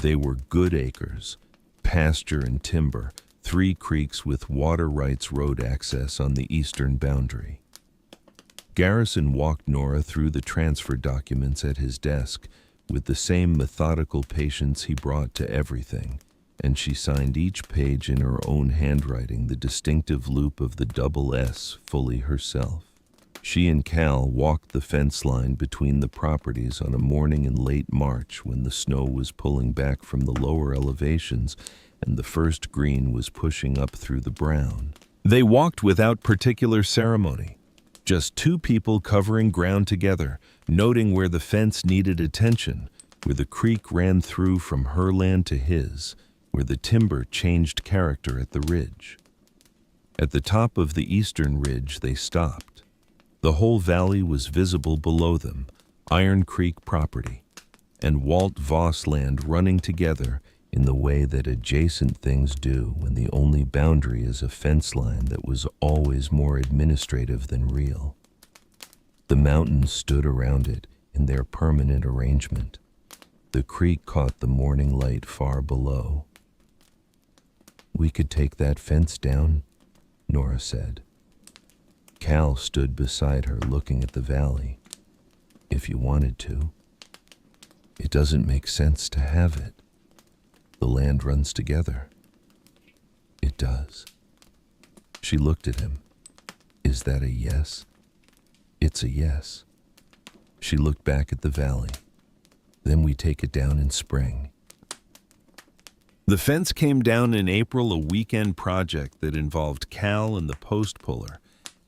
They were good acres, pasture and timber, 3 creeks with water rights road access on the eastern boundary. Garrison walked Nora through the transfer documents at his desk with the same methodical patience he brought to everything, and she signed each page in her own handwriting, the distinctive loop of the double S fully herself. She and Cal walked the fence line between the properties on a morning in late March when the snow was pulling back from the lower elevations and the first green was pushing up through the brown. They walked without particular ceremony, just 2 people covering ground together, noting where the fence needed attention, where the creek ran through from her land to his, where the timber changed character at the ridge. At the top of the eastern ridge they stopped. The whole valley was visible below them, Iron Creek property, and Walt Voss land running together in the way that adjacent things do when the only boundary is a fence line that was always more administrative than real. The mountains stood around it in their permanent arrangement. The creek caught the morning light far below. "We could take that fence down," Nora said. Cal stood beside her looking at the valley. "If you wanted to. It doesn't make sense to have it. The land runs together." "It does." She looked at him. "Is that a yes?" "It's a yes." She looked back at the valley. "Then we take it down in spring." The fence came down in April, a weekend project that involved Cal and the post puller,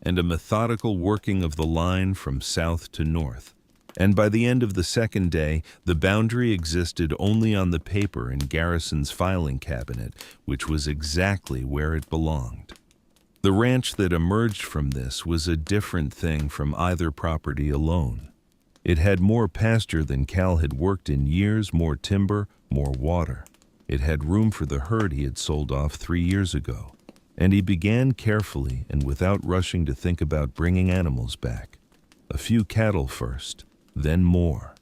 and a methodical working of the line from south to north. And by the end of the second day, the boundary existed only on the paper in Garrison's filing cabinet, which was exactly where it belonged. The ranch that emerged from this was a different thing from either property alone. It had more pasture than Cal had worked in years, more timber, more water. It had room for the herd he had sold off 3 years ago. And he began carefully and without rushing to think about bringing animals back. A few cattle first, then more.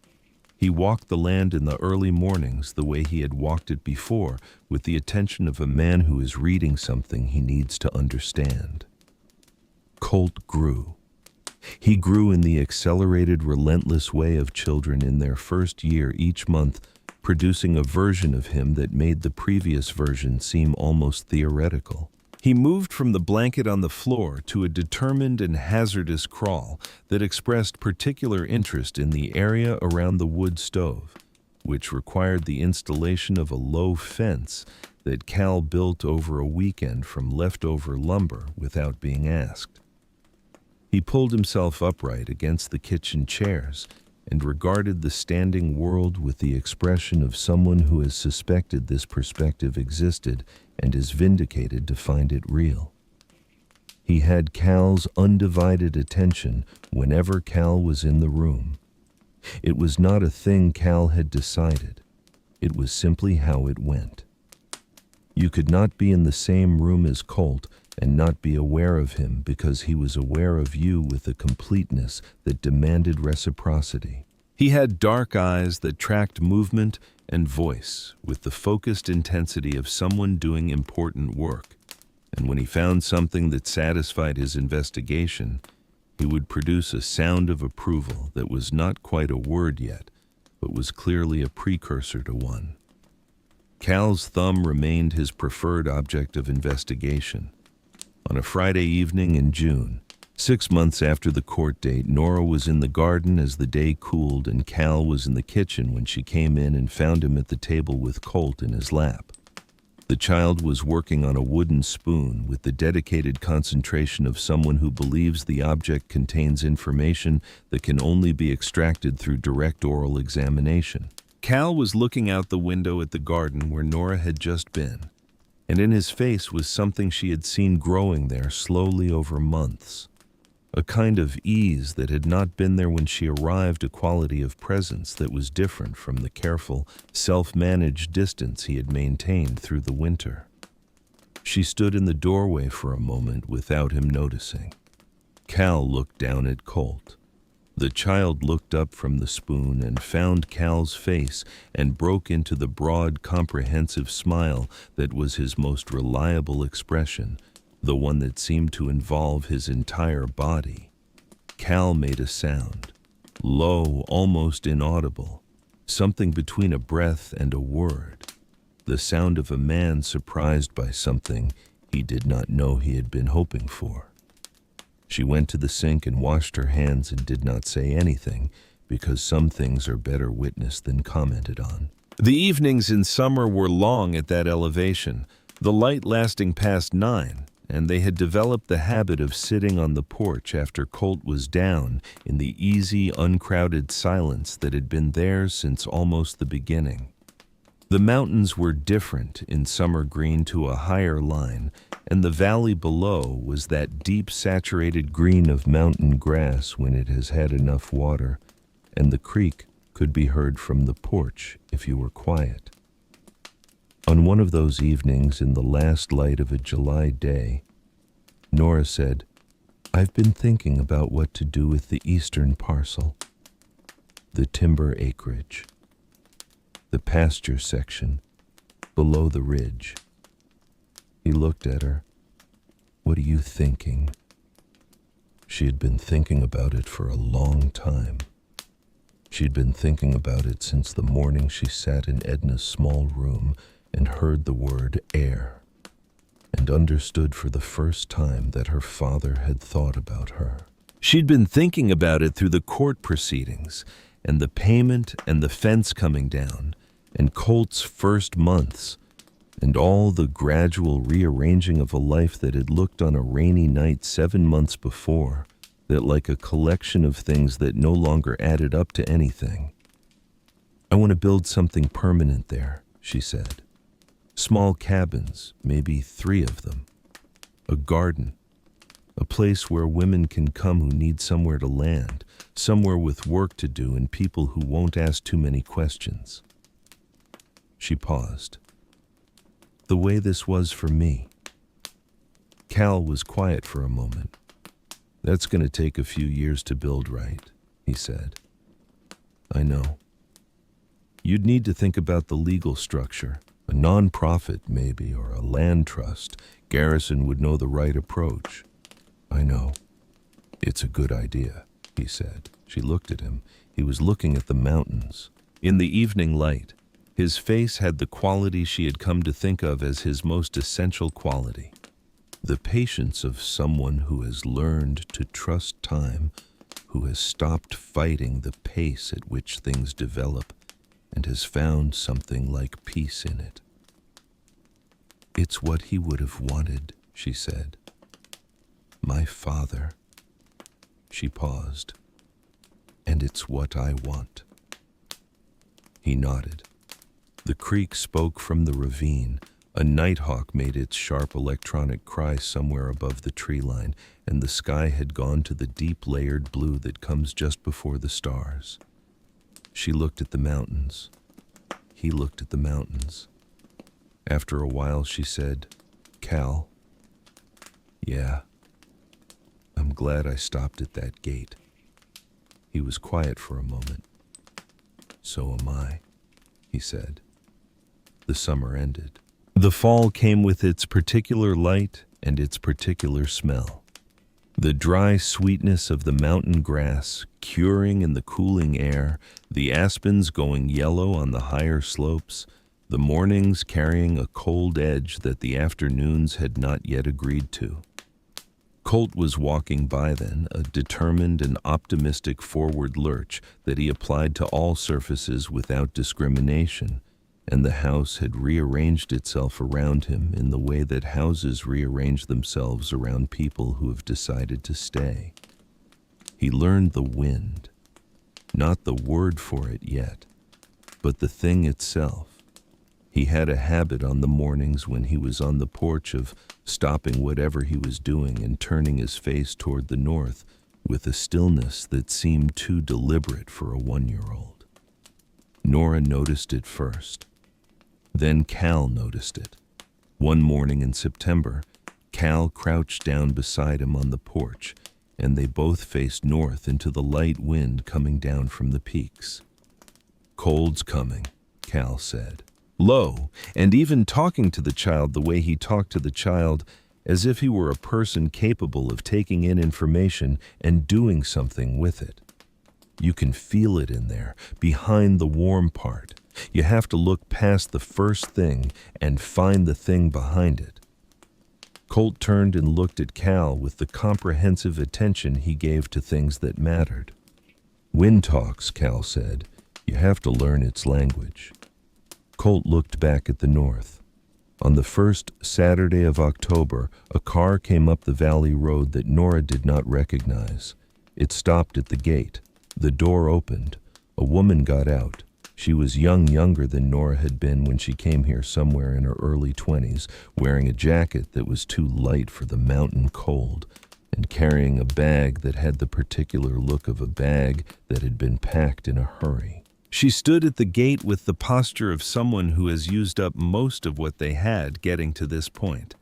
He walked the land in the early mornings the way he had walked it before, with the attention of a man who is reading something he needs to understand. Colt grew. He grew in the accelerated, relentless way of children in their first year each month, producing a version of him that made the previous version seem almost theoretical. He moved from the blanket on the floor to a determined and hazardous crawl that expressed particular interest in the area around the wood stove, which required the installation of a low fence that Cal built over a weekend from leftover lumber without being asked. He pulled himself upright against the kitchen chairs and regarded the standing world with the expression of someone who has suspected this perspective existed and is vindicated to find it real. He had Cal's undivided attention whenever Cal was in the room. It was not a thing Cal had decided. It was simply how it went. You could not be in the same room as Colt and not be aware of him because he was aware of you with a completeness that demanded reciprocity. He had dark eyes that tracked movement and voice with the focused intensity of someone doing important work, and when he found something that satisfied his investigation, he would produce a sound of approval that was not quite a word yet, but was clearly a precursor to one. Cal's thumb remained his preferred object of investigation. On a Friday evening in June, 6 months after the court date, Nora was in the garden as the day cooled, and Cal was in the kitchen when she came in and found him at the table with Colt in his lap. The child was working on a wooden spoon with the dedicated concentration of someone who believes the object contains information that can only be extracted through direct oral examination. Cal was looking out the window at the garden where Nora had just been, and in his face was something she had seen growing there slowly over months. A kind of ease that had not been there when she arrived, a quality of presence that was different from the careful, self-managed distance he had maintained through the winter. She stood in the doorway for a moment without him noticing. Cal looked down at Colt. The child looked up from the spoon and found Cal's face and broke into the broad, comprehensive smile that was his most reliable expression, the one that seemed to involve his entire body. Cal made a sound, low, almost inaudible, something between a breath and a word, the sound of a man surprised by something he did not know he had been hoping for. She went to the sink and washed her hands and did not say anything, because some things are better witnessed than commented on. The evenings in summer were long at that elevation, the light lasting past 9, and they had developed the habit of sitting on the porch after Colt was down in the easy, uncrowded silence that had been theirs since almost the beginning. The mountains were different in summer green to a higher line, and the valley below was that deep saturated green of mountain grass when it has had enough water, and the creek could be heard from the porch if you were quiet. On one of those evenings in the last light of a July day, Nora said, "I've been thinking about what to do with the eastern parcel, the timber acreage, the pasture section below the ridge." He looked at her. "What are you thinking?" She had been thinking about it for a long time. She'd been thinking about it since the morning she sat in Edna's small room and heard the word heir, and understood for the first time that her father had thought about her. She'd been thinking about it through the court proceedings, and the payment and the fence coming down, and Colt's first months, and all the gradual rearranging of a life that had looked on a rainy night 7 months before, that like a collection of things that no longer added up to anything. "I want to build something permanent there," she said. "Small cabins, maybe 3 of them. A garden. A place where women can come who need somewhere to land, somewhere with work to do and people who won't ask too many questions." She paused. "The way this was for me." Cal was quiet for a moment. "That's going to take a few years to build right," he said. "I know. You'd need to think about the legal structure. A non-profit, maybe, or a land trust. Garrison would know the right approach." "I know. It's a good idea," he said. She looked at him. He was looking at the mountains. In the evening light, his face had the quality she had come to think of as his most essential quality. The patience of someone who has learned to trust time, who has stopped fighting the pace at which things develop and has found something like peace in it. It's what he would have wanted, she said. My father. She paused. And it's what I want. He nodded. The creek spoke from the ravine. A nighthawk made its sharp electronic cry somewhere above the tree line, and the sky had gone to the deep layered blue that comes just before the stars. She looked at the mountains. He looked at the mountains. After a while, she said, Cal? Yeah. I'm glad I stopped at that gate. He was quiet for a moment. So am I, he said. The summer ended. The fall came with its particular light and its particular smell. The dry sweetness of the mountain grass curing in the cooling air, the aspens going yellow on the higher slopes, the mornings carrying a cold edge that the afternoons had not yet agreed to. Colt was walking by then, a determined and optimistic forward lurch that he applied to all surfaces without discrimination, and the house had rearranged itself around him in the way that houses rearrange themselves around people who have decided to stay. He learned the wind, not the word for it yet, but the thing itself. He had a habit on the mornings when he was on the porch of stopping whatever he was doing and turning his face toward the north with a stillness that seemed too deliberate for a 1-year-old. Nora noticed it first. Then Cal noticed it. One morning in September, Cal crouched down beside him on the porch, and they both faced north into the light wind coming down from the peaks. Cold's coming, Cal said. Low, and even talking to the child the way he talked to the child, as if he were a person capable of taking in information and doing something with it. You can feel it in there, behind the warm part. You have to look past the first thing and find the thing behind it. Colt turned and looked at Cal with the comprehensive attention he gave to things that mattered. Wind talks, Cal said. You have to learn its language. Colt looked back at the north. On the first Saturday of October, a car came up the valley road that Nora did not recognize. It stopped at the gate. The door opened. A woman got out. She was younger than Nora had been when she came here, somewhere in her early 20s, wearing a jacket that was too light for the mountain cold, and carrying a bag that had the particular look of a bag that had been packed in a hurry. She stood at the gate with the posture of someone who has used up most of what they had getting to this point,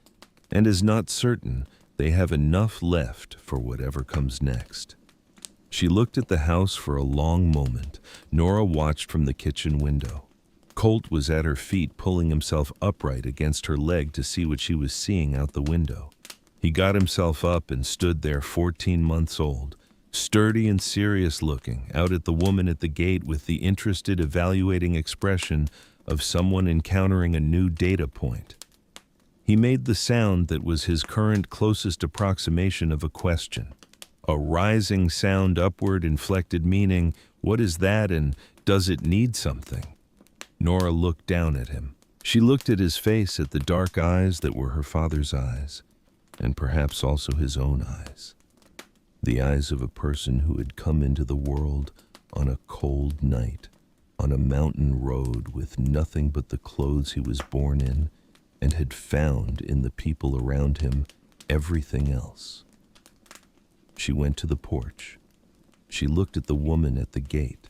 and is not certain they have enough left for whatever comes next. She looked at the house for a long moment. Nora watched from the kitchen window. Colt was at her feet, pulling himself upright against her leg to see what she was seeing out the window. He got himself up and stood there, 14 months old, sturdy and serious looking, out at the woman at the gate with the interested, evaluating expression of someone encountering a new data point. He made the sound that was his current closest approximation of a question. A rising sound, upward inflected, meaning, what is that and does it need something? Nora looked down at him. She looked at his face, at the dark eyes that were her father's eyes, and perhaps also his own eyes. The eyes of a person who had come into the world on a cold night, on a mountain road with nothing but the clothes he was born in, and had found in the people around him everything else. She went to the porch. She looked at the woman at the gate.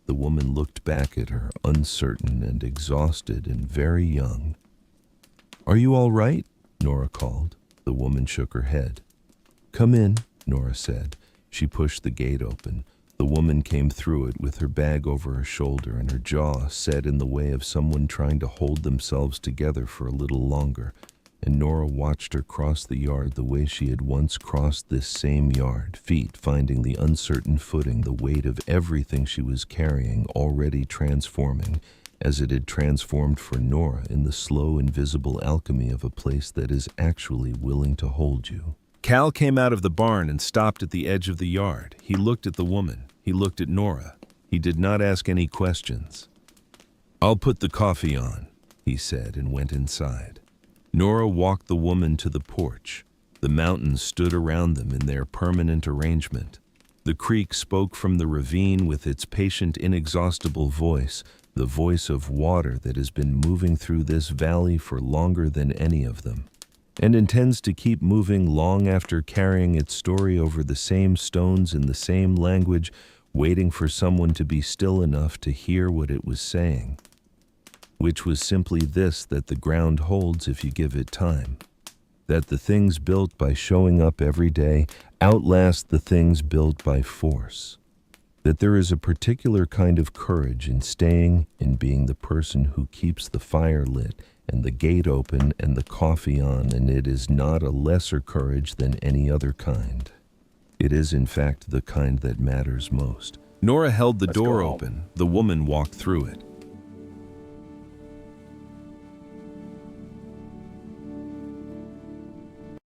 The woman looked back at her, uncertain and exhausted and very young. "Are you all right?" Nora called. The woman shook her head. "Come in," Nora said. She pushed the gate open. The woman came through it with her bag over her shoulder and her jaw set in the way of someone trying to hold themselves together for a little longer, and Nora watched her cross the yard the way she had once crossed this same yard, feet finding the uncertain footing, the weight of everything she was carrying already transforming, as it had transformed for Nora in the slow, invisible alchemy of a place that is actually willing to hold you. Cal came out of the barn and stopped at the edge of the yard. He looked at the woman. He looked at Nora. He did not ask any questions. "I'll put the coffee on," he said, and went inside. Nora walked the woman to the porch. The mountains stood around them in their permanent arrangement. The creek spoke from the ravine with its patient, inexhaustible voice, the voice of water that has been moving through this valley for longer than any of them, and intends to keep moving long after, carrying its story over the same stones in the same language, waiting for someone to be still enough to hear what it was saying, which was simply this: that the ground holds if you give it time, that the things built by showing up every day outlast the things built by force, that there is a particular kind of courage in staying, in being the person who keeps the fire lit and the gate open and the coffee on, and it is not a lesser courage than any other kind. It is, in fact, the kind that matters most. Nora held the door open. The woman walked through it.